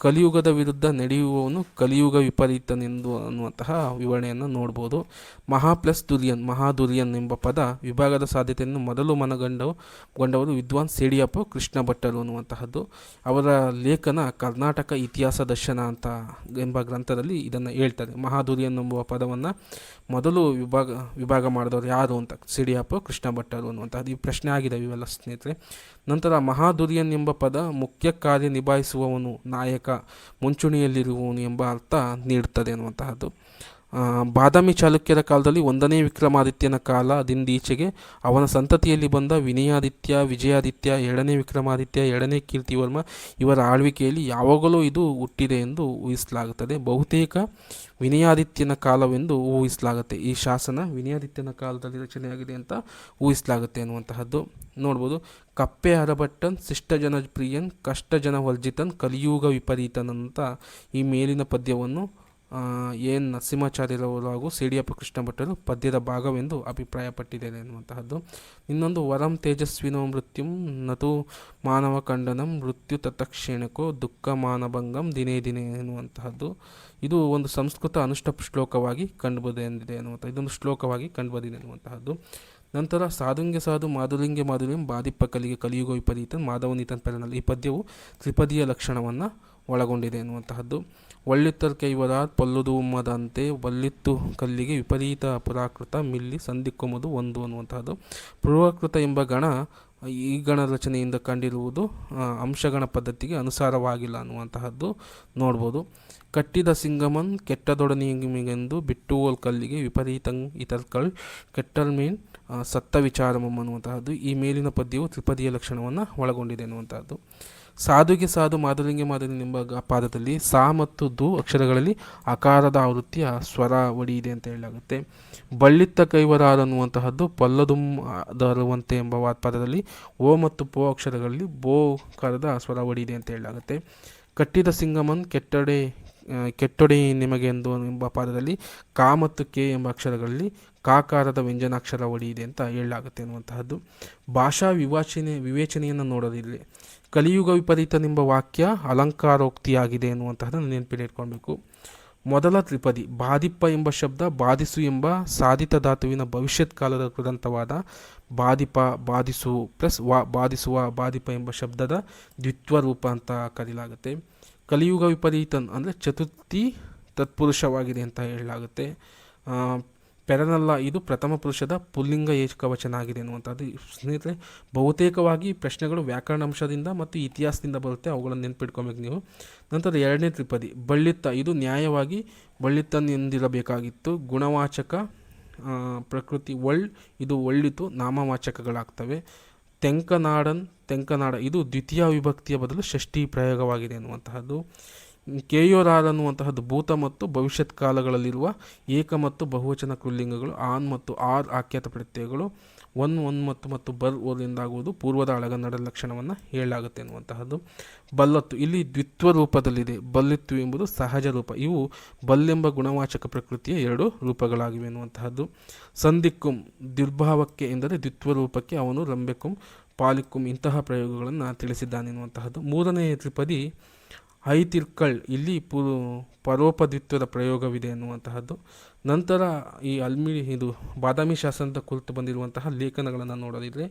ಕಲಿಯುಗದ ವಿರುದ್ಧ ನಡೆಯುವವನು ಕಲಿಯುಗ ವಿಪರೀತನೆಂದು ಅನ್ನುವಂತಹ ವಿವರಣೆಯನ್ನು ನೋಡ್ಬೋದು. ಮಹಾದುರ್ಯನ್ ಎಂಬ ಪದ ವಿಭಾಗದ ಸಾಧ್ಯತೆಯನ್ನು ಮೊದಲು ಮನಗಂಡವರು ವಿದ್ವಾನ್ ಸೇಡಿಯಪ್ಪ ಕೃಷ್ಣ ಭಟ್ಟರು ಅನ್ನುವಂತಹದ್ದು. ಅವರ ಲೇಖನ ಕರ್ನಾಟಕ ಇತಿಹಾಸ ದರ್ಶನ ಅಂತ ಎಂಬ ಗ್ರಂಥದಲ್ಲಿ ಇದನ್ನು ಹೇಳ್ತಾರೆ. ಮಹಾದುರ್ಯನ್ ಎಂಬುವ ಪದವನ್ನು ಮೊದಲು ವಿಭಾಗ ಮಾಡಿದವರು ಯಾರು ಅಂತ, ಸೇಡಿಯಪ್ಪ ಕೃಷ್ಣ ಭಟ್ಟರು ಅನ್ನುವಂಥದ್ದು. ಈ ಪ್ರಶ್ನೆ ಆಗಿದೆ ಇವೆಲ್ಲ ಸ್ನೇಹಿತರೆ. ನಂತರ ಮಹಾದುರ್ಯನ್ ಎಂಬ ಪದ ಮುಖ್ಯ ಕಾರ್ಯ ನಿಭಾಯಿಸುವವನು, ನಾಯಕ, ಮುಂಚೂಣಿಯಲ್ಲಿರುವವನು ಎಂಬ ಅರ್ಥ ನೀಡುತ್ತದೆ ಅನ್ನುವಂತಹದ್ದು. ಬಾದಾಮಿ ಚಾಲುಕ್ಯರ ಕಾಲದಲ್ಲಿ 1ನೇ ವಿಕ್ರಮಾದಿತ್ಯನ ಕಾಲದಿಂದೀಚೆಗೆ ಅವನ ಸಂತತಿಯಲ್ಲಿ ಬಂದ ವಿಜಯಾದಿತ್ಯ, 2ನೇ ವಿಕ್ರಮಾದಿತ್ಯ, 2ನೇ ಕೀರ್ತಿವರ್ಮ ಇವರ ಆಳ್ವಿಕೆಯಲ್ಲಿ ಯಾವಾಗಲೂ ಇದು ಹುಟ್ಟಿದೆ ಎಂದು ಊಹಿಸಲಾಗುತ್ತದೆ. ಬಹುತೇಕ ವಿನಯಾದಿತ್ಯನ ಕಾಲವೆಂದು ಊಹಿಸಲಾಗುತ್ತೆ. ಈ ಶಾಸನ ವಿನಯಾದಿತ್ಯನ ಕಾಲದಲ್ಲಿ ರಚನೆಯಾಗಿದೆ ಅಂತ ಊಹಿಸಲಾಗುತ್ತೆ ಅನ್ನುವಂತಹದ್ದು ನೋಡ್ಬೋದು. ಕಪ್ಪೆ ಅರಭಟ್ಟನ್ ಶಿಷ್ಟಜನ ಪ್ರಿಯನ್ ಕಷ್ಟಜನ ವರ್ಜಿತನ್ ಕಲಿಯುಗ ವಿಪರೀತನ್ ಅಂತ ಈ ಮೇಲಿನ ಪದ್ಯವನ್ನು ನರಸಿಂಹಾಚಾರ್ಯರವರು ಹಾಗೂ ಸೇಡಿಯಪ್ಪ ಕೃಷ್ಣ ಭಟ್ಟರು ಪದ್ಯದ ಭಾಗವೆಂದು ಅಭಿಪ್ರಾಯಪಟ್ಟಿದ್ದೇನೆ ಎನ್ನುವಂತಹದ್ದು. ಇನ್ನೊಂದು ವರಂ ತೇಜಸ್ವಿನೋ ಮೃತ್ಯುಂ ನತು ಮಾನವ ಖಂಡನಂ ಮೃತ್ಯು ತತ್ಕ್ಷಣಕ್ಕೋ ದುಃಖ ಮಾನಭಂಗಂ ದಿನೇ ದಿನೇ ಎನ್ನುವಂತಹದ್ದು. ಇದು ಒಂದು ಸಂಸ್ಕೃತ ಅನುಷ್ಠಾಪ ಶ್ಲೋಕವಾಗಿ ಕಂಡುಬಂದಿದೆ ಇದೊಂದು ಶ್ಲೋಕವಾಗಿ ಕಂಡುಬಂದಿದೆ ಎನ್ನುವಂತಹದ್ದು. ನಂತರ ಸಾಧುಂಗೆ ಸಾಧು ಮಾಧುರಿಂಗೆ ಮಾಧುರ್ಯಂ ಬಾದಿಪ್ಪ ಕಲಿಗೆ ಕಲಿಯುಗ ವಿಪರೀತನ್ ಮಾಧವನೀತನ್ ಪೆರನಲ್ಲಿ, ಈ ಪದ್ಯವು ತ್ರಿಪದಿಯ ಲಕ್ಷಣವನ್ನು ಒಳಗೊಂಡಿದೆ ಎನ್ನುವಂತಹದ್ದು. ಒಳ್ಳಿತ್ತರ್ ಕೈವರಾತ್ ಪೊಲ್ಲುದುಮ್ಮದಂತೆ ಒಲ್ಲಿತ್ತು ಕಲ್ಲಿಗೆ ವಿಪರೀತ ಪುರಾಕೃತ ಮಿಲ್ಲಿ ಸಂಧಿಕ್ಕೊಮ್ಮದು ಒಂದು ಅನ್ನುವಂತಹದ್ದು. ಪುರಾಕೃತ ಎಂಬ ಗಣ ಈ ಗಣ ರಚನೆಯಿಂದ ಕಂಡಿರುವುದು ಅಂಶಗಣ ಪದ್ಧತಿಗೆ ಅನುಸಾರವಾಗಿಲ್ಲ ಅನ್ನುವಂತಹದ್ದು ನೋಡ್ಬೋದು. ಕಟ್ಟಿದ ಸಿಂಗಮನ್ ಕೆಟ್ಟದೊಡನೆಗೆಂದು ಬಿಟ್ಟುವೋಲ್ ಕಲ್ಲಿಗೆ ವಿಪರೀತಂ ಇತರ್ಕಳ್ ಕೆಟ್ಟಲ್ ಮೀನ್ ಸತ್ತ ವಿಚಾರಮಂ ಅನ್ನುವಂತಹದ್ದು. ಈ ಮೇಲಿನ ಪದ್ಯವು ತ್ರಿಪದಿಯ ಲಕ್ಷಣವನ್ನು ಒಳಗೊಂಡಿದೆ ಅನ್ನುವಂತಹದ್ದು. ಸಾಧುಗೆ ಸಾಧು ಮಾಧುಲಿಂಗೆ ಮಾಧುಲಿಂಗ ಎಂಬ ಪಾದದಲ್ಲಿ ಸಾ ಮತ್ತು ದು ಅಕ್ಷರಗಳಲ್ಲಿ ಅಕಾರದ ಆವೃತ್ತಿಯ ಸ್ವರ ಒಡಿಯಿದೆ ಅಂತ ಹೇಳಲಾಗುತ್ತೆ. ಬಳ್ಳಿತ್ತ ಕೈವರಾರ ಅನ್ನುವಂತಹದ್ದು ಪಲ್ಲದುಂ ದರುವಂತೆ ಎಂಬ ಪಾದದಲ್ಲಿ ಓ ಮತ್ತು ಪೋ ಅಕ್ಷರಗಳಲ್ಲಿ ಬೋ ಕಾರದ ಸ್ವರ ಒಡಿಯಿದೆ ಅಂತ ಹೇಳಲಾಗುತ್ತೆ. ಕಟ್ಟಿದ ಸಿಂಗಮನ್ ಕೆಟ್ಟೊಡೆ ನಿಮಗೆ ಎಂಬ ಪಾದದಲ್ಲಿ ಕಾ ಮತ್ತು ಕೆ ಎಂಬ ಅಕ್ಷರಗಳಲ್ಲಿ ಕಾಕಾರದ ವ್ಯಂಜನಾಕ್ಷರ ಒಡಿಯಿದೆ ಅಂತ ಹೇಳಲಾಗುತ್ತೆ ಅನ್ನುವಂತಹದ್ದು. ಭಾಷಾ ವಿವೇಚನೆಯನ್ನು ನೋಡೋದಿಲ್ಲ. ಕಲಿಯುಗ ವಿಪರೀತನೆಂಬ ವಾಕ್ಯ ಅಲಂಕಾರೋಕ್ತಿಯಾಗಿದೆ ಎನ್ನುವಂತಹದ್ದನ್ನು ನೆನಪಿನಿಟ್ಕೊಳ್ಬೇಕು. ಮೊದಲ ತ್ರಿಪದಿ ಬಾಧಿಪ್ಪ ಎಂಬ ಶಬ್ದ ಬಾಧಿಸು ಎಂಬ ಸಾಧಿತ ಧಾತುವಿನ ಭವಿಷ್ಯತ್ ಕಾಲದ ಕೃದಂತವಾದ ಬಾಧಿಪ ಬಾಧಿಸು ಪ್ಲಸ್ ಬಾಧಿಸುವ ಬಾಧಿಪ ಎಂಬ ಶಬ್ದದ ದ್ವಿತ್ವ ರೂಪ ಅಂತ ಕರೆಯಲಾಗುತ್ತೆ. ಕಲಿಯುಗ ವಿಪರೀತನ್ ಅಂದರೆ ಚತುರ್ಥಿ ತತ್ಪುರುಷವಾಗಿದೆ ಅಂತ ಹೇಳಲಾಗುತ್ತೆ. ಪೆರನಲ್ಲ ಇದು ಪ್ರಥಮ ಪುರುಷದ ಪುಲ್ಲಿಂಗ ಏಕವಚನ ಆಗಿದೆ ಅನ್ನುವಂಥದ್ದು. ಸ್ನೇಹಿತರೆ, ಬಹುತೇಕವಾಗಿ ಪ್ರಶ್ನೆಗಳು ವ್ಯಾಕರಣಾಂಶದಿಂದ ಮತ್ತು ಇತಿಹಾಸದಿಂದ ಬರುತ್ತೆ, ಅವುಗಳನ್ನು ನೆನ್ಪಿಟ್ಕೊಬೇಕು ನೀವು. ನಂತರ ಎರಡನೇ ತ್ರಿಪದಿ ಬಳ್ಳಿತ್ತ, ಇದು ನ್ಯಾಯವಾಗಿ ಬಳ್ಳಿತ್ತನ್ ಎಂದಿರಬೇಕಾಗಿತ್ತು. ಗುಣವಾಚಕ ಪ್ರಕೃತಿ ಇದು ಒಳ್ಳಿತು ನಾಮವಾಚಕಗಳಾಗ್ತವೆ. ತೆಂಕನಾಡ ಇದು ದ್ವಿತೀಯ ವಿಭಕ್ತಿಯ ಬದಲು ಷಷ್ಠಿ ಪ್ರಯೋಗವಾಗಿದೆ ಅನ್ನುವಂತಹದ್ದು. ಕೇಯೋರಾರ್ ಅನ್ನುವಂತಹದ್ದು ಭೂತ ಮತ್ತು ಭವಿಷ್ಯತ್ ಕಾಲಗಳಲ್ಲಿರುವ ಏಕ ಮತ್ತು ಬಹುವಚನ ಕೃಲ್ಲಿಂಗಗಳು. ಆನ್ ಮತ್ತು ಆರ್ ಆಖ್ಯಾತ ಪ್ರತ್ಯಯಗಳು. ಒನ್ ಮತ್ತು ಬರ್ ಓರಿಂದಾಗುವುದು ಪೂರ್ವದ ಹಳಗನ್ನಡ ಲಕ್ಷಣವನ್ನು ಹೇಳಲಾಗುತ್ತೆ ಅನ್ನುವಂತಹದ್ದು. ಬಲ್ಲತ್ತು ಇಲ್ಲಿ ದ್ವಿತ್ವ ರೂಪದಲ್ಲಿದೆ. ಬಲ್ಲಿತ್ತು ಎಂಬುದು ಸಹಜ ರೂಪ. ಇವು ಬಲ್ಲೆಂಬ ಗುಣವಾಚಕ ಪ್ರಕೃತಿಯ ಎರಡು ರೂಪಗಳಾಗಿವೆ ಎನ್ನುವಂತಹದ್ದು. ಸಂದಿಕ್ಕುಂ ದುರ್ಭಾವಕ್ಕೆ ಎಂದರೆ ದ್ವಿತ್ವ ರೂಪಕ್ಕೆ ಅವನು ರಂಬೆಕುಂ ಪಾಲಿಕ್ಕುಂ ಇಂತಹ ಪ್ರಯೋಗಗಳನ್ನು ತಿಳಿಸಿದ್ದಾನೆನ್ನುವಂತಹದ್ದು. ಮೂರನೇ ತ್ರಿಪದಿ ಐತಿರ್ಕಳ್, ಇಲ್ಲಿ ಪರೋಪದ್ವಿತ್ವದ ಪ್ರಯೋಗವಿದೆ ಎನ್ನುವಂತಹದ್ದು. ನಂತರ ಈ ಇದು ಬಾದಾಮಿ ಶಾಸನದ ಕುರಿತು ಬಂದಿರುವಂತಹ ಲೇಖನಗಳನ್ನು ನೋಡೋದಿದ್ರೆ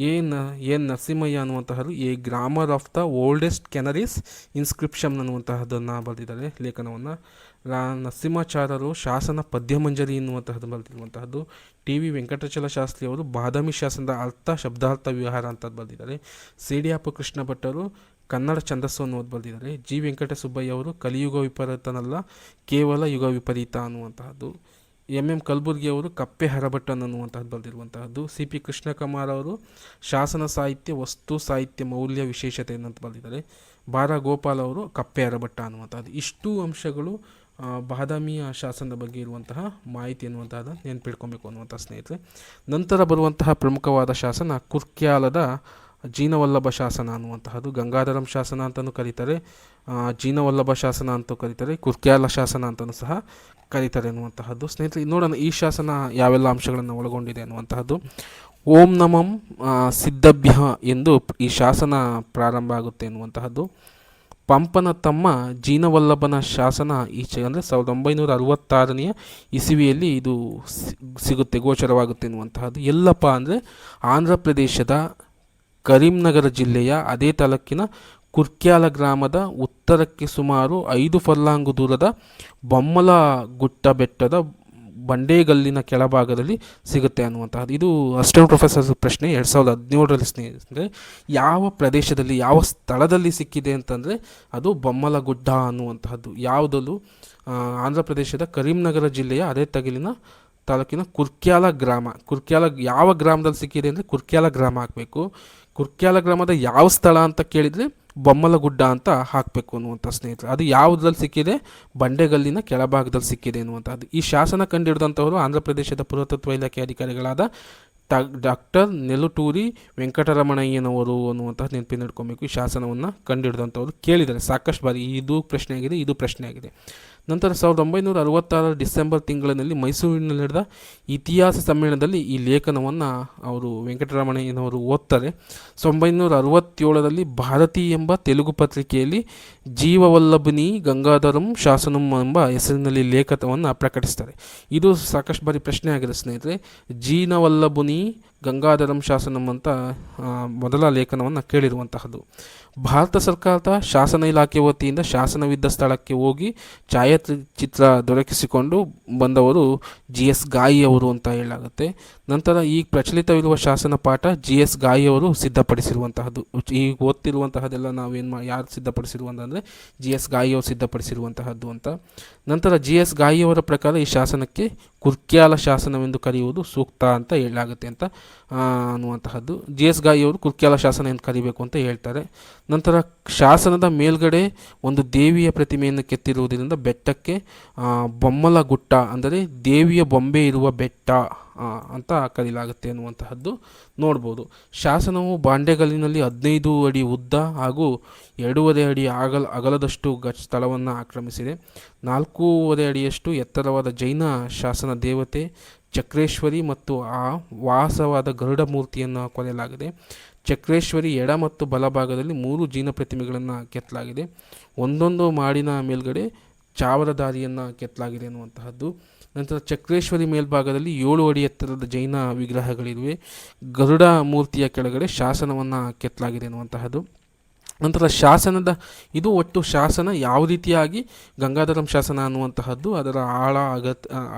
ಎನ್ ನರಸಿಂಹಯ್ಯ ಅನ್ನುವಂತಹದ್ದು a grammar of the oldest Kanarese inscription ಅನ್ನುವಂತಹದ್ದನ್ನು ಬರೆದಿದ್ದಾರೆ ಲೇಖನವನ್ನು. ನರಸಿಂಹಾಚಾರ್ಯರು ಶಾಸನ ಪದ್ಯಮಂಜರಿ ಎನ್ನುವಂತಹದ್ದು ಬರೆದಿರುವಂತಹದ್ದು. ಟಿ ವಿ ವೆಂಕಟಾಚಲ ಶಾಸ್ತ್ರಿ ಅವರು ಬಾದಾಮಿ ಶಾಸನದ ಶಬ್ದಾರ್ಥ ವಿಹಾರ ಅಂತ ಬರೆದಿದ್ದಾರೆ. ಸಿಡಿಯಪ್ಪ ಕೃಷ್ಣ ಭಟ್ಟರು ಕನ್ನಡ ಛಂದಸ್ಸು ಅನ್ನೋದು ಬರೆದಿದ್ದಾರೆ. ಜಿ ವೆಂಕಟಸುಬ್ಬಯ್ಯ ಅವರು ಕಲಿಯುಗ ವಿಪರೀತನಲ್ಲ ಕೇವಲ ಯುಗ ವಿಪರೀತ ಅನ್ನುವಂತಹದ್ದು. ಎಂ ಕಲಬುರ್ಗಿ ಅವರು ಕಪ್ಪೆ ಹರಭಟ್ಟನ್ ಅನ್ನುವಂಥದ್ದು ಬರೆದಿರುವಂತಹದ್ದು. ಸಿ ಪಿ ಕೃಷ್ಣಕುಮಾರ್ ಅವರು ಶಾಸನ ಸಾಹಿತ್ಯ ವಸ್ತು ಸಾಹಿತ್ಯ ಮೌಲ್ಯ ವಿಶೇಷತೆ ಅಂತ ಬರೆದಿದ್ದಾರೆ. ಬಾರ ಗೋಪಾಲ್ ಅವರು ಕಪ್ಪೆ ಹರಭಟ್ಟ ಅನ್ನುವಂಥದ್ದು. ಇಷ್ಟು ಅಂಶಗಳು ಬಾದಾಮಿಯ ಶಾಸನದ ಬಗ್ಗೆ ಇರುವಂತಹ ಮಾಹಿತಿ ಎನ್ನುವಂತಹದ್ದು ನೆನ್ಪಿಟ್ಕೊಬೇಕು ಅನ್ನುವಂಥ ಸ್ನೇಹಿತರೆ. ನಂತರ ಬರುವಂತಹ ಪ್ರಮುಖವಾದ ಶಾಸನ ಕುರ್ಕ್ಯಾಲದ ಜೀನವಲ್ಲಭ ಶಾಸನ ಅನ್ನುವಂತಹದ್ದು. ಗಂಗಾಧರಂ ಶಾಸನ ಅಂತಲೂ ಕರೀತಾರೆ, ಜೀನವಲ್ಲಭ ಶಾಸನ ಅಂತೂ ಕರೀತಾರೆ, ಕುರ್ಕ್ಯಾಲ ಶಾಸನ ಅಂತಲೂ ಸಹ ಕರೀತಾರೆ ಅನ್ನುವಂತಹದ್ದು. ಸ್ನೇಹಿತರೆ, ನೋಡೋಣ ಈ ಶಾಸನ ಯಾವೆಲ್ಲ ಅಂಶಗಳನ್ನು ಒಳಗೊಂಡಿದೆ ಅನ್ನುವಂತಹದ್ದು. ಓಂ ನಮಂ ಸಿದ್ಧಭ್ಯ ಎಂದು ಈ ಶಾಸನ ಪ್ರಾರಂಭ ಆಗುತ್ತೆ ಎನ್ನುವಂತಹದ್ದು. ಪಂಪನ ತಮ್ಮ ಜೀನವಲ್ಲಭನ ಶಾಸನ ಈಚೆ ಅಂದರೆ 1966ನೇ ಇಸವಿಯಲ್ಲಿ ಇದು ಸಿಗುತ್ತೆ, ಗೋಚರವಾಗುತ್ತೆ ಎನ್ನುವಂತಹದ್ದು. ಎಲ್ಲಪ್ಪ ಅಂದರೆ ಆಂಧ್ರ ಪ್ರದೇಶದ ಕರೀಂನಗರ ಜಿಲ್ಲೆಯ ಅದೇ ತಾಲೂಕಿನ ಕುರ್ಕ್ಯಾಲ ಗ್ರಾಮದ ಉತ್ತರಕ್ಕೆ ಸುಮಾರು 5 ಫರ್ಲಾಂಗು ದೂರದ ಬೊಮ್ಮಲ ಗುಟ್ಟ ಬೆಟ್ಟದ ಬಂಡೇಗಲ್ಲಿನ ಕೆಳಭಾಗದಲ್ಲಿ ಸಿಗುತ್ತೆ ಅನ್ನುವಂತಹದ್ದು. ಇದು ಅಸಿಸ್ಟೆಂಟ್ ಪ್ರೊಫೆಸರ್ ಪ್ರಶ್ನೆ 2017ರಲ್ಲಿ ಸ್ನೇಹಿತರೆ. ಯಾವ ಪ್ರದೇಶದಲ್ಲಿ ಯಾವ ಸ್ಥಳದಲ್ಲಿ ಸಿಕ್ಕಿದೆ ಅಂತಂದರೆ ಅದು ಬೊಮ್ಮಲ ಗುಡ್ಡ ಅನ್ನುವಂತಹದ್ದು. ಯಾವುದಲ್ಲೂ ಆಂಧ್ರ ಪ್ರದೇಶದ ಕರೀಂನಗರ ಜಿಲ್ಲೆಯ ಅದೇ ತಗಲಿನ ತಾಲೂಕಿನ ಕುರ್ಕ್ಯಾಲ ಗ್ರಾಮ. ಯಾವ ಗ್ರಾಮದಲ್ಲಿ ಸಿಕ್ಕಿದೆ ಅಂದರೆ ಕುರ್ಕ್ಯಾಲ ಗ್ರಾಮ ಹಾಕಬೇಕು. ಕುರ್ಕ್ಯಾಲ ಗ್ರಾಮದ ಯಾವ ಸ್ಥಳ ಅಂತ ಕೇಳಿದರೆ ಬೊಮ್ಮಲಗುಡ್ಡ ಅಂತ ಹಾಕಬೇಕು ಅನ್ನುವಂಥ ಸ್ನೇಹಿತರೆ. ಅದು ಯಾವುದ್ರಲ್ಲಿ ಸಿಕ್ಕಿದೆ? ಬಂಡೆಗಲ್ಲಿನ ಕೆಳಭಾಗದಲ್ಲಿ ಸಿಕ್ಕಿದೆ ಅನ್ನುವಂಥದ್ದು. ಈ ಶಾಸನ ಕಂಡುಹಿಡಿದಂಥವರು ಆಂಧ್ರ ಪ್ರದೇಶದ ಪುರಾತತ್ವ ಇಲಾಖೆ ಅಧಿಕಾರಿಗಳಾದ ಡಾಕ್ಟರ್ ನೆಲುಟೂರಿ ವೆಂಕಟರಮಣಯ್ಯನವರು ಅನ್ನುವಂತಹ ನೆನಪಿನ ಇಟ್ಕೊಬೇಕು. ಈ ಶಾಸನವನ್ನು ಕಂಡುಹಿಡಿದಂಥವರು ಕೇಳಿದ್ದಾರೆ ಸಾಕಷ್ಟು ಬಾರಿ. ಇದು ಪ್ರಶ್ನೆ ಆಗಿದೆ. ನಂತರ 1966 ಡಿಸೆಂಬರ್ ತಿಂಗಳಿನಲ್ಲಿ ಮೈಸೂರಿನಲ್ಲಿ ನಡೆದ ಇತಿಹಾಸ ಸಮ್ಮೇಳನದಲ್ಲಿ ಈ ಲೇಖನವನ್ನು ಅವರು ವೆಂಕಟರಮಣಯ್ಯನವರು ಓದ್ತಾರೆ. 1967ರಲ್ಲಿ ಭಾರತಿ ಎಂಬ ತೆಲುಗು ಪತ್ರಿಕೆಯಲ್ಲಿ ಜೀವವಲ್ಲಭನಿ ಗಂಗಾಧರಂ ಶಾಸನಂ ಎಂಬ ಹೆಸರಿನಲ್ಲಿ ಲೇಖನವನ್ನು ಪ್ರಕಟಿಸ್ತಾರೆ. ಇದು ಸಾಕಷ್ಟು ಬಾರಿ ಪ್ರಶ್ನೆ ಆಗಿದೆ ಸ್ನೇಹಿತರೆ. ಜೀನವಲ್ಲಭನಿ ಗಂಗಾಧರಂ ಶಾಸನಂ ಅಂತ ಮೊದಲ ಲೇಖನವನ್ನು ಕೇಳಿರುವಂತಹದ್ದು. ಭಾರತ ಸರ್ಕಾರದ ಶಾಸನ ಇಲಾಖೆ ವತಿಯಿಂದ ಶಾಸನವಿದ್ದ ಸ್ಥಳಕ್ಕೆ ಹೋಗಿ ಛಾಯಾಚಿತ್ರ ದೊರಕಿಸಿಕೊಂಡು ಬಂದವರು GS ಗಾಯಿ ಅವರು ಅಂತ ಹೇಳಲಾಗುತ್ತೆ. ನಂತರ ಈ ಪ್ರಚಲಿತವಿರುವ ಶಾಸನ ಪಾಠ GS ಗಾಯಿ ಅವರು ಸಿದ್ಧಪಡಿಸಿರುವಂತಹದ್ದು. ಈಗ ಓದ್ತಿರುವಂತಹದ್ದೆಲ್ಲ ಯಾರು ಸಿದ್ಧಪಡಿಸಿರುವಂತಂದರೆ GS ಗಾಯಿ ಅವರು ಸಿದ್ಧಪಡಿಸಿರುವಂತಹದ್ದು ಅಂತ. ನಂತರ GS ಗಾಯಿ ಅವರ ಪ್ರಕಾರ ಈ ಶಾಸನಕ್ಕೆ ಕುರ್ಕ್ಯಾಲ ಶಾಸನವೆಂದು ಕರೆಯುವುದು ಸೂಕ್ತ ಅಂತ ಹೇಳಲಾಗುತ್ತೆ ಅಂತ ಅನ್ನುವಂತಹದ್ದು. GS ಗಾಯಿಯವರು ಕುರ್ಕ್ಯಾಲ ಶಾಸನ ಎಂದು ಕರಿಬೇಕು ಅಂತ ಹೇಳ್ತಾರೆ. ನಂತರ ಶಾಸನದ ಮೇಲ್ಗಡೆ ಒಂದು ದೇವಿಯ ಪ್ರತಿಮೆಯನ್ನು ಕೆತ್ತಿರುವುದರಿಂದ ಬೆಟ್ಟಕ್ಕೆ ಬೊಮ್ಮಲ ಗುಟ್ಟ ಅಂದರೆ ದೇವಿಯ ಬೊಂಬೆ ಇರುವ ಬೆಟ್ಟ ಅಂತ ಕರೆಯಲಾಗುತ್ತೆ ಅನ್ನುವಂತಹದ್ದು ನೋಡ್ಬೋದು. ಶಾಸನವು ಬಾಂಡೆಗಲ್ಲಿನಲ್ಲಿ 15 ಅಡಿ ಉದ್ದ ಹಾಗೂ 2.5 ಅಡಿ ಅಗಲದಷ್ಟು ಸ್ಥಳವನ್ನು ಆಕ್ರಮಿಸಿದೆ. 4.5 ಅಡಿಯಷ್ಟು ಎತ್ತರವಾದ ಜೈನ ಶಾಸನ ದೇವತೆ ಚಕ್ರೇಶ್ವರಿ ಮತ್ತು ಆ ವಾಸವಾದ ಗರುಡ ಮೂರ್ತಿಯನ್ನು ಕೊರೆಯಲಾಗಿದೆ. ಚಕ್ರೇಶ್ವರಿ ಎಡ ಮತ್ತು ಬಲಭಾಗದಲ್ಲಿ 3 ಜೈನ ಪ್ರತಿಮೆಗಳನ್ನು ಕೆತ್ತಲಾಗಿದೆ. ಒಂದೊಂದು ಮಾಡಿನ ಮೇಲ್ಗಡೆ ಚಾವರದಾರಿಯನ್ನು ಕೆತ್ತಲಾಗಿದೆ ಅನ್ನುವಂತಹದ್ದು. ನಂತರ ಚಕ್ರೇಶ್ವರಿ ಮೇಲ್ಭಾಗದಲ್ಲಿ 7 ಅಡಿ ಎತ್ತರದ ಜೈನ ವಿಗ್ರಹಗಳಿವೆ. ಗರುಡ ಮೂರ್ತಿಯ ಕೆಳಗಡೆ ಶಾಸನವನ್ನು ಕೆತ್ತಲಾಗಿದೆ ಅನ್ನುವಂತಹದ್ದು. ನಂತರ ಶಾಸನದ ಇದು ಒಟ್ಟು ಶಾಸನ ಯಾವ ರೀತಿಯಾಗಿ ಗಂಗಾಧರಂ ಶಾಸನ ಅನ್ನುವಂತಹದ್ದು, ಅದರ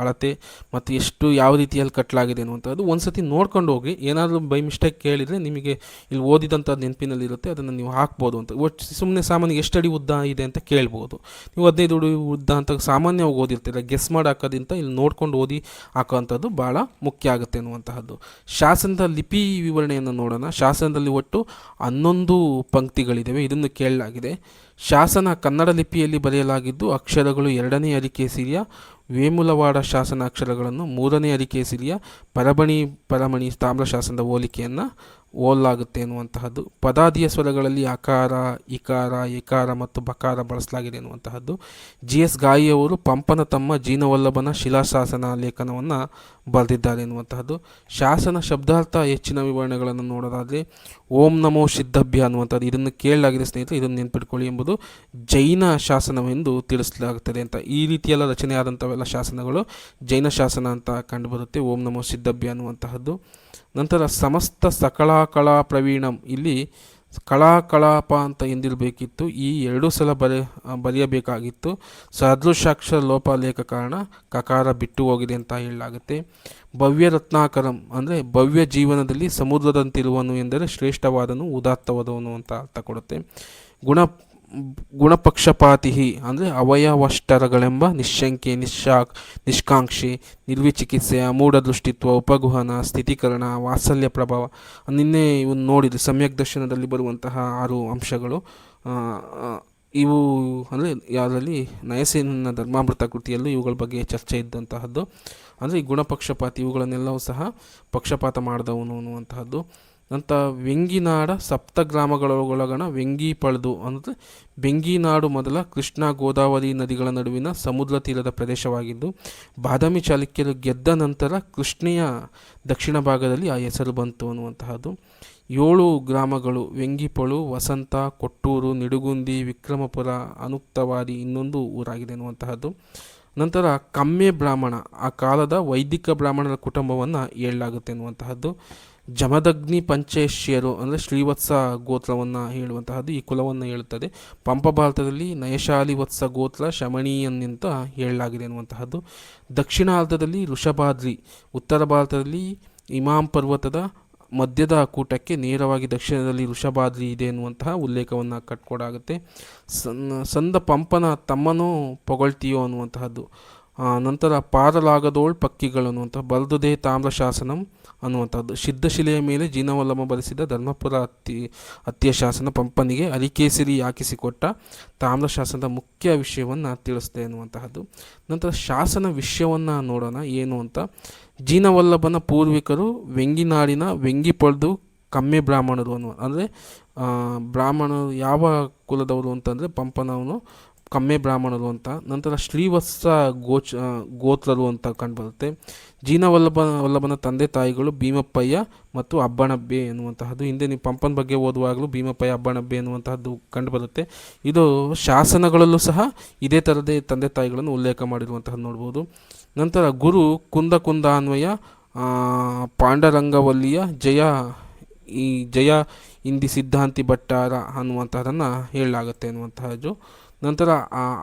ಅಳತೆ ಮತ್ತು ಎಷ್ಟು ಯಾವ ರೀತಿಯಲ್ಲಿ ಕಟ್ಟಲಾಗಿದೆ ಅನ್ನುವಂಥದ್ದು ಒಂದು ಸತಿ ನೋಡ್ಕೊಂಡು ಹೋಗಿ. ಏನಾದರೂ ಬೈ ಮಿಸ್ಟೇಕ್ ಕೇಳಿದರೆ ನಿಮಗೆ ಇಲ್ಲಿ ಓದಿದಂಥದ್ದು ನೆನಪಿನಲ್ಲಿರುತ್ತೆ, ಅದನ್ನು ನೀವು ಹಾಕ್ಬೋದು ಅಂತ. ಒಟ್ಟು ಸುಮ್ಮನೆ ಸಾಮಾನ್ಯ ಎಷ್ಟು ಅಡಿ ಉದ್ದ ಇದೆ ಅಂತ ಕೇಳ್ಬೋದು. ನೀವು 15 ಅಡಿ ಉದ್ದ ಅಂತ ಸಾಮಾನ್ಯವಾಗಿ ಓದಿರ್ತೀರ, ಗೆಸ್ ಮಾಡಿ ಹಾಕೋದಿಂತ ಇಲ್ಲಿ ನೋಡ್ಕೊಂಡು ಓದಿ ಹಾಕೋವಂಥದ್ದು ಭಾಳ ಮುಖ್ಯ ಆಗುತ್ತೆ ಅನ್ನುವಂತಹದ್ದು. ಶಾಸನದ ಲಿಪಿ ವಿವರಣೆಯನ್ನು ನೋಡೋಣ. ಶಾಸನದಲ್ಲಿ ಒಟ್ಟು 11 ಪಂಕ್ತಿಗಳಿದೆ, ಇದನ್ನು ಕೇಳಲಾಗಿದೆ. ಶಾಸನ ಕನ್ನಡ ಲಿಪಿಯಲ್ಲಿ ಬರೆಯಲಾಗಿದ್ದು ಅಕ್ಷರಗಳು 2ನೇ ಅರಿಕೇಸರಿಯ ವೇಮುಲವಾಡ ಶಾಸನ ಅಕ್ಷರಗಳನ್ನು 3ನೇ ಅರಿಕೇಸರಿಯ ಪರಮಣಿ ತಾಮ್ರ ಶಾಸನದ ಹೋಲಿಕೆಯನ್ನು ಹೋಲಾಗುತ್ತೆ ಎನ್ನುವಂತಹದ್ದು. ಪದಾದಿಯ ಸ್ವರಗಳಲ್ಲಿ ಅಕಾರ, ಇಕಾರ, ಎಕಾರ ಮತ್ತು ಬಕಾರ ಬಳಸಲಾಗಿದೆ ಎನ್ನುವಂತಹದ್ದು. GS ಗಾಯಿಯವರು ಪಂಪನ ತಮ್ಮ ಜೀನವಲ್ಲಭನ ಶಿಲಾಶಾಸನ ಲೇಖನವನ್ನು ಬರೆದಿದ್ದಾರೆ ಎನ್ನುವಂತಹದ್ದು. ಶಾಸನ ಶಬ್ದಾರ್ಥ ಹೆಚ್ಚಿನ ವಿವರಣೆಗಳನ್ನು ನೋಡೋದಾದರೆ ಓಂ ನಮೋ ಸಿದ್ಧಭ್ಯ ಅನ್ನುವಂಥದ್ದು ಇದನ್ನು ಕೇಳಲಾಗಿದೆ ಸ್ನೇಹಿತರೆ, ಇದನ್ನು ನೆನ್ಪಿಟ್ಕೊಳ್ಳಿ ಎಂಬುದು ಜೈನ ಶಾಸನವೆಂದು ತಿಳಿಸಲಾಗುತ್ತದೆ ಅಂತ. ಈ ರೀತಿಯೆಲ್ಲ ರಚನೆ ಆದಂಥವೆಲ್ಲ ಶಾಸನಗಳು ಜೈನ ಶಾಸನ ಅಂತ ಕಂಡುಬರುತ್ತೆ, ಓಂ ನಮೋ ಸಿದ್ಧಭ್ಯ ಅನ್ನುವಂತಹದ್ದು. ನಂತರ ಸಮಸ್ತ ಸಕಲಾ ಪ್ರವೀಣಂ, ಇಲ್ಲಿ ಕಳಾಕಳಾಪ ಅಂತ ಎಂದಿರಬೇಕಿತ್ತು, ಈ 2 ಸಲ ಬರೆಯಬೇಕಾಗಿತ್ತು. ಸದೃಶಾಕ್ಷರ ಲೋಪ ಲೇಖ ಕಾರಣ ಕಕಾರ ಬಿಟ್ಟು ಹೋಗಿದೆ ಅಂತ ಹೇಳಲಾಗುತ್ತೆ. ಭವ್ಯ ರತ್ನಾಕರಂ ಅಂದರೆ ಭವ್ಯ ಜೀವನದಲ್ಲಿ ಸಮುದ್ರದಂತಿರುವನು ಎಂದರೆ ಶ್ರೇಷ್ಠವಾದನು, ಉದಾತ್ತವಾದವನು ಅಂತ ಅರ್ಥ ಕೊಡುತ್ತೆ. ಗುಣಪಕ್ಷಪಾತಿ ಅಂದರೆ ಅವಯವಷ್ಟರಗಳೆಂಬ ನಿಶಂಕೆ, ನಿಷ್ಕಾಂಕ್ಷೆ, ನಿರ್ವಿಚಿಕಿತ್ಸೆ, ಅಮೂಢ ದೃಷ್ಟಿತ್ವ, ಉಪಗುಹನ, ಸ್ಥಿತೀಕರಣ, ವಾತ್ಸಲ್ಯ ಪ್ರಭಾವ. ನಿನ್ನೆ ಇವನು ನೋಡಿದರೆ ಸಮ್ಯಕ್ ದರ್ಶನದಲ್ಲಿ ಬರುವಂತಹ 6 ಅಂಶಗಳು. ಇವು ಅಂದರೆ ಯಾವುದರಲ್ಲಿ ನಯಸೇನ ಧರ್ಮಾಮೃತ ಕೃತಿಯಲ್ಲೂ ಇವುಗಳ ಬಗ್ಗೆ ಚರ್ಚೆ ಇದ್ದಂತಹದ್ದು. ಅಂದರೆ ಈ ಗುಣಪಕ್ಷಪಾತಿ ಇವುಗಳನ್ನೆಲ್ಲವೂ ಸಹ ಪಕ್ಷಪಾತ ಮಾಡಿದವನು ಅನ್ನುವಂತಹದ್ದು. ನಂತರ ವೆಂಗಿನಾಡ ಸಪ್ತಗ್ರಾಮಗಳೊಳಗಣ ವೆಂಗಿ ಪಳೆದು ಅಂದರೆ ಬೆಂಗಿನಾಡು ಮೊದಲ ಕೃಷ್ಣ ಗೋದಾವರಿ ನದಿಗಳ ನಡುವಿನ ಸಮುದ್ರ ತೀರದ ಪ್ರದೇಶವಾಗಿದ್ದು ಬಾದಾಮಿ ಚಾಲುಕ್ಯರು ಗೆದ್ದ ನಂತರ ಕೃಷ್ಣೆಯ ದಕ್ಷಿಣ ಭಾಗದಲ್ಲಿ ಆ ಹೆಸರು ಬಂತು ಅನ್ನುವಂತಹದ್ದು. 7 ಗ್ರಾಮಗಳು ವೆಂಗಿಪೊಳು, ವಸಂತ, ಕೊಟ್ಟೂರು, ನಿಡುಗುಂದಿ, ವಿಕ್ರಮಪುರ, ಅನುಕ್ತವಾದಿ ಇನ್ನೊಂದು ಊರಾಗಿದೆ ಅನ್ನುವಂತಹದ್ದು. ನಂತರ ಕಮ್ಮೆ ಬ್ರಾಹ್ಮಣ, ಆ ಕಾಲದ ವೈದಿಕ ಬ್ರಾಹ್ಮಣರ ಕುಟುಂಬವನ್ನು ಹೇಳಲಾಗುತ್ತೆ ಅನ್ನುವಂತಹದ್ದು. ಜಮದಗ್ನಿ ಪಂಚೇಶ್ಯರು ಅಂದರೆ ಶ್ರೀವತ್ಸ ಗೋತ್ರವನ್ನು ಹೇಳುವಂತಹದ್ದು ಈ ಕುಲವನ್ನು ಹೇಳುತ್ತದೆ. ಪಂಪ ಭಾರತದಲ್ಲಿ ನಯಶಾಲಿ ವತ್ಸ ಗೋತ್ರ ಶಮಣೀಯನ್ನಿಂತ ಹೇಳಲಾಗಿದೆ ಅನ್ನುವಂತಹದ್ದು. ದಕ್ಷಿಣಾರ್ಧದಲ್ಲಿ ಋಷಭಾದ್ರಿ, ಉತ್ತರ ಭಾರತದಲ್ಲಿ ಇಮಾಮ್ ಪರ್ವತದ ಮಧ್ಯದ ಕೂಟಕ್ಕೆ ನೇರವಾಗಿ ದಕ್ಷಿಣದಲ್ಲಿ ಋಷಭಾದ್ರಿ ಇದೆ ಎನ್ನುವಂತಹ ಉಲ್ಲೇಖವನ್ನು ಕಟ್ಕೊಡಾಗುತ್ತೆ. ಸಂದ ಪಂಪನ ತಮ್ಮನೂ ಪೊಗಳ್ತೀಯೋ ಅನ್ನುವಂತಹದ್ದು. ನಂತರ ಪಾರಲಾಗದೋಳ್ ಪಕ್ಕಿಗಳು ಅನ್ನುವಂಥ ಬಲ್ದುದೇ ತಾಮ್ರ ಶಾಸನಂ ಅನ್ನುವಂಥದ್ದು. ಸಿದ್ಧಶಿಲೆಯ ಮೇಲೆ ಜೀನವಲ್ಲಭ ಬರೆಸಿದ ಧರ್ಮಪುರ ಹತ್ಯೆ ಶಾಸನ ಪಂಪನಿಗೆ ಅರಿಕೇಸರಿ ಹಾಕಿಸಿಕೊಟ್ಟ ತಾಮ್ರ ಶಾಸನದ ಮುಖ್ಯ ವಿಷಯವನ್ನು ತಿಳಿಸ್ದೆ ಅನ್ನುವಂತಹದ್ದು. ನಂತರ ಶಾಸನ ವಿಷಯವನ್ನು ನೋಡೋಣ ಏನು ಅಂತ. ಜೀನವಲ್ಲಭನ ಪೂರ್ವಿಕರು ವೆಂಗಿನಾಡಿನ ವೆಂಗಿಪೊಳ್ದು ಕಮ್ಮೆ ಬ್ರಾಹ್ಮಣರು ಅಂದರೆ ಬ್ರಾಹ್ಮಣರು ಯಾವ ಕುಲದವರು ಅಂತಂದರೆ ಪಂಪನವನು ಕಮ್ಮೆ ಬ್ರಾಹ್ಮಣರು ಅಂತ. ನಂತರ ಶ್ರೀವತ್ಸ ಗೋತ್ರರು ಅಂತ ಕಂಡುಬರುತ್ತೆ. ವಲ್ಲಭನ ತಂದೆ ತಾಯಿಗಳು ಭೀಮಪ್ಪಯ್ಯ ಮತ್ತು ಅಬ್ಬಣಬ್ಬೆ ಎನ್ನುವಂತಹದ್ದು. ಹಿಂದೆ ನೀವು ಪಂಪನ ಬಗ್ಗೆ ಓದುವಾಗಲೂ ಭೀಮಪ್ಪಯ್ಯ ಅಬ್ಬಣಬ್ಬೆ ಎನ್ನುವಂತಹದ್ದು ಕಂಡುಬರುತ್ತೆ. ಇದು ಶಾಸನಗಳಲ್ಲೂ ಸಹ ಇದೇ ಥರದೇ ತಂದೆ ತಾಯಿಗಳನ್ನು ಉಲ್ಲೇಖ ಮಾಡಿರುವಂತಹದ್ದು ನೋಡ್ಬೋದು. ನಂತರ ಗುರು ಕುಂದಾನ್ವಯ ಪಾಂಡರಂಗವಲ್ಲಿಯ ಜಯ ಇಂದಿ ಸಿದ್ಧಾಂತಿ ಭಟ್ಟಾರ ಅನ್ನುವಂಥದ್ದನ್ನು ಹೇಳಲಾಗುತ್ತೆ ಅನ್ನುವಂತಹದ್ದು ನಂತರ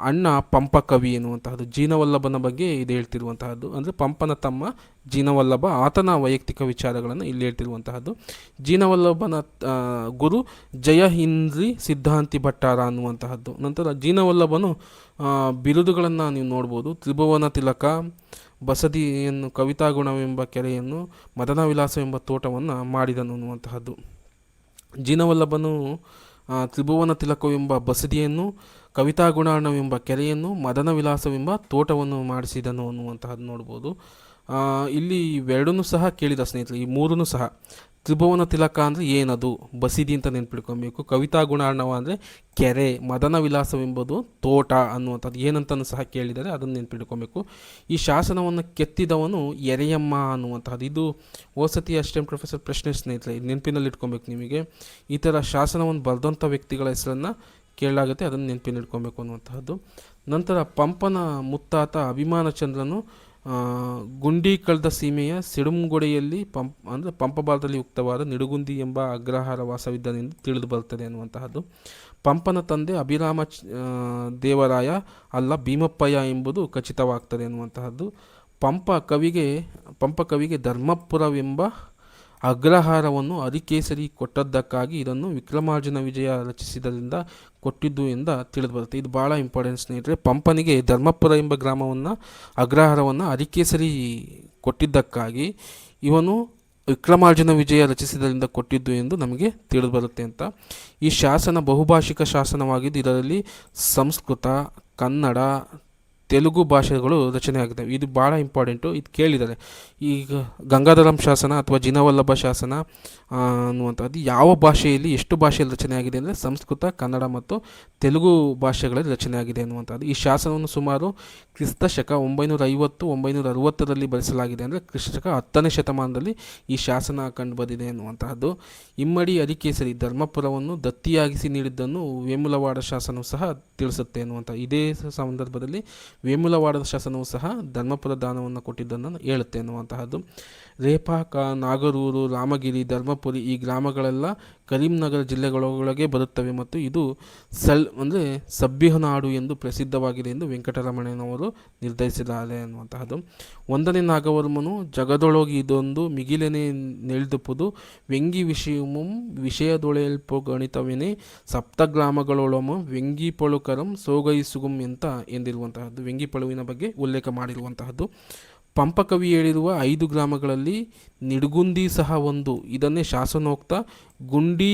ಅಣ್ಣ ಪಂಪ ಕವಿ ಎನ್ನುವಂತಹದ್ದು, ಜೀನವಲ್ಲಭನ ಬಗ್ಗೆ ಇದು ಹೇಳ್ತಿರುವಂತಹದ್ದು. ಅಂದರೆ ಪಂಪನ ತಮ್ಮ ಜೀನವಲ್ಲಭ, ಆತನ ವೈಯಕ್ತಿಕ ವಿಚಾರಗಳನ್ನು ಇಲ್ಲಿ ಹೇಳ್ತಿರುವಂತಹದ್ದು. ಜೀನವಲ್ಲಭನ ಗುರು ಜಯ ಹಿಂದ್ರಿ ಸಿದ್ಧಾಂತಿ ಭಟ್ಟಾರ ಅನ್ನುವಂತಹದ್ದು. ನಂತರ ಜೀನವಲ್ಲಭನು ಬಿರುದುಗಳನ್ನು ನೀವು ನೋಡ್ಬೋದು. ತ್ರಿಭುವನ ತಿಲಕ, ಬಸದಿಯನ್ನು, ಕವಿತಾಗುಣವೆಂಬ ಕೆರೆಯನ್ನು, ಮದನ ವಿಲಾಸವೆಂಬ ತೋಟವನ್ನು ಮಾಡಿದನು ಅನ್ನುವಂತಹದ್ದು. ಜೀನವಲ್ಲಭನು ತ್ರಿಭುವನ ತಿಲಕವೆಂಬ ಬಸದಿಯನ್ನು, ಕವಿತಾಗುಣವೆಂಬ ಕೆರೆಯನ್ನು, ಮದನ ವಿಲಾಸವೆಂಬ ತೋಟವನ್ನು ಮಾಡಿಸಿದನು ಅನ್ನುವಂತಹದ್ದು ನೋಡ್ಬೋದು. ಇಲ್ಲಿ ಇವೆರಡನ್ನೂ ಸಹ ಕೇಳಿದ ಸ್ನೇಹಿತರೆ, ಈ ಮೂರನ್ನು ಸಹ. ತ್ರಿಭುವನ ತಿಲಕ ಅಂದರೆ ಏನದು, ಬಸಿದಿ ಅಂತ ನೆನ್ಪಿಡ್ಕೊಬೇಕು. ಕವಿತಾ ಗುಣಾರ್ಣವ ಅಂದರೆ ಕೆರೆ, ಮದನ ವಿಲಾಸವೆಂಬುದು ತೋಟ ಅನ್ನುವಂಥದ್ದು ಏನಂತಲೂ ಸಹ ಕೇಳಿದರೆ ಅದನ್ನು ನೆನ್ಪಿಡ್ಕೊಬೇಕು. ಈ ಶಾಸನವನ್ನು ಕೆತ್ತಿದವನು ಎರೆಯಮ್ಮ ಅನ್ನುವಂಥದ್ದು. ಇದು ಓಸತಿ ಅಸಿಸ್ಟೆಂಟ್ ಪ್ರೊಫೆಸರ್ ಪ್ರಶ್ನೆ ಸ್ನೇಹಿತರೆ, ನೆನಪಿನಲ್ಲಿ ಇಟ್ಕೊಬೇಕು ನಿಮಗೆ. ಈ ಥರ ಶಾಸನವನ್ನು ಬರೆದಂಥ ವ್ಯಕ್ತಿಗಳ ಹೆಸರನ್ನು ಕೇಳಲಾಗುತ್ತೆ, ಅದನ್ನು ನೆನಪಿನಿಟ್ಕೊಬೇಕು ಅನ್ನುವಂತಹದ್ದು. ನಂತರ ಪಂಪನ ಮುತ್ತಾತ ಅಭಿಮಾನಚಂದ್ರನು ಗುಂಡಿಕಳ್ದ ಸೀಮೆಯ ಸಿಡುಮುಗೊಡೆಯಲ್ಲಿ ಪಂಪಬಾರದಲ್ಲಿ ಯುಕ್ತವಾದ ನಿಡುಗುಂದಿ ಎಂಬ ಅಗ್ರಹಾರ ವಾಸವಿದ್ದನೆಂದು ತಿಳಿದು ಬರುತ್ತದೆ ಅನ್ನುವಂತಹದ್ದು. ಪಂಪನ ತಂದೆ ಅಭಿರಾಮ ದೇವರಾಯ ಅಲ್ಲ ಭೀಮಪ್ಪಯ್ಯ ಎಂಬುದು ಖಚಿತವಾಗ್ತದೆ ಅನ್ನುವಂತಹದ್ದು. ಪಂಪ ಕವಿಗೆ ಧರ್ಮಪುರವೆಂಬ ಅಗ್ರಹಾರವನ್ನು ಅರಿಕೇಸರಿ ಕೊಟ್ಟದ್ದಕ್ಕಾಗಿ ಇದನ್ನು ವಿಕ್ರಮಾರ್ಜುನ ವಿಜಯ ರಚಿಸಿದ್ದರಿಂದ ಕೊಟ್ಟಿದ್ದು ಎಂದು ತಿಳಿದು ಬರುತ್ತೆ. ಇದು ಭಾಳ ಇಂಪಾರ್ಟೆಂಟ್ ಸ್ನೇಹಿತರೆ. ಪಂಪನಿಗೆ ಧರ್ಮಪುರ ಎಂಬ ಗ್ರಾಮವನ್ನು, ಅಗ್ರಹಾರವನ್ನು ಅರಿಕೇಸರಿ ಕೊಟ್ಟಿದ್ದಕ್ಕಾಗಿ ಇವನು ವಿಕ್ರಮಾರ್ಜುನ ವಿಜಯ ರಚಿಸಿದ್ದರಿಂದ ಕೊಟ್ಟಿದ್ದು ಎಂದು ನಮಗೆ ತಿಳಿದು ಬರುತ್ತೆ ಅಂತ. ಈ ಶಾಸನ ಬಹುಭಾಷಿಕ ಶಾಸನವಾಗಿದ್ದು ಇದರಲ್ಲಿ ಸಂಸ್ಕೃತ, ಕನ್ನಡ, ತೆಲುಗು ಭಾಷೆಗಳು ರಚನೆಯಾಗಿದೆ. ಇದು ಭಾಳ ಇಂಪಾರ್ಟೆಂಟು, ಇದು ಕೇಳಿದ್ದಾರೆ. ಈಗ ಗಂಗಾಧರಂ ಶಾಸನ ಅಥವಾ ಜಿನವಲ್ಲಭ ಶಾಸನ ಅನ್ನುವಂಥದ್ದು ಯಾವ ಭಾಷೆಯಲ್ಲಿ, ಎಷ್ಟು ಭಾಷೆಯಲ್ಲಿ ರಚನೆಯಾಗಿದೆ ಅಂದರೆ ಸಂಸ್ಕೃತ, ಕನ್ನಡ ಮತ್ತು ತೆಲುಗು ಭಾಷೆಗಳಲ್ಲಿ ರಚನೆಯಾಗಿದೆ ಅನ್ನುವಂಥದ್ದು. ಈ ಶಾಸನವನ್ನು ಸುಮಾರು ಕ್ರಿಸ್ತ ಶಕ 950-960ರಲ್ಲಿ ಬರೆಸಲಾಗಿದೆ. ಅಂದರೆ ಕ್ರಿಸ್ತ ಶಕ 10ನೇ ಶತಮಾನದಲ್ಲಿ ಈ ಶಾಸನ ಕಂಡು ಬಂದಿದೆ ಅನ್ನುವಂತಹದ್ದು. ಇಮ್ಮಡಿ ಅರಿಕೇಸರಿ ಧರ್ಮಪುರವನ್ನು ದತ್ತಿಯಾಗಿಸಿ ನೀಡಿದ್ದನ್ನು ವೇಮುಲವಾಡ ಶಾಸನವು ಸಹ ತಿಳಿಸುತ್ತೆ ಅನ್ನುವಂಥ. ಇದೇ ಸಂದರ್ಭದಲ್ಲಿ ವೇಮುಲವಾಡದ ಶಾಸನವು ಸಹ ಧರ್ಮಪುರ ದಾನವನ್ನು ಕೊಟ್ಟಿದ್ದನ್ನು ಹೇಳುತ್ತೆ ಅನ್ನುವಂತಹದ್ದು. ರೇಪಾಕ, ನಾಗರೂರು, ರಾಮಗಿರಿ, ಧರ್ಮಪುರಿ ಈ ಗ್ರಾಮಗಳೆಲ್ಲ ಕರೀಂನಗರ ಜಿಲ್ಲೆಗಳೊಳಗೆ ಬರುತ್ತವೆ ಮತ್ತು ಇದು ಅಂದರೆ ಸಭ್ಯನಾಡು ಎಂದು ಪ್ರಸಿದ್ಧವಾಗಿದೆ ಎಂದು ವೆಂಕಟರಮಣಯ್ಯನವರು ನಿರ್ಧರಿಸಿದ್ದಾರೆ ಅನ್ನುವಂತಹದ್ದು. 1ನೇ ನಾಗವರ್ಮನು ಜಗದೊಳಗೆ ಇದೊಂದು ಮಿಗಿಲೆನೆ ನೆಳ್ದುಪುದು ವೆಂಗಿ ವಿಷಯಮುಂ ವಿಷಯದೊಳೆಯಲ್ಪ ಗಣಿತವೆನೆ ಸಪ್ತಗ್ರಾಮಗಳೊಳಮ ವೆಂಗಿ ಪಳುಕರಂ ಸೋಗೈಸುಗುಂ ಎಂದಿರುವಂತಹದ್ದು. ವೆಂಗಿ ಪಳುವಿನ ಬಗ್ಗೆ ಉಲ್ಲೇಖ ಮಾಡಿರುವಂತಹದ್ದು. ಪಂಪಕವಿ ಹೇಳಿರುವ 5 ಗ್ರಾಮಗಳಲ್ಲಿ ನಿಡುಗುಂದಿ ಸಹ ಒಂದು. ಇದನ್ನೇ ಶಾಸನೋಕ್ತ ಗುಂಡಿ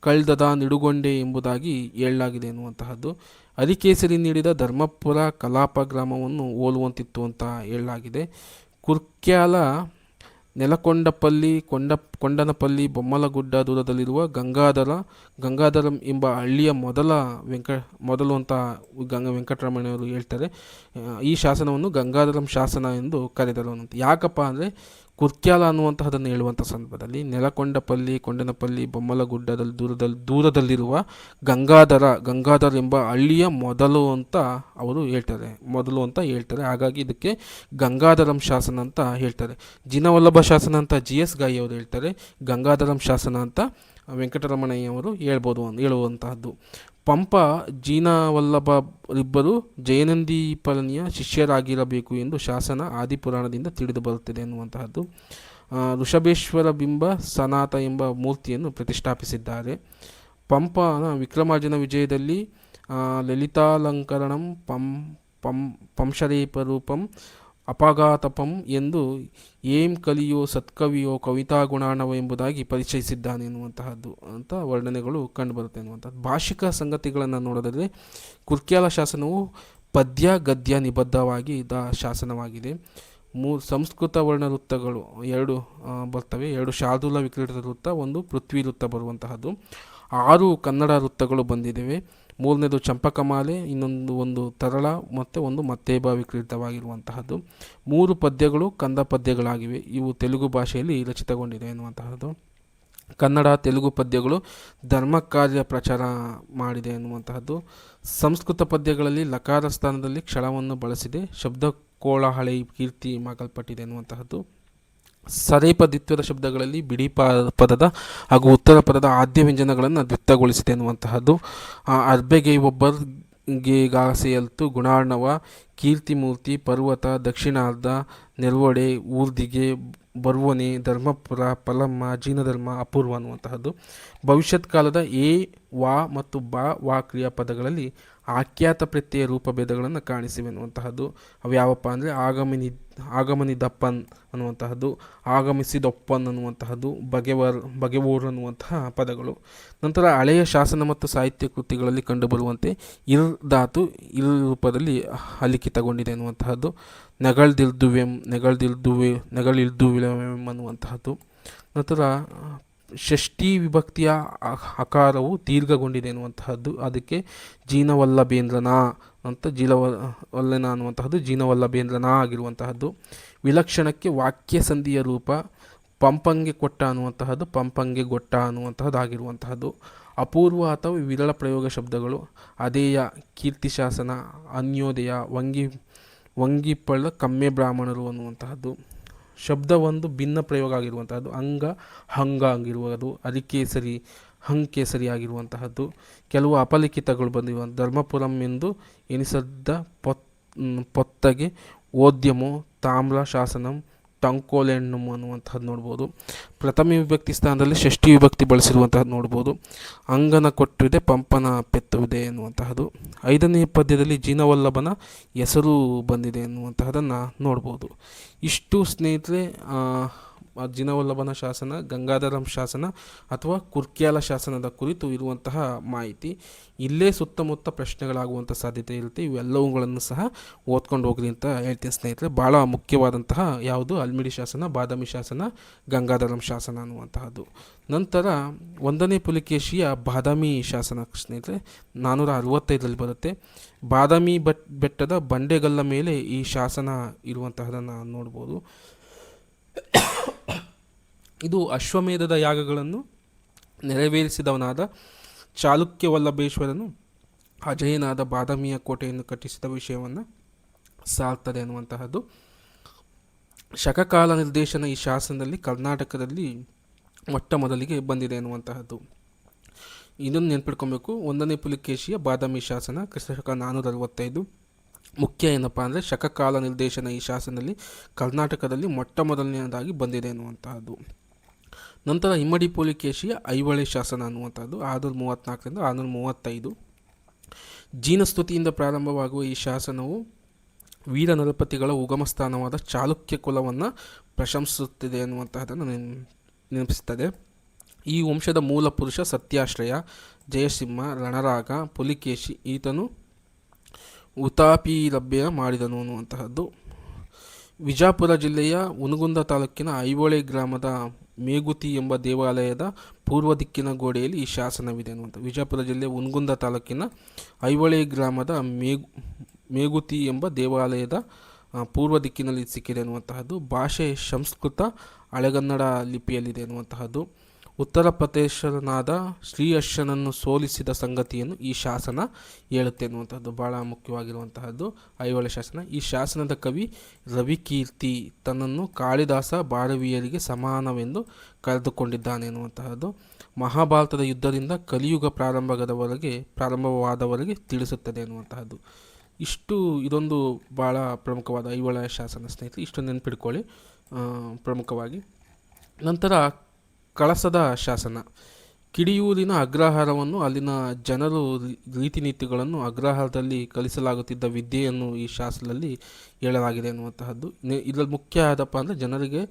ಕಳ್ದದ ನಿಡುಗೊಂಡೆ ಎಂಬುದಾಗಿ ಹೇಳಲಾಗಿದೆ ಎನ್ನುವಂತಹದ್ದು. ಅರಿಕೇಸರಿ ನೀಡಿದ ಧರ್ಮಪುರ ಕಲಾಪ ಗ್ರಾಮವನ್ನು ಹೋಲುವಂತಿತ್ತು ಅಂತ ಹೇಳಲಾಗಿದೆ. ಕುರ್ಕ್ಯಾಲ, ನೆಲಕೊಂಡಪಲ್ಲಿ, ಕೊಂಡನಪಲ್ಲಿ, ಬೊಮ್ಮಲಗುಡ್ಡ ದೂರದಲ್ಲಿರುವ ಗಂಗಾಧರಂ ಎಂಬ ಹಳ್ಳಿಯ ಮೊದಲು ಅಂತ ವೆಂಕಟರಮಣಯ್ಯವರು ಹೇಳ್ತಾರೆ. ಈ ಶಾಸನವನ್ನು ಗಂಗಾಧರಂ ಶಾಸನ ಎಂದು ಕರೆದರು ಅನ್ನುವಂಥ. ಯಾಕಪ್ಪ ಅಂದರೆ ಕುರ್ಕ್ಯಾಲ ಅನ್ನುವಂತಹದನ್ನು ಹೇಳುವಂಥ ಸಂದರ್ಭದಲ್ಲಿ ನೆಲಕೊಂಡಪಲ್ಲಿ, ಕೊಂಡನಪಲ್ಲಿ, ಬೊಮ್ಮಲಗುಡ್ಡದಲ್ಲಿ ದೂರದಲ್ಲಿರುವ ಗಂಗಾಧರ ಎಂಬ ಹಳ್ಳಿಯ ಮೊದಲು ಅಂತ ಹೇಳ್ತಾರೆ. ಹಾಗಾಗಿ ಇದಕ್ಕೆ ಗಂಗಾಧರಂ ಶಾಸನ ಅಂತ ಹೇಳ್ತಾರೆ. ಜಿನವಲ್ಲಭ ಶಾಸನ ಅಂತ GS ಗಾಯಿ ಅವರು ಹೇಳ್ತಾರೆ. ಗಂಗಾಧರಂ ಶಾಸನ ಅಂತ ವೆಂಕಟರಮಣಯ್ಯವರು ಹೇಳುವಂತಹದ್ದು. ಪಂಪ ಜೀನವಲ್ಲಭರಿಬ್ಬರು ಜಯನಂದೀಪನಿಯ ಶಿಷ್ಯರಾಗಿರಬೇಕು ಎಂದು ಶಾಸನ ಆದಿಪುರಾಣದಿಂದ ತಿಳಿದು ಬರುತ್ತದೆ ಎನ್ನುವಂತಹದ್ದು. ಋಷಭೇಶ್ವರ ಬಿಂಬ ಸನಾತ ಎಂಬ ಮೂರ್ತಿಯನ್ನು ಪ್ರತಿಷ್ಠಾಪಿಸಿದ್ದಾರೆ. ಪಂಪನ ವಿಕ್ರಮಾರ್ಜುನ ವಿಜಯದಲ್ಲಿ ಲಲಿತಾಲಂಕರಣಂ ಪಂಶರೇಪರೂಪಂ ಅಪಘಾತಪಂ ಎಂದು ಏಂ ಕಲಿಯೋ ಸತ್ಕವಿಯೋ ಕವಿತಾಗುಣಾರ್ಣವ ಎಂಬುದಾಗಿ ಪರಿಚಯಿಸಿದ್ದಾನೆ ಎನ್ನುವಂತಹದ್ದು ಅಂತ ವರ್ಣನೆಗಳು ಕಂಡುಬರುತ್ತೆ ಎನ್ನುವಂಥದ್ದು. ಭಾಷಿಕ ಸಂಗತಿಗಳನ್ನು ನೋಡೋದಾದರೆ ಕುರ್ಕ್ಯಾಲ ಶಾಸನವು ಪದ್ಯ ಗದ್ಯ ನಿಬದ್ಧವಾಗಿ ಇದ್ದ ಶಾಸನವಾಗಿದೆ. ಸಂಸ್ಕೃತ ವರ್ಣ ವೃತ್ತಗಳು 2 ಬರ್ತವೆ. 2 ಶಾರ್ದೂಲ ವಿಕ್ರೀಡಿತ ವೃತ್ತ, 1 ಪೃಥ್ವಿ ವೃತ್ತ ಬರುವಂತಹದ್ದು. 6 ಕನ್ನಡ ವೃತ್ತಗಳು ಬಂದಿದ್ದೇವೆ. 3ನೇದು ಚಂಪಕಮಾಲೆ, ಒಂದು ತರಳ ಮತ್ತು 1 ಮತ್ತೇಬ ವಿಕ್ರೀಡಿತವಾಗಿರುವಂತಹದ್ದು. 3 ಪದ್ಯಗಳು ಕಂದ ಪದ್ಯಗಳಾಗಿವೆ. ಇವು ತೆಲುಗು ಭಾಷೆಯಲ್ಲಿ ರಚಿತಗೊಂಡಿದೆ ಎನ್ನುವಂತಹದ್ದು. ಕನ್ನಡ, ತೆಲುಗು ಪದ್ಯಗಳು ಧರ್ಮ ಕಾರ್ಯ ಪ್ರಚಾರ ಮಾಡಿದೆ ಎನ್ನುವಂತಹದ್ದು. ಸಂಸ್ಕೃತ ಪದ್ಯಗಳಲ್ಲಿ ಲಕಾರ ಸ್ಥಾನದಲ್ಲಿ ಕ್ಷಳವನ್ನು ಬಳಸಿದೆ. ಶಬ್ದ ಕೋಳಹಳೆ ಕೀರ್ತಿ ಮಾಡಲ್ಪಟ್ಟಿದೆ ಎನ್ನುವಂತಹದ್ದು. ಸರೇಪ ದ್ವಿತ್ವದ ಶಬ್ದಗಳಲ್ಲಿ ಬಿಡಿ ಪದದ ಹಾಗೂ ಉತ್ತರ ಪದದ ಆದ್ಯ ವ್ಯಂಜನಗಳನ್ನು ದ್ವಿತ್ವಗೊಳಿಸಿದೆ ಎನ್ನುವಂತಹದ್ದು. ಅರ್ಬೆಗೆ ಒಬ್ಬರು ಗಾಸೆಯಲ್ತು ಗುಣಾರ್ಣವ ಕೀರ್ತಿಮೂರ್ತಿ ಪರ್ವತ ದಕ್ಷಿಣಾರ್ಧ ನೆರ್ವಡೆ ಊರ್ದಿಗೆ ಬರ್ವನೆ ಧರ್ಮಪುರ ಪಲಮ್ಮ ಜೀನಧರ್ಮ ಅಪೂರ್ವ ಅನ್ನುವಂತಹದ್ದು. ಭವಿಷ್ಯತ್ ಕಾಲದ ಎ ವಾ ಮತ್ತು ಬಾ ವಾ ಕ್ರಿಯಾಪದಗಳಲ್ಲಿ ಆಖ್ಯಾತ ಪ್ರತ್ಯಯ ರೂಪಭೇದಗಳನ್ನು ಕಾಣಿಸಿವೆ ಅನ್ನುವಂತಹದ್ದು. ಅವು ಯಾವಪ್ಪ ಅಂದರೆ ಆಗಮನಿದಪ್ಪನ್ ಅನ್ನುವಂತಹದ್ದು, ಆಗಮಿಸಿದೊಪ್ಪನ್ ಅನ್ನುವಂತಹದ್ದು, ಬಗೆವೋರ್ ಅನ್ನುವಂತಹ ಪದಗಳು. ನಂತರ ಹಳೆಯ ಶಾಸನ ಮತ್ತು ಸಾಹಿತ್ಯ ಕೃತಿಗಳಲ್ಲಿ ಕಂಡುಬರುವಂತೆ ಇರ್ ಧಾತು ಇರ್ ರೂಪದಲ್ಲಿ ಅಲಿಖಿತಗೊಂಡಿದೆ ಅನ್ನುವಂತಹದ್ದು. ನೆಗಳಿಲ್ದುವೆಂ ಅನ್ನುವಂತಹದ್ದು. ನಂತರ ಷಷ್ಠಿ ವಿಭಕ್ತಿಯ ಆಕಾರವು ದೀರ್ಘಗೊಂಡಿದೆ ಎನ್ನುವಂತಹದ್ದು. ಅದಕ್ಕೆ ಜೀನವಲ್ಲಭೇಂದ್ರನ ಅಂತ ಜೀನವಲ್ಲನ ಅನ್ನುವಂತಹದ್ದು ಜೀನವಲ್ಲಭೇಂದ್ರನ ಆಗಿರುವಂತಹದ್ದು. ವಿಲಕ್ಷಣಕ್ಕೆ ವಾಕ್ಯ ಸಂಧಿಯ ರೂಪ ಪಂಪಂಗೆ ಕೊಟ್ಟ ಅನ್ನುವಂತಹದ್ದು ಪಂಪಂಗೆ ಗೊಟ್ಟ ಅನ್ನುವಂತಹದ್ದು ಆಗಿರುವಂತಹದ್ದು. ಅಪೂರ್ವ ಅಥವಾ ವಿರಳ ಪ್ರಯೋಗ ಶಬ್ದಗಳು ಅದೇಯ, ಕೀರ್ತಿಶಾಸನ, ಅನ್ಯೋದಯ, ವಂಗಿಪಳ್ಳ, ಕಮ್ಮೆ ಬ್ರಾಹ್ಮಣರು ಅನ್ನುವಂತಹದ್ದು. ಶಬ್ದ ಒಂದು ಭಿನ್ನ ಪ್ರಯೋಗ ಆಗಿರುವಂತಹದ್ದು. ಅಂಗ ಹಂಗ ಆಗಿರುವುದು, ಅರಿಕೇಸರಿ ಹಂಕೇಸರಿ ಆಗಿರುವಂತಹದ್ದು. ಕೆಲವು ಅಪಲಿಖಿತಗಳು ಬಂದಿರುವ ಧರ್ಮಪುರಂ ಎಂದು ಎನಿಸದ್ದ ಪೊತ್ತಗೆ ಓದ್ಯಮೋ ತಾಮ್ರ ಶಾಸನಂ ಟಂಕೋಲೆಣ್ಣು ಅನ್ನುವಂಥದ್ದು ನೋಡ್ಬೋದು. ಪ್ರಥಮ ವಿಭಕ್ತಿ ಸ್ಥಾನದಲ್ಲಿ ಷಷ್ಠಿ ವಿಭಕ್ತಿ ಬಳಸಿರುವಂತಹದ್ದು ನೋಡ್ಬೋದು. ಅಂಗನ ಕೊಟ್ಟಿದೆ ಪಂಪನ ಪೆತ್ತವಿದೆ ಎನ್ನುವಂತಹದ್ದು. 5ನೇ ಪದ್ಯದಲ್ಲಿ ಜೀನವಲ್ಲಭನ ಹೆಸರು ಬಂದಿದೆ ಎನ್ನುವಂತಹದನ್ನು ನೋಡ್ಬೋದು. ಇಷ್ಟು ಸ್ನೇಹಿತರೆ ಜೀನವಲ್ಲಭನ ಶಾಸನ, ಗಂಗಾಧರಂ ಶಾಸನ ಅಥವಾ ಕುರ್ಕ್ಯಾಲ ಶಾಸನದ ಕುರಿತು ಇರುವಂತಹ ಮಾಹಿತಿ. ಇಲ್ಲೇ ಸುತ್ತಮುತ್ತ ಪ್ರಶ್ನೆಗಳಾಗುವಂಥ ಸಾಧ್ಯತೆ ಇರುತ್ತೆ. ಇವೆಲ್ಲವುಗಳನ್ನು ಸಹ ಓದ್ಕೊಂಡು ಹೋಗ್ರಿ ಅಂತ ಹೇಳ್ತೀನಿ ಸ್ನೇಹಿತರೆ. ಭಾಳ ಮುಖ್ಯವಾದಂತಹ ಯಾವುದು ಅಲ್ಮಿಡಿ ಶಾಸನ, ಬಾದಾಮಿ ಶಾಸನ, ಗಂಗಾಧರಂ ಶಾಸನ ಅನ್ನುವಂತಹದ್ದು. ನಂತರ 1ನೇ ಪುಲಿಕೇಶಿಯ ಬಾದಾಮಿ ಶಾಸನ ಸ್ನೇಹಿತರೆ 465ರಲ್ಲಿ ಬರುತ್ತೆ. ಬಾದಾಮಿ ಬೆಟ್ಟದ ಬಂಡೆಗಲ್ಲ ಮೇಲೆ ಈ ಶಾಸನ ಇರುವಂತಹದನ್ನು ನೋಡ್ಬೋದು. ಇದು ಅಶ್ವಮೇಧದ ಯಾಗಗಳನ್ನು ನೆರವೇರಿಸಿದವನಾದ ಚಾಲುಕ್ಯ ವಲ್ಲಭೇಶ್ವರನು ಅಜಯನಾದ ಬಾದಾಮಿಯ ಕೋಟೆಯನ್ನು ಕಟ್ಟಿಸಿದ ವಿಷಯವನ್ನು ಸಾರ್ತದೆ ಅನ್ನುವಂತಹದ್ದು. ಶಕಕಾಲ ನಿರ್ದೇಶನ ಈ ಶಾಸನದಲ್ಲಿ ಕರ್ನಾಟಕದಲ್ಲಿ ಮೊಟ್ಟ ಮೊದಲಿಗೆ ಬಂದಿದೆ ಅನ್ನುವಂತಹದ್ದು. ಇದನ್ನು ನೆನ್ಪಿಟ್ಕೊಬೇಕು. 1ನೇ ಪುಲಿಕೇಶಿಯ ಬಾದಾಮಿ ಶಾಸನ ಕ್ರಿಸ್ತಶಕ 465. ಮುಖ್ಯ ಏನಪ್ಪ ಅಂದರೆ ಶಕಕಾಲ ನಿರ್ದೇಶನ ಈ ಶಾಸನದಲ್ಲಿ ಕರ್ನಾಟಕದಲ್ಲಿ ಮೊಟ್ಟ ಮೊದಲನೆಯದಾಗಿ ಬಂದಿದೆ ಅನ್ನುವಂತಹದ್ದು. ನಂತರ ಇಮ್ಮಡಿ ಪುಲಿಕೇಶಿಯ ಐಹೊಳೆ ಶಾಸನ ಅನ್ನುವಂಥದ್ದು 634ರಿಂದ 635. ಜೀನಸ್ತುತಿಯಿಂದ ಪ್ರಾರಂಭವಾಗುವ ಈ ಶಾಸನವು ವೀರ ನರಪತಿಗಳ ಉಗಮ ಸ್ಥಾನವಾದ ಚಾಲುಕ್ಯ ಕುಲವನ್ನು ಪ್ರಶಂಸಿಸುತ್ತಿದೆ ಅನ್ನುವಂತಹದನ್ನು ನೆನಪಿಸುತ್ತದೆ. ಈ ವಂಶದ ಮೂಲ ಪುರುಷ ಸತ್ಯಾಶ್ರಯ, ಜಯಸಿಂಹ, ರಣರಾಗ, ಪುಲಿಕೇಶಿ ಈತನು ಉತಾಪಿಲಭ್ಯ ಮಾಡಿದನು ಅನ್ನುವಂತಹದ್ದು. ವಿಜಾಪುರ ಜಿಲ್ಲೆಯ ಹುನಗುಂದ ತಾಲೂಕಿನ ಐಹೊಳೆ ಗ್ರಾಮದ ಮೇಗುತಿ ಎಂಬ ದೇವಾಲಯದ ಪೂರ್ವ ದಿಕ್ಕಿನ ಗೋಡೆಯಲ್ಲಿ ಈ ಶಾಸನವಿದೆ ಅನ್ನುವಂಥ. ವಿಜಾಪುರ ಜಿಲ್ಲೆ ಹುನಗುಂದ ತಾಲೂಕಿನ ಐಹೊಳೆ ಗ್ರಾಮದ ಮೇಗುತಿ ಎಂಬ ದೇವಾಲಯದ ಪೂರ್ವ ದಿಕ್ಕಿನಲ್ಲಿ ಸಿಕ್ಕಿದೆ ಅನ್ನುವಂತಹದ್ದು. ಭಾಷೆ ಸಂಸ್ಕೃತ ಹಳೆಗನ್ನಡ ಲಿಪಿಯಲ್ಲಿದೆ ಅನ್ನುವಂತಹದ್ದು. ಉತ್ತರ ಪ್ರದೇಶನಾದ ಶ್ರೀಹರ್ಷನನ್ನು ಸೋಲಿಸಿದ ಸಂಗತಿಯನ್ನು ಈ ಶಾಸನ ಹೇಳುತ್ತೆ ಅನ್ನುವಂಥದ್ದು. ಭಾಳ ಮುಖ್ಯವಾಗಿರುವಂತಹದ್ದು ಐಹೊಳೆ ಶಾಸನ. ಈ ಶಾಸನದ ಕವಿ ರವಿಕೀರ್ತಿ ತನ್ನನ್ನು ಕಾಳಿದಾಸ ಭಾರವೀಯರಿಗೆ ಸಮಾನವೆಂದು ಕರೆದುಕೊಂಡಿದ್ದಾನೆ ಎನ್ನುವಂತಹದ್ದು. ಮಹಾಭಾರತದ ಯುದ್ಧದಿಂದ ಕಲಿಯುಗ ಪ್ರಾರಂಭವಾದವರೆಗೆ ತಿಳಿಸುತ್ತದೆ ಎನ್ನುವಂತಹದ್ದು. ಇದೊಂದು ಭಾಳ ಪ್ರಮುಖವಾದ ಐಹೊಳೆ ಶಾಸನ ಸ್ನೇಹಿತರೆ. ಇಷ್ಟು ನೆನ್ಪಿಟ್ಕೊಳ್ಳಿ ಪ್ರಮುಖವಾಗಿ. ನಂತರ ಕಳಸದ ಶಾಸನ. ಕಿಡಿಯೂರಿನ ಅಗ್ರಹಾರವನ್ನು ಅಲ್ಲಿನ ಜನರು ರೀತಿ ನೀತಿಗಳನ್ನು ಅಗ್ರಹಾರದಲ್ಲಿ ಕಲಿಸಲಾಗುತ್ತಿದ್ದ ವಿದ್ಯೆಯನ್ನು ಈ ಶಾಸನದಲ್ಲಿ ಹೇಳಲಾಗಿದೆ ಅನ್ನುವಂತಹದ್ದು. ಇದರಲ್ಲಿ ಮುಖ್ಯ ಆದಪ್ಪ ಅಂದರೆ ಜನರಿಗೆ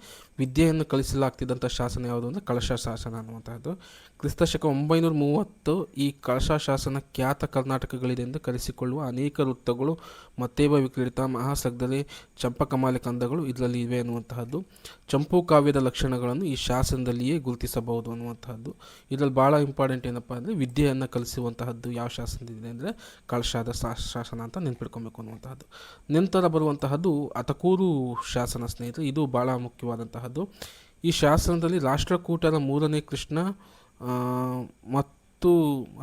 ವಿದ್ಯೆಯನ್ನು ಕಲಿಸಲಾಗ್ತಿದ್ದಂಥ ಶಾಸನ ಯಾವುದು ಅಂದರೆ ಕಳಶ ಶಾಸನ ಅನ್ನುವಂತಹದ್ದು. ಕ್ರಿಸ್ತಶಕ 930 ಈ ಕಳಶ ಶಾಸನ ಖ್ಯಾತ ಕರ್ನಾಟಕಗಳಿದೆ ಎಂದು ಕರೆಸಿಕೊಳ್ಳುವ ಅನೇಕ ವೃತ್ತಗಳು, ಮತ್ತೇವ ವಿಕ್ರೀಡಿತ, ಮಹಾಸಗ್ದರೆ, ಚಂಪಕಮಾಲೆ ಕಂದಗಳು ಇದರಲ್ಲಿ ಇವೆ ಅನ್ನುವಂತಹದ್ದು. ಚಂಪು ಕಾವ್ಯದ ಲಕ್ಷಣಗಳನ್ನು ಈ ಶಾಸನದಲ್ಲಿಯೇ ಗುರುತಿಸಬಹುದು ಅನ್ನುವಂತಹದ್ದು. ಇದರಲ್ಲಿ ಭಾಳ ಇಂಪಾರ್ಟೆಂಟ್ ಏನಪ್ಪ ಅಂದರೆ ವಿದ್ಯೆಯನ್ನು ಕಲಿಸುವಂತಹದ್ದು ಯಾವ ಶಾಸನದಿದೆ ಅಂದರೆ ಕಳಶದ ಶಾಸನ ಅಂತ ನೆನ್ಪಿಟ್ಕೊಬೇಕು ಅನ್ನುವಂತಹದ್ದು. ನಂತರ ಬರುವಂತಹದ್ದು ಅತಕೂರು ಶಾಸನ ಸ್ನೇಹಿತರೆ. ಇದು ಭಾಳ ಮುಖ್ಯವಾದಂತಹದ್ದು. ಈ ಶಾಸನದಲ್ಲಿ ರಾಷ್ಟ್ರಕೂಟರ 3ನೇ ಕೃಷ್ಣ ಮತ್ತು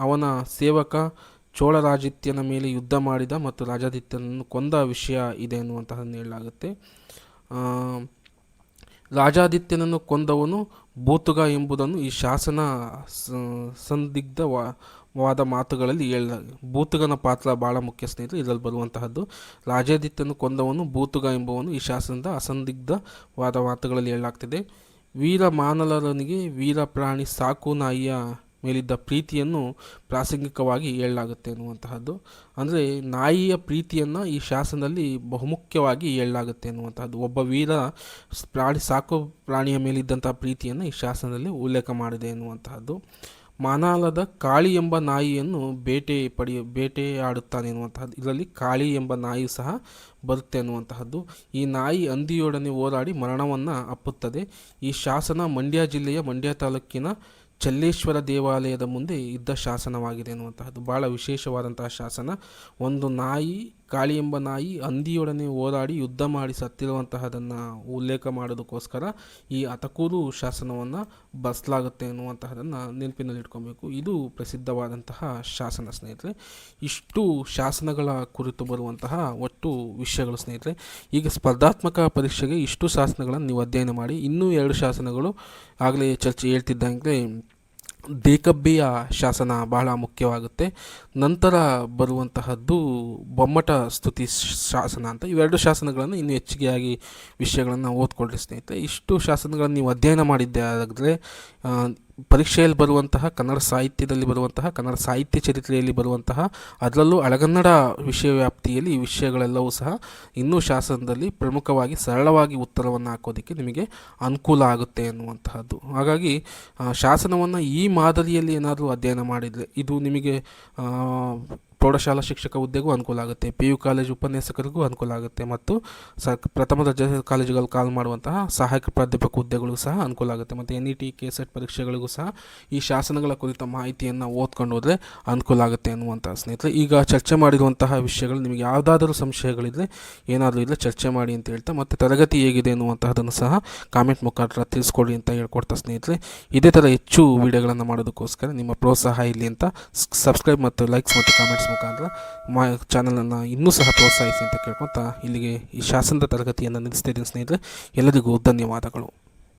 ಅವನ ಸೇವಕ ಚೋಳರಾಜಿತ್ಯನ ಮೇಲೆ ಯುದ್ಧ ಮಾಡಿದ ಮತ್ತು ರಾಜಾದಿತ್ಯನನ್ನು ಕೊಂದ ವಿಷಯ ಇದೆ ಎನ್ನುವಂತಹದನ್ನು ಹೇಳಲಾಗುತ್ತೆ. ರಾಜಾದಿತ್ಯನನ್ನು ಕೊಂದವನು ಭೂತುಗ ಎಂಬುದನ್ನು ಈ ಶಾಸನ ಸಂದಿಗ್ಧ ವಾದ ಮಾತುಗಳಲ್ಲಿ ಬೂತುಗನ ಪಾತ್ರ ಭಾಳ ಮುಖ್ಯ ಸ್ನೇಹಿತರೆ ಇದರಲ್ಲಿ ಬರುವಂತಹದ್ದು. ರಾಜಾದಿತ್ಯನು ಕೊಂದವನು ಬೂತುಗ ಎಂಬುವನು ಈ ಶಾಸನದ ಅಸಂದಿಗ್ಧವಾದ ಮಾತುಗಳಲ್ಲಿ ಹೇಳಲಾಗ್ತಿದೆ. ವೀರ ಮಾನಲರನಿಗೆ ವೀರ ಪ್ರಾಣಿ ಸಾಕು ನಾಯಿಯ ಮೇಲಿದ್ದ ಪ್ರೀತಿಯನ್ನು ಪ್ರಾಸಂಗಿಕವಾಗಿ ಹೇಳಲಾಗುತ್ತೆ ಎನ್ನುವಂತಹದ್ದು. ಅಂದರೆ ನಾಯಿಯ ಪ್ರೀತಿಯನ್ನು ಈ ಶಾಸನದಲ್ಲಿ ಬಹುಮುಖ್ಯವಾಗಿ ಹೇಳಲಾಗುತ್ತೆ ಎನ್ನುವಂತಹದ್ದು. ಒಬ್ಬ ವೀರ ಸಾಕು ಪ್ರಾಣಿಯ ಮೇಲಿದ್ದಂಥ ಪ್ರೀತಿಯನ್ನು ಈ ಶಾಸನದಲ್ಲಿ ಉಲ್ಲೇಖ ಮಾಡಿದೆ ಎನ್ನುವಂತಹದ್ದು. ಮಾನಾಲದ ಕಾಳಿ ಎಂಬ ನಾಯಿಯನ್ನು ಬೇಟೆಯಾಡುತ್ತಾನೆ ಎನ್ನುವಂತಹದ್ದು. ಇದರಲ್ಲಿ ಕಾಳಿ ಎಂಬ ನಾಯಿ ಸಹ ಬರುತ್ತೆ ಅನ್ನುವಂತಹದ್ದು. ಈ ನಾಯಿ ಹಂದಿಯೊಡನೆ ಹೋರಾಡಿ ಮರಣವನ್ನು ಅಪ್ಪುತ್ತದೆ. ಈ ಶಾಸನ ಮಂಡ್ಯ ಜಿಲ್ಲೆಯ ಮಂಡ್ಯ ತಾಲೂಕಿನ ಚಲ್ಲೇಶ್ವರ ದೇವಾಲಯದ ಮುಂದೆ ಇದ್ದ ಶಾಸನವಾಗಿದೆ ಎನ್ನುವಂತಹದ್ದು. ಭಾಳ ವಿಶೇಷವಾದಂತಹ ಶಾಸನ. ಒಂದು ನಾಯಿ, ಕಾಳಿ ಎಂಬ ನಾಯಿ ಹಂದಿಯೊಡನೆ ಹೋರಾಡಿ ಯುದ್ಧ ಮಾಡಿ ಸತ್ತಿರುವಂತಹದನ್ನು ಉಲ್ಲೇಖ ಮಾಡೋದಕ್ಕೋಸ್ಕರ ಈ ಅತಕೂರು ಶಾಸನವನ್ನು ಬರೆಸಲಾಗುತ್ತೆ ಎನ್ನುವಂತಹದನ್ನು ನೆನಪಿನಲ್ಲಿಟ್ಕೊಬೇಕು. ಇದು ಪ್ರಸಿದ್ಧವಾದಂತಹ ಶಾಸನ ಸ್ನೇಹಿತರೆ. ಇಷ್ಟು ಶಾಸನಗಳ ಕುರಿತು ಬರುವಂತಹ ಒಟ್ಟು ವಿಷಯಗಳು ಸ್ನೇಹಿತರೆ. ಈಗ ಸ್ಪರ್ಧಾತ್ಮಕ ಪರೀಕ್ಷೆಗೆ ಇಷ್ಟು ಶಾಸನಗಳನ್ನು ನೀವು ಅಧ್ಯಯನ ಮಾಡಿ. ಇನ್ನೂ 2 ಶಾಸನಗಳು ಆಗಲೇ ಹೇಳ್ತಿದ್ದಂಗೆ ದೇಕಬ್ಬಿಯ ಶಾಸನ ಬಹಳ ಮುಖ್ಯವಾಗುತ್ತೆ. ನಂತರ ಬರುವಂತಹದ್ದು ಬೊಮ್ಮಟ ಸ್ತುತಿ ಶಾಸನ ಅಂತ. ಇವೆರಡು ಶಾಸನಗಳನ್ನು ಇನ್ನೂ ಹೆಚ್ಚಿಗೆಯಾಗಿ ವಿಷಯಗಳನ್ನು ಓದ್ಕೊಳ್ಳಿ ಸ್ನೇಹಿತರೆ. ಇಷ್ಟು ಶಾಸನಗಳನ್ನು ನೀವು ಅಧ್ಯಯನ ಮಾಡಿದ್ದೆ ಆದರೆ ಪರೀಕ್ಷೆಯಲ್ಲಿ ಬರುವಂತಹ ಕನ್ನಡ ಸಾಹಿತ್ಯದಲ್ಲಿ ಬರುವಂತಹ ಕನ್ನಡ ಸಾಹಿತ್ಯ ಚರಿತ್ರೆಯಲ್ಲಿ ಬರುವಂತಹ ಅದರಲ್ಲೂ ಹಳೆಗನ್ನಡ ವಿಷಯ ವ್ಯಾಪ್ತಿಯಲ್ಲಿ ಈ ವಿಷಯಗಳೆಲ್ಲವೂ ಸಹ ಇನ್ನೂ ಶಾಸನದಲ್ಲಿ ಪ್ರಮುಖವಾಗಿ ಸರಳವಾಗಿ ಉತ್ತರವನ್ನು ಹಾಕೋದಕ್ಕೆ ನಿಮಗೆ ಅನುಕೂಲ ಆಗುತ್ತೆ ಎನ್ನುವಂತಹದ್ದು. ಹಾಗಾಗಿ ಶಾಸನವನ್ನು ಈ ಮಾದರಿಯಲ್ಲಿ ಏನಾದರೂ ಅಧ್ಯಯನ ಮಾಡಿದರೆ ಇದು ನಿಮಗೆ ಪ್ರೌಢಶಾಲಾ ಶಿಕ್ಷಕ ಹುದ್ದೆಗೂ ಅನುಕೂಲ ಆಗುತ್ತೆ, PU ಕಾಲೇಜು ಉಪನ್ಯಾಸಕರಿಗೂ ಅನುಕೂಲ ಆಗುತ್ತೆ, ಮತ್ತು ಪ್ರಥಮ ದರ್ಜೆ ಕಾಲೇಜುಗಳು ಕಾಲ್ ಮಾಡುವಂತಹ ಸಹಾಯಕ ಪ್ರಾಧ್ಯಾಪಕ ಹುದ್ದೆಗಳು ಸಹ ಅನುಕೂಲ ಆಗುತ್ತೆ. ಮತ್ತು NET KSET ಪರೀಕ್ಷೆಗಳಿಗೂ ಸಹ ಈ ಶಾಸನಗಳ ಕುರಿತ ಮಾಹಿತಿಯನ್ನು ಓದ್ಕೊಂಡು ಹೋದರೆ ಅನುಕೂಲ ಆಗುತ್ತೆ ಅನ್ನುವಂಥ ಸ್ನೇಹಿತರೆ. ಈಗ ಚರ್ಚೆ ಮಾಡಿರುವಂತಹ ವಿಷಯಗಳು ನಿಮಗೆ ಯಾವುದಾದರೂ ಸಂಶಯಗಳಿದ್ದರೆ ಏನಾದರೂ ಇದ್ದರೆ ಚರ್ಚೆ ಮಾಡಿ ಅಂತ ಹೇಳ್ತಾ, ಮತ್ತು ತರಗತಿ ಹೇಗಿದೆ ಅನ್ನುವಂತಹದನ್ನು ಸಹ ಕಾಮೆಂಟ್ ಮುಖಾಂತರ ತಿಳಿಸ್ಕೊಡಿ ಅಂತ ಹೇಳ್ಕೊಡ್ತಾ ಸ್ನೇಹಿತರೆ. ಇದೇ ಥರ ಹೆಚ್ಚು ವಿಡಿಯೋಗಳನ್ನು ಮಾಡೋದಕ್ಕೋಸ್ಕರ ನಿಮ್ಮ ಪ್ರೋತ್ಸಾಹ ಇರಲಿ ಅಂತ ಸಬ್ಸ್ಕ್ರೈಬ್ ಮತ್ತು ಲೈಕ್ಸ್ ಮತ್ತು ಕಾಮೆಂಟ್ಸ್ ಮುಖಾಂತರ ಚಾನಲನ್ನು ಇನ್ನೂ ಸಹ ಪ್ರೋತ್ಸಾಹಿಸಿ ಅಂತ ಕೇಳ್ಕೊತಾ ಇಲ್ಲಿಗೆ ಈ ಶಾಸನದ ತರಗತಿಯನ್ನು ನಿಲ್ಲಿಸ್ತಾ ಇದ್ದೀನಿ ಸ್ನೇಹಿತರೆ. ಎಲ್ಲರಿಗೂ ಧನ್ಯವಾದಗಳು.